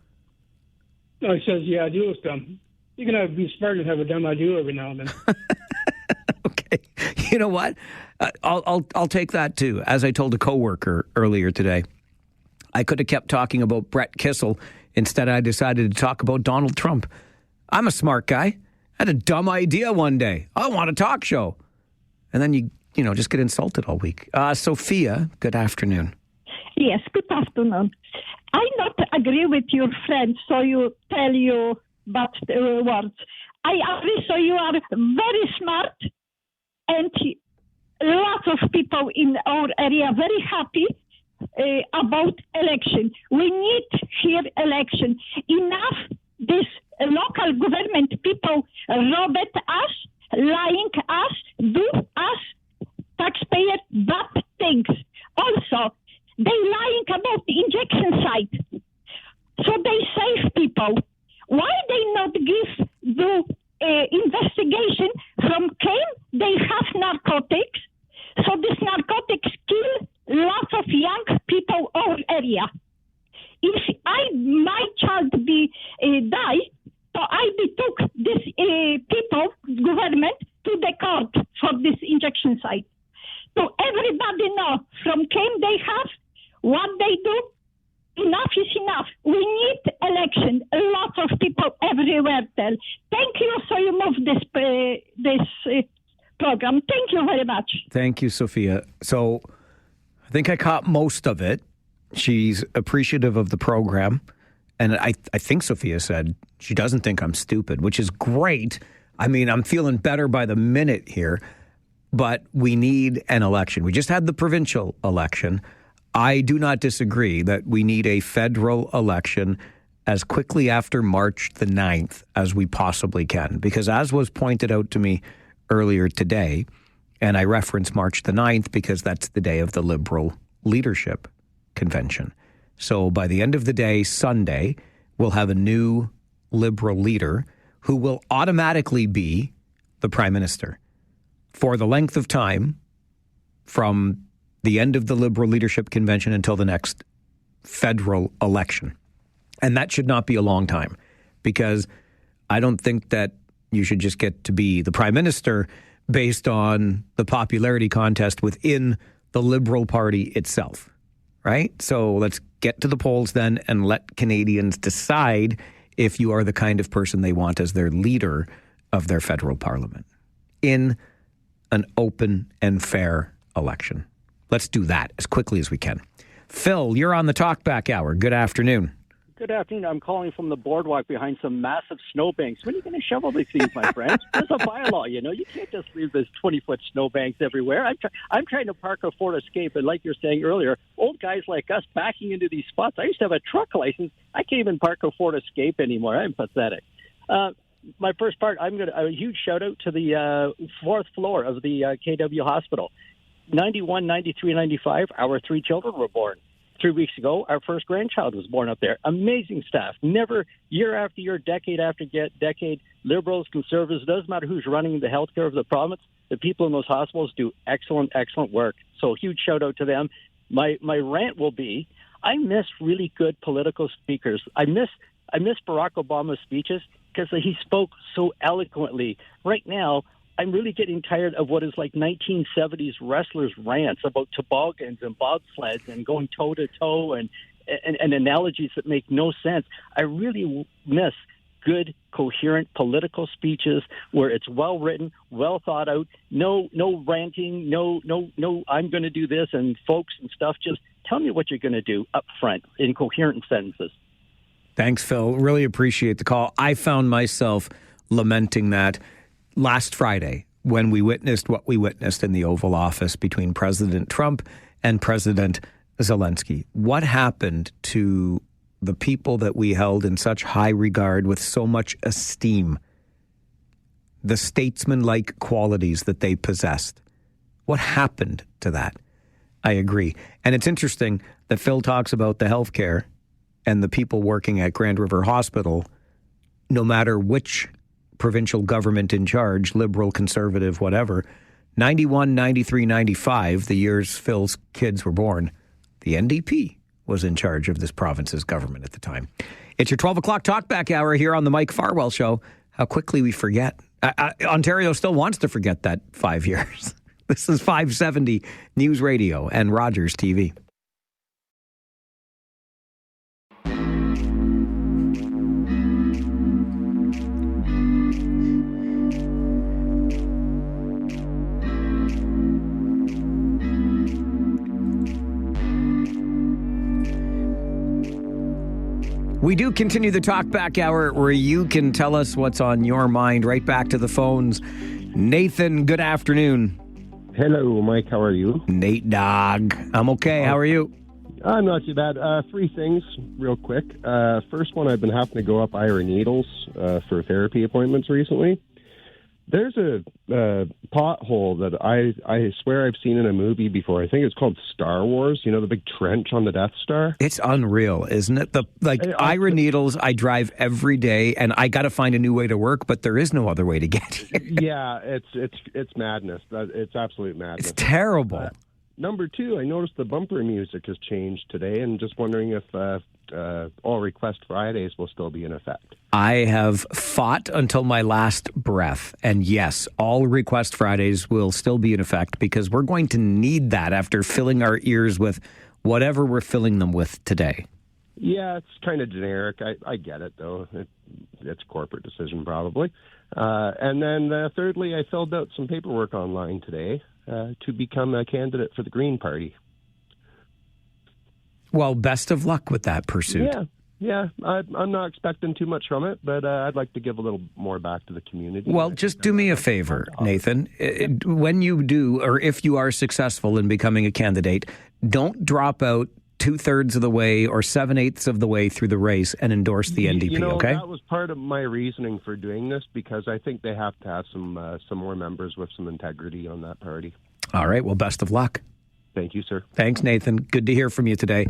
No, he says the idea is dumb. You can be smart and have a dumb idea every now and then. Okay. You know what? I'll take that too. As I told a coworker earlier today, I could have kept talking about Brett Kissel. Instead, I decided to talk about Donald Trump. I'm a smart guy. I had a dumb idea one day. I want a talk show. And then you just get insulted all week. Sophia, good afternoon. Yes, good afternoon. I not agree with your friend, so you tell you bad words. I agree, so you are very smart, and lots of people in our area very happy about election. We need here election. Enough this local government people robbed us, lying us, do us, taxpayer, bad things. Also, they lying about the injection site. So they save people. Why they not give the investigation from Kane? They have narcotics. So this narcotics kill lots of young people our area. If my child be die, so I be took this people, government, to the court for this injection site. So everybody know from Kane they have what they do. Enough is enough. We need election. A lot of people everywhere tell. Thank you. So you move this program. Thank you very much. Thank you, Sophia. So I think I caught most of it. She's appreciative of the program. And I think Sophia said she doesn't think I'm stupid, which is great. I mean, I'm feeling better by the minute here, but we need an election. We just had the provincial election. I do not disagree that we need a federal election as quickly after March the 9th as we possibly can, because as was pointed out to me earlier today, and I reference March the 9th because that's the day of the Liberal Leadership Convention. So by the end of the day, Sunday, we'll have a new Liberal leader who will automatically be the Prime Minister for the length of time from the end of the Liberal Leadership Convention until the next federal election. And that should not be a long time, because I don't think that you should just get to be the Prime Minister based on the popularity contest within the Liberal Party itself, right? So let's get to the polls then and let Canadians decide if you are the kind of person they want as their leader of their federal parliament in an open and fair election. Let's do that as quickly as we can. Phil, you're on the Talkback Hour. Good afternoon. Good afternoon. I'm calling from the boardwalk behind some massive snowbanks. When are you going to shovel these things, my friends? There's a bylaw, you know. You can't just leave this 20-foot snowbanks everywhere. I'm trying to park a Ford Escape, and like you're saying earlier, old guys like us backing into these spots. I used to have a truck license. I can't even park a Ford Escape anymore. I'm pathetic. My first part, a huge shout-out to the fourth floor of the KW Hospital. 91, 93, 95, our 3 children were born. 3 weeks ago, our first grandchild was born up there. Amazing staff. Never, year after year, decade after decade, Liberals, Conservatives, doesn't matter who's running the healthcare of the province, the people in those hospitals do excellent, excellent work. So huge shout out to them. My rant will be, I miss really good political speakers. I miss Barack Obama's speeches because he spoke so eloquently. Right now, I'm really getting tired of what is like 1970s wrestlers' rants about toboggans and bobsleds and going toe-to-toe and analogies that make no sense. I really miss good, coherent political speeches where it's well-written, well thought out, no ranting, no, I'm going to do this and folks and stuff. Just tell me what you're going to do up front in coherent sentences. Thanks, Phil. Really appreciate the call. I found myself lamenting that last Friday, when we witnessed what we witnessed in the Oval Office between President Trump and President Zelensky. What happened to the people that we held in such high regard with so much esteem? The statesman-like qualities that they possessed. What happened to that? I agree. And it's interesting that Phil talks about the healthcare and the people working at Grand River Hospital, no matter which provincial government in charge, Liberal, Conservative, whatever, 91, 93, 95, the years Phil's kids were born, the NDP was in charge of this province's government at the time. It's your 12 o'clock Talkback Hour here on the Mike Farwell Show. How quickly we forget. Ontario still wants to forget that 5 years. This is 570 News Radio and Rogers TV. We do continue the Talkback Hour where you can tell us what's on your mind. Right back to the phones. Nathan, good afternoon. Hello, Mike. How are you? Nate Dog. I'm okay. How are you? I'm not too bad. 3 things real quick. First one, I've been having to go up Ira Needles for therapy appointments recently. There's a pothole that I swear I've seen in a movie before. I think it's called Star Wars. You know, the big trench on the Death Star? It's unreal, isn't it? Ira Needles, I drive every day, and I got to find a new way to work, but there is no other way to get here. Yeah, it's madness. It's absolute madness. It's terrible. Number 2, I noticed the bumper music has changed today, and just wondering if all Request Fridays will still be in effect. I have fought until my last breath, and yes, all Request Fridays will still be in effect because we're going to need that after filling our ears with whatever we're filling them with today. Yeah, it's kind of generic. I get it, though. It's a corporate decision, probably. And then thirdly, I filled out some paperwork online today to become a candidate for the Green Party. Well, best of luck with that pursuit. Yeah, I'm not expecting too much from it, but I'd like to give a little more back to the community. Well, just do me a favor, Nathan. When you do, or if you are successful in becoming a candidate, don't drop out 2/3 of the way or 7/8 of the way through the race and endorse the NDP, okay? That was part of my reasoning for doing this, because I think they have to have some more members with some integrity on that party. All right, well, best of luck. Thank you, sir. Thanks, Nathan. Good to hear from you today.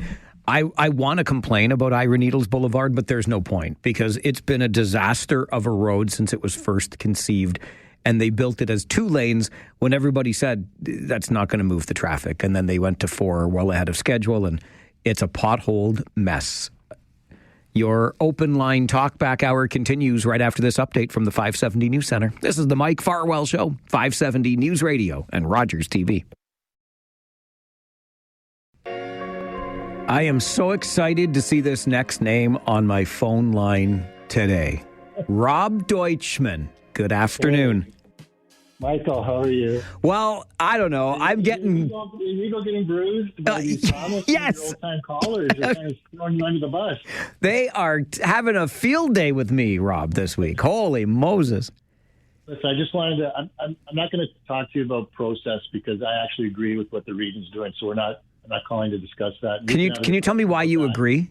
I want to complain about Ira Needles Boulevard, but there's no point, because it's been a disaster of a road since it was first conceived, and they built it as 2 lanes when everybody said that's not going to move the traffic, and then they went to 4 well ahead of schedule, and it's a potholed mess. Your open line talkback hour continues right after this update from the 570 News Center. This is the Mike Farwell Show, 570 News Radio and Rogers TV. I am so excited to see this next name on my phone line today. Rob Deutschman. Good afternoon. Hey, Michael, how are you? Well, I don't know. I'm getting... You getting bruised by these comments? Yes. Your old-time callers are kind of throwing you under the bus. They are having a field day with me, Rob, this week. Holy Moses. Listen, I just wanted to... I'm not going to talk to you about process, because I actually agree with what the region's doing, so I'm not calling to discuss that. Can you tell me why you agree?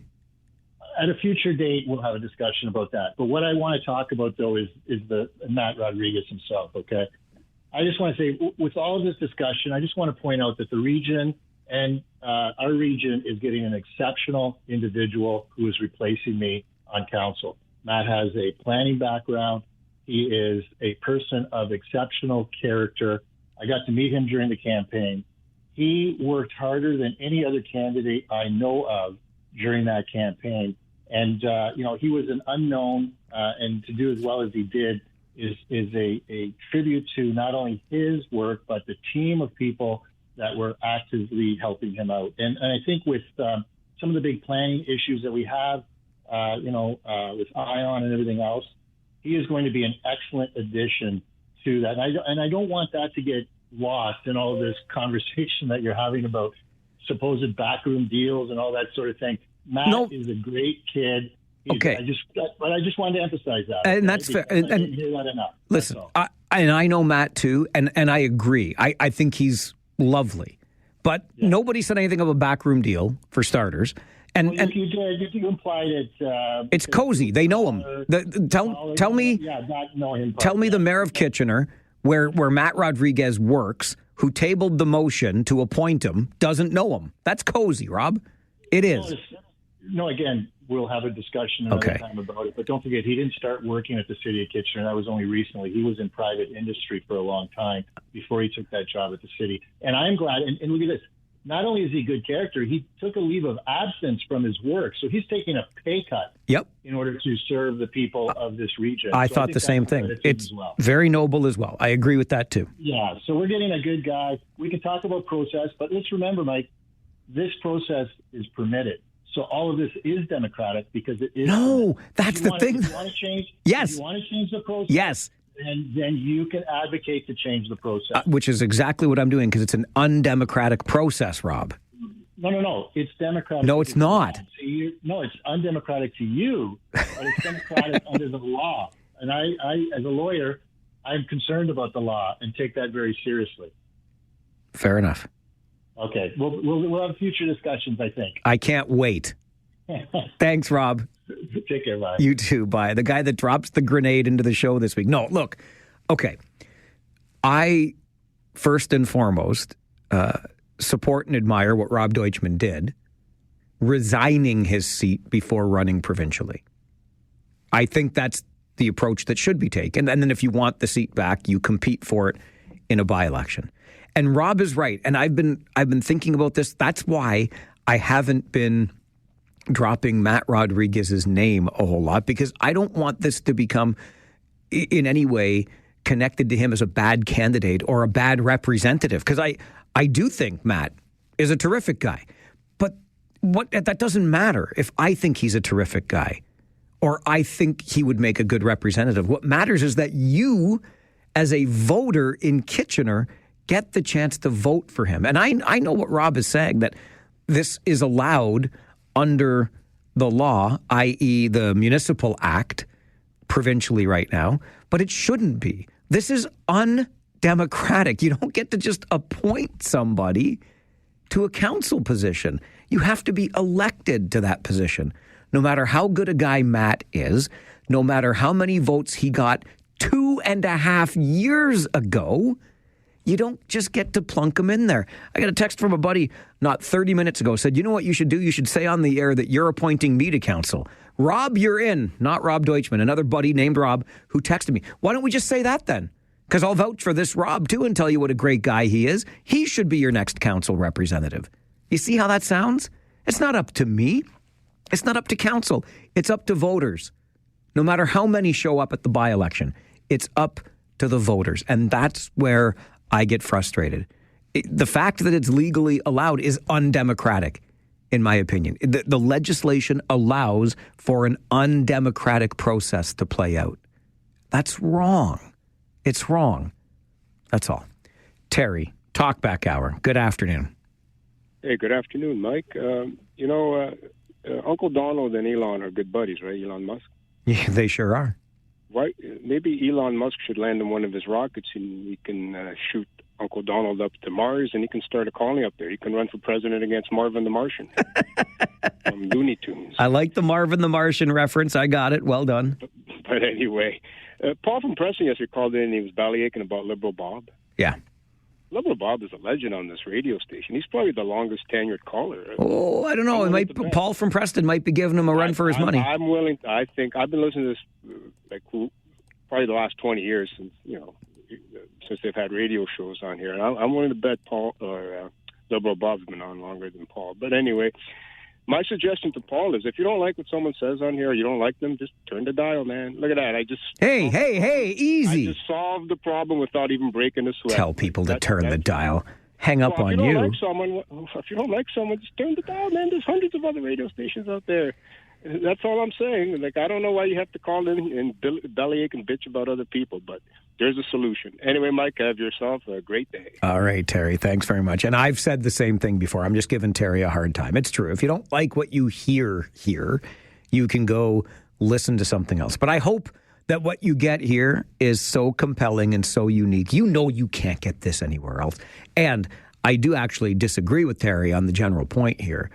At a future date, we'll have a discussion about that. But what I want to talk about, though, is the Matt Rodriguez himself, okay? I just want to say, with all of this discussion, I just want to point out that the region and our region is getting an exceptional individual who is replacing me on council. Matt has a planning background. He is a person of exceptional character. I got to meet him during the campaign. He worked harder than any other candidate I know of during that campaign. And, he was an unknown, and to do as well as he did is a tribute to not only his work, but the team of people that were actively helping him out. And I think with some of the big planning issues that we have, with ION and everything else, he is going to be an excellent addition to that. And I don't want that to get lost in all of this conversation that you're having about supposed backroom deals and all that sort of thing. Matt is a great kid. Okay. I just wanted to emphasize that. And that's fair. I didn't hear that enough. Listen, I know Matt too, and I agree. I think he's lovely. But nobody said anything of a backroom deal, for starters. And you did. You implied it. It's cozy. They know him. Tell me the mayor of Kitchener, where Matt Rodriguez works, who tabled the motion to appoint him, doesn't know him. That's cozy, Rob. It is. No, again, we'll have a discussion another time about it. But don't forget, he didn't start working at the city of Kitchener. That was only recently. He was in private industry for a long time before he took that job at the city. And I'm glad. And look at this. Not only is he a good character, he took a leave of absence from his work. So he's taking a pay cut in order to serve the people of this region. I thought the same thing. It's very noble as well. I agree with that too. Yeah, so we're getting a good guy. We can talk about process, but let's remember, Mike, this process is permitted. So all of this is democratic because it is. No, that's the thing. If you want to change, yes. If you want to change the process, yes. Then you can advocate to change the process. Which is exactly what I'm doing, because it's an undemocratic process, Rob. No. It's democratic. No, it's not. No, it's undemocratic to you, but it's democratic under the law. And I, as a lawyer, I'm concerned about the law and take that very seriously. Fair enough. Okay. We'll have future discussions, I think. I can't wait. Thanks, Rob. Take care, bye. You too, bye. The guy that drops the grenade into the show this week. No, look. Okay. I, first and foremost, support and admire what Rob Deutschman did, resigning his seat before running provincially. I think that's the approach that should be taken. And then if you want the seat back, you compete for it in a by-election. And Rob is right. And I've been thinking about this. That's why I haven't been dropping Matt Rodriguez's name a whole lot, because I don't want this to become in any way connected to him as a bad candidate or a bad representative. Because I do think Matt is a terrific guy. But that doesn't matter if I think he's a terrific guy or I think he would make a good representative. What matters is that you, as a voter in Kitchener, get the chance to vote for him. And I know what Rob is saying, that this is allowed under the law, i.e. the Municipal Act, provincially right now, but it shouldn't be. This is undemocratic. You don't get to just appoint somebody to a council position. You have to be elected to that position. No matter how good a guy Matt is, no matter how many votes he got 2.5 years ago, you don't just get to plunk him in there. I got a text from a buddy not 30 minutes ago, said, you know what you should do? You should say on the air that you're appointing me to council. Rob, you're in. Not Rob Deutschman, another buddy named Rob who texted me. Why don't we just say that then? Because I'll vouch for this Rob too and tell you what a great guy he is. He should be your next council representative. You see how that sounds? It's not up to me. It's not up to council. It's up to voters. No matter how many show up at the by-election, it's up to the voters. And that's where I get frustrated. The fact that it's legally allowed is undemocratic, in my opinion. The legislation allows for an undemocratic process to play out. That's wrong. It's wrong. That's all. Terry, Talkback Hour. Good afternoon. Hey, good afternoon, Mike. Uncle Donald and Elon are good buddies, right? Elon Musk? Yeah, they sure are. Why? Maybe Elon Musk should land in one of his rockets and he can shoot Uncle Donald up to Mars and he can start a colony up there. He can run for president against Marvin the Martian from Looney Tunes. I like the Marvin the Martian reference. I got it. Well done. But anyway, Paul from Preston yesterday called in and he was bellyaching about Liberal Bob. Yeah. Liberal Bob is a legend on this radio station. He's probably the longest tenured caller. Oh, I don't know. Paul from Preston might be giving him a run for his money. I'm willing. I think I've been listening to this probably the last 20 years since they've had radio shows on here. And I'm willing to bet Paul or Liberal Bob's been on longer than Paul. But anyway, my suggestion to Paul is if you don't like what someone says on here or you don't like them, just turn the dial, man. Look at that. Hey, easy. I just solved the problem without even breaking a sweat. Tell people to turn the dial. Hang up on you. If you don't like someone, just turn the dial, man. There's hundreds of other radio stations out there. That's all I'm saying. Like, I don't know why you have to call in and bellyache and bitch about other people, but there's a solution. Anyway, Mike, have yourself a great day. All right, Terry. Thanks very much. And I've said the same thing before. I'm just giving Terry a hard time. It's true. If you don't like what you hear here, you can go listen to something else. But I hope that what you get here is so compelling and so unique. You know you can't get this anywhere else. And I do actually disagree with Terry on the general point here.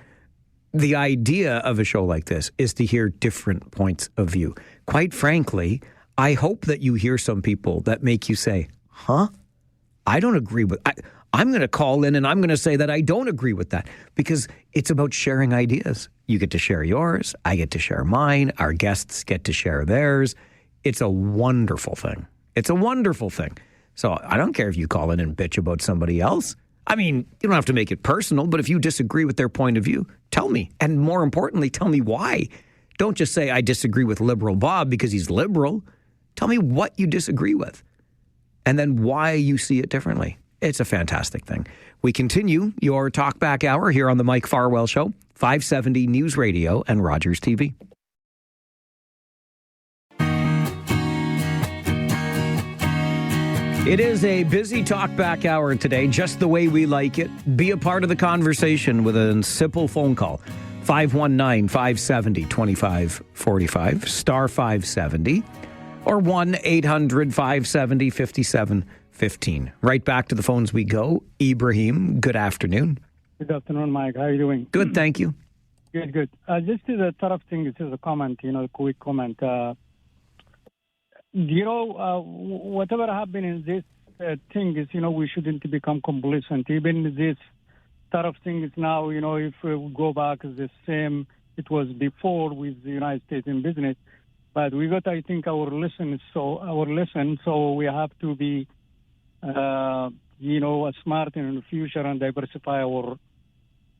The idea of a show like this is to hear different points of view. Quite frankly, I hope that you hear some people that make you say, I don't agree with I'm going to call in and I'm going to say that I don't agree with that because it's about sharing ideas. You get to share yours. I get to share mine. Our guests get to share theirs. It's a wonderful thing. It's a wonderful thing. So I don't care if you call in and bitch about somebody else. I mean, you don't have to make it personal, but if you disagree with their point of view, tell me. And more importantly, tell me why. Don't just say, I disagree with Liberal Bob because he's liberal. Tell me what you disagree with and then why you see it differently. It's a fantastic thing. We continue your Talkback Hour here on the Mike Farwell Show, 570 News Radio and Rogers TV. It is a busy Talkback Hour today, just the way we like it. Be a part of the conversation with a simple phone call. 519-570-2545, star 570, or 1-800-570-5715. Right back to the phones we go. Ibrahim, good afternoon. Good afternoon, Mike. How are you doing? Good, thank you. Good. Just to the tariff thing, this is a comment, a quick comment. Whatever happened in this thing is, we shouldn't become complacent. Even this tariff thing is now, if we go back, it's the same it was before with the United States in business. But we got, I think, our lesson. So we have to be, smart in the future and diversify our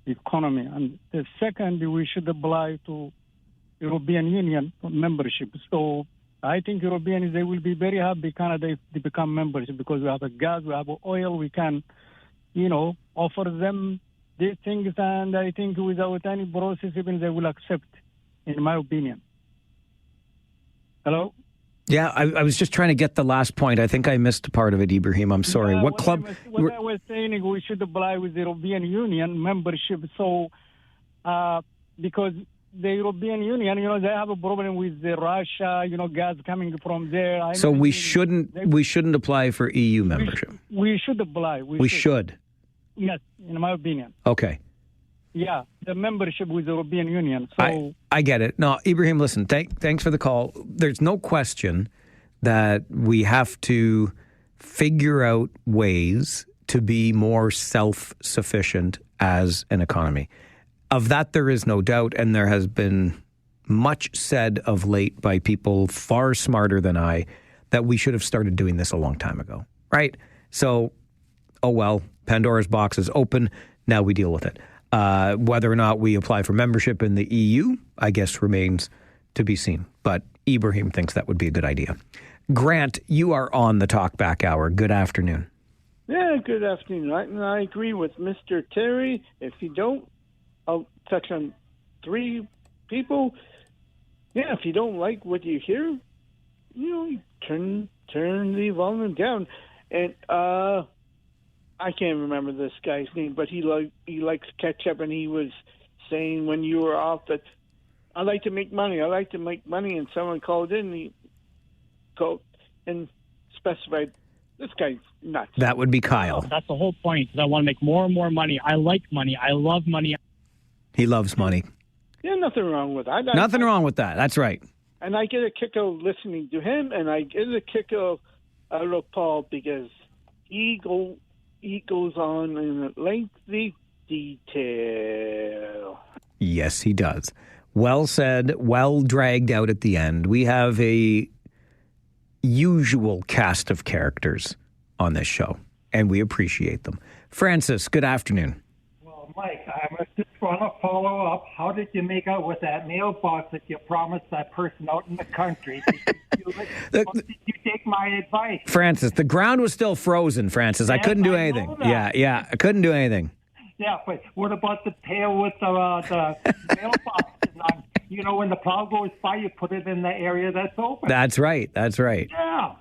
economy. And the second, we should apply to European Union membership. So I think Europeans, they will be very happy Canada if they become members because we have a gas, we have oil, we can, offer them these things. And I think without any process, even they will accept, in my opinion. Hello? Yeah, I was just trying to get the last point. I think I missed part of it, Ibrahim. I'm sorry. Yeah, What club? What I was saying, we should apply with the European Union membership. So, because the European Union, they have a problem with the Russia, gas coming from there. So we shouldn't apply for EU membership. We should apply. We should. Yes, in my opinion. Okay. Yeah, the membership with the European Union. So I get it. No, Ibrahim, listen, thanks for the call. There's no question that we have to figure out ways to be more self-sufficient as an economy. Of that, there is no doubt, and there has been much said of late by people far smarter than I that we should have started doing this a long time ago, right? So, oh well, Pandora's box is open. Now we deal with it. Whether or not we apply for membership in the EU, I guess, remains to be seen. But Ibrahim thinks that would be a good idea. Grant, you are on the Talkback Hour. Good afternoon. Yeah, good afternoon. I agree with Mr. Terry. If you don't, I'll touch on three people. Yeah, if you don't like what you hear, you turn the volume down. And I can't remember this guy's name, but he likes ketchup, and he was saying when you were off that I like to make money, and someone called in and specified this guy's nuts. That would be Kyle. That's the whole point. I want to make more and more money. I like money. I love money. He loves money. Yeah, nothing wrong with that. Nothing wrong with that. That's right. And I get a kick out of listening to him, and I get a kick out of Paul because he goes on in lengthy detail. Yes, he does. Well said, well dragged out at the end. We have a usual cast of characters on this show, and we appreciate them. Francis, good afternoon. Well, Mike, I just want to follow up. How did you make out with that mailbox that you promised that person out in the country? Did you take my advice? Francis, the ground was still frozen, Francis. I couldn't do anything. Yeah, I couldn't do anything. Yeah, but what about the pail with the mailbox? When the plow goes by, you put it in the area that's open. That's right. Yeah.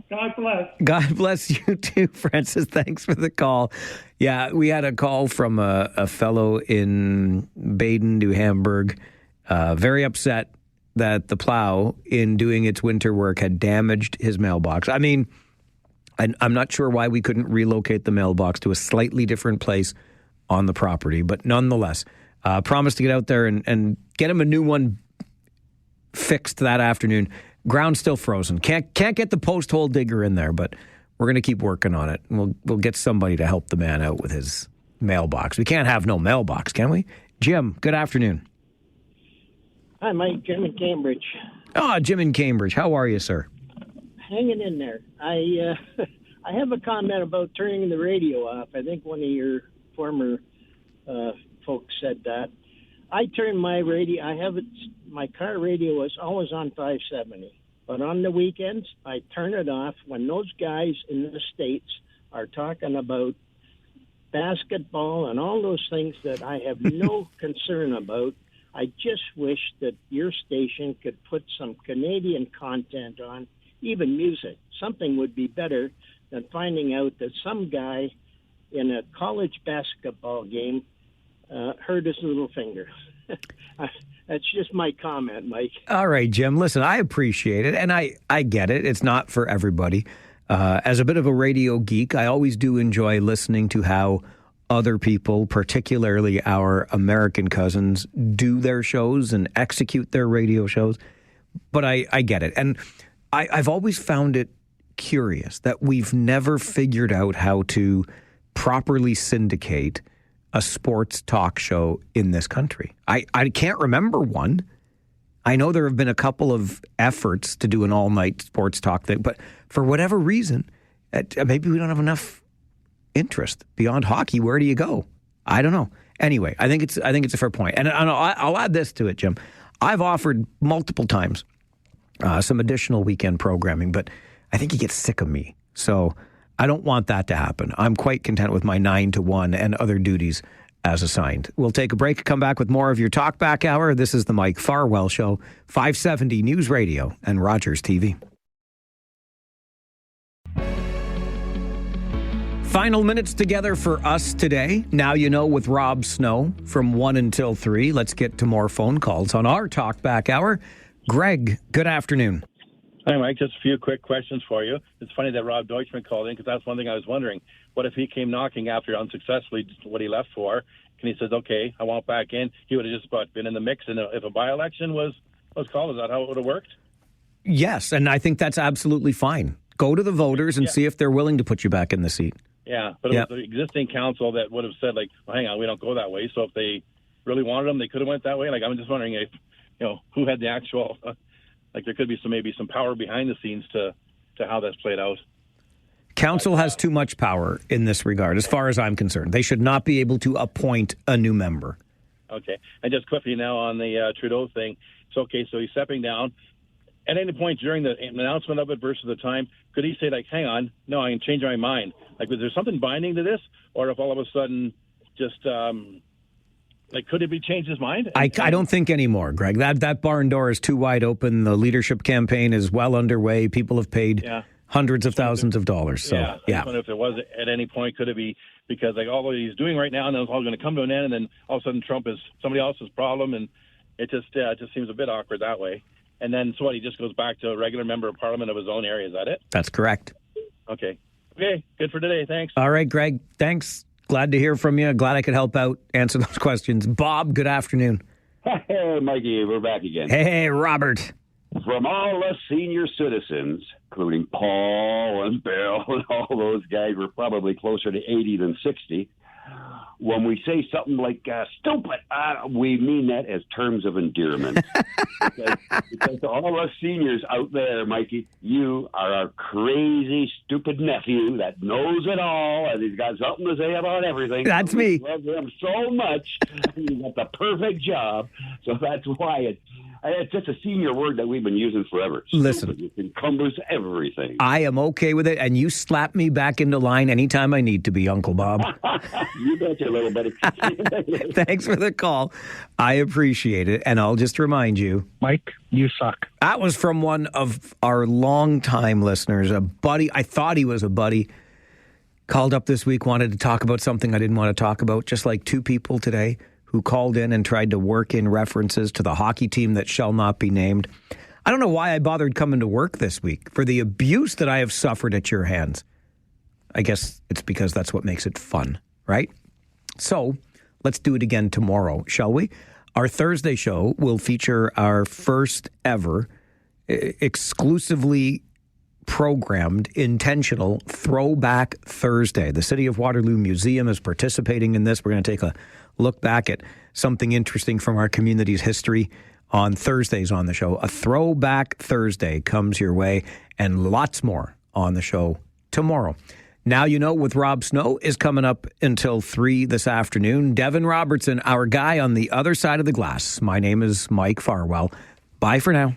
God bless. God bless you too, Francis. Thanks for the call. Yeah, we had a call from a fellow in Baden, New Hamburg, very upset that the plow, in doing its winter work, had damaged his mailbox. I mean, I'm not sure why we couldn't relocate the mailbox to a slightly different place on the property, but nonetheless, promised to get out there and get him a new one fixed that afternoon. Ground's still frozen. Can't get the post hole digger in there, but we're going to keep working on it. We'll get somebody to help the man out with his mailbox. We can't have no mailbox, can we? Jim, good afternoon. Hi, Mike. Jim in Cambridge. Oh, Jim in Cambridge. How are you, sir? Hanging in there. I have a comment about turning the radio off. I think one of your former folks said that. I turn my radio. My car radio is always on 570, but on the weekends I turn it off when those guys in the States are talking about basketball and all those things that I have no concern about. I just wish that your station could put some Canadian content on, even music. Something would be better than finding out that some guy in a college basketball game hurt his little finger. That's just my comment, Mike. All right, Jim. Listen, I appreciate it, and I get it. It's not for everybody. As a bit of a radio geek, I always do enjoy listening to how other people, particularly our American cousins, do their shows and execute their radio shows. But I get it. And I've always found it curious that we've never figured out how to properly syndicate a sports talk show in this country. I can't remember one. I know there have been a couple of efforts to do an all-night sports talk thing, but for whatever reason, maybe we don't have enough interest beyond hockey. Where do you go? I don't know. Anyway, I think it's a fair point. And I'll add this to it, Jim. I've offered multiple times some additional weekend programming, but I think you get sick of me. So I don't want that to happen. I'm quite content with my 9 to 1 and other duties as assigned. We'll take a break, come back with more of your Talkback Hour. This is the Mike Farwell Show, 570 News Radio and Rogers TV. Final minutes together for us today. Now you know with Rob Snow from 1 until 3. Let's get to more phone calls on our Talkback Hour. Greg, good afternoon. Hi, Mike. Just a few quick questions for you. It's funny that Rob Deutschman called in because that's one thing I was wondering. What if he came knocking after unsuccessfully what he left for, and he says, okay, I want back in? He would have just about been in the mix, and if a by-election was called, is that how it would have worked? Yes, and I think that's absolutely fine. Go to the voters and see if they're willing to put you back in the seat. Yeah, but it was the existing council that would have said, like, well, hang on, we don't go that way. So if they really wanted them, they could have went that way. Like, I'm just wondering if, who had the actual, like, there could be maybe some power behind the scenes to how that's played out. Council has too much power in this regard, as far as I'm concerned. They should not be able to appoint a new member. Okay. And just quickly now on the Trudeau thing. It's okay, so he's stepping down. At any point during the announcement of it versus the time, could he say, like, hang on, no, I can change my mind? Like, was there something binding to this? Or if all of a sudden just, could it be changed his mind? I don't think anymore, Greg. That barn door is too wide open. The leadership campaign is well underway. People have paid hundreds of thousands of dollars. So, I just wonder if there was, at any point, could it be because, like, all that he's doing right now, and then it's all going to come to an end, and then all of a sudden Trump is somebody else's problem, and it just seems a bit awkward that way. And then, so what, he just goes back to a regular member of parliament of his own area. Is that it? That's correct. Okay, good for today. Thanks. All right, Greg, thanks. Glad to hear from you. Glad I could help out answer those questions. Bob, good afternoon. Hey, Mikey, we're back again. Hey, Robert. From all us senior citizens, including Paul and Bill and all those guys, we're probably closer to 80 than 60. When we say something like stupid, we mean that as terms of endearment. because to all us seniors out there, Mikey, you are our crazy, stupid nephew that knows it all, and he's got something to say about everything. That's me. We love him so much. He's got the perfect job. So that's why it's just a senior word that we've been using forever. Listen. It encumbers everything. I am okay with it, and you slap me back into line anytime I need to be, Uncle Bob. You betcha, little buddy. Thanks for the call. I appreciate it, and I'll just remind you. Mike, you suck. That was from one of our longtime listeners, a buddy. I thought he was a buddy. Called up this week, wanted to talk about something I didn't want to talk about, just like two people today who called in and tried to work in references to the hockey team that shall not be named. I don't know why I bothered coming to work this week for the abuse that I have suffered at your hands. I guess it's because that's what makes it fun, right? So let's do it again tomorrow, shall we? Our Thursday show will feature our first ever exclusively programmed, intentional Throwback Thursday. The City of Waterloo Museum is participating in this. We're going to take a look back at something interesting from our community's history on Thursdays on the show. A Throwback Thursday comes your way, and lots more on the show tomorrow. Now You Know with Rob Snow is coming up until 3 this afternoon. Devin Robertson, our guy on the other side of the glass. My name is Mike Farwell. Bye for now.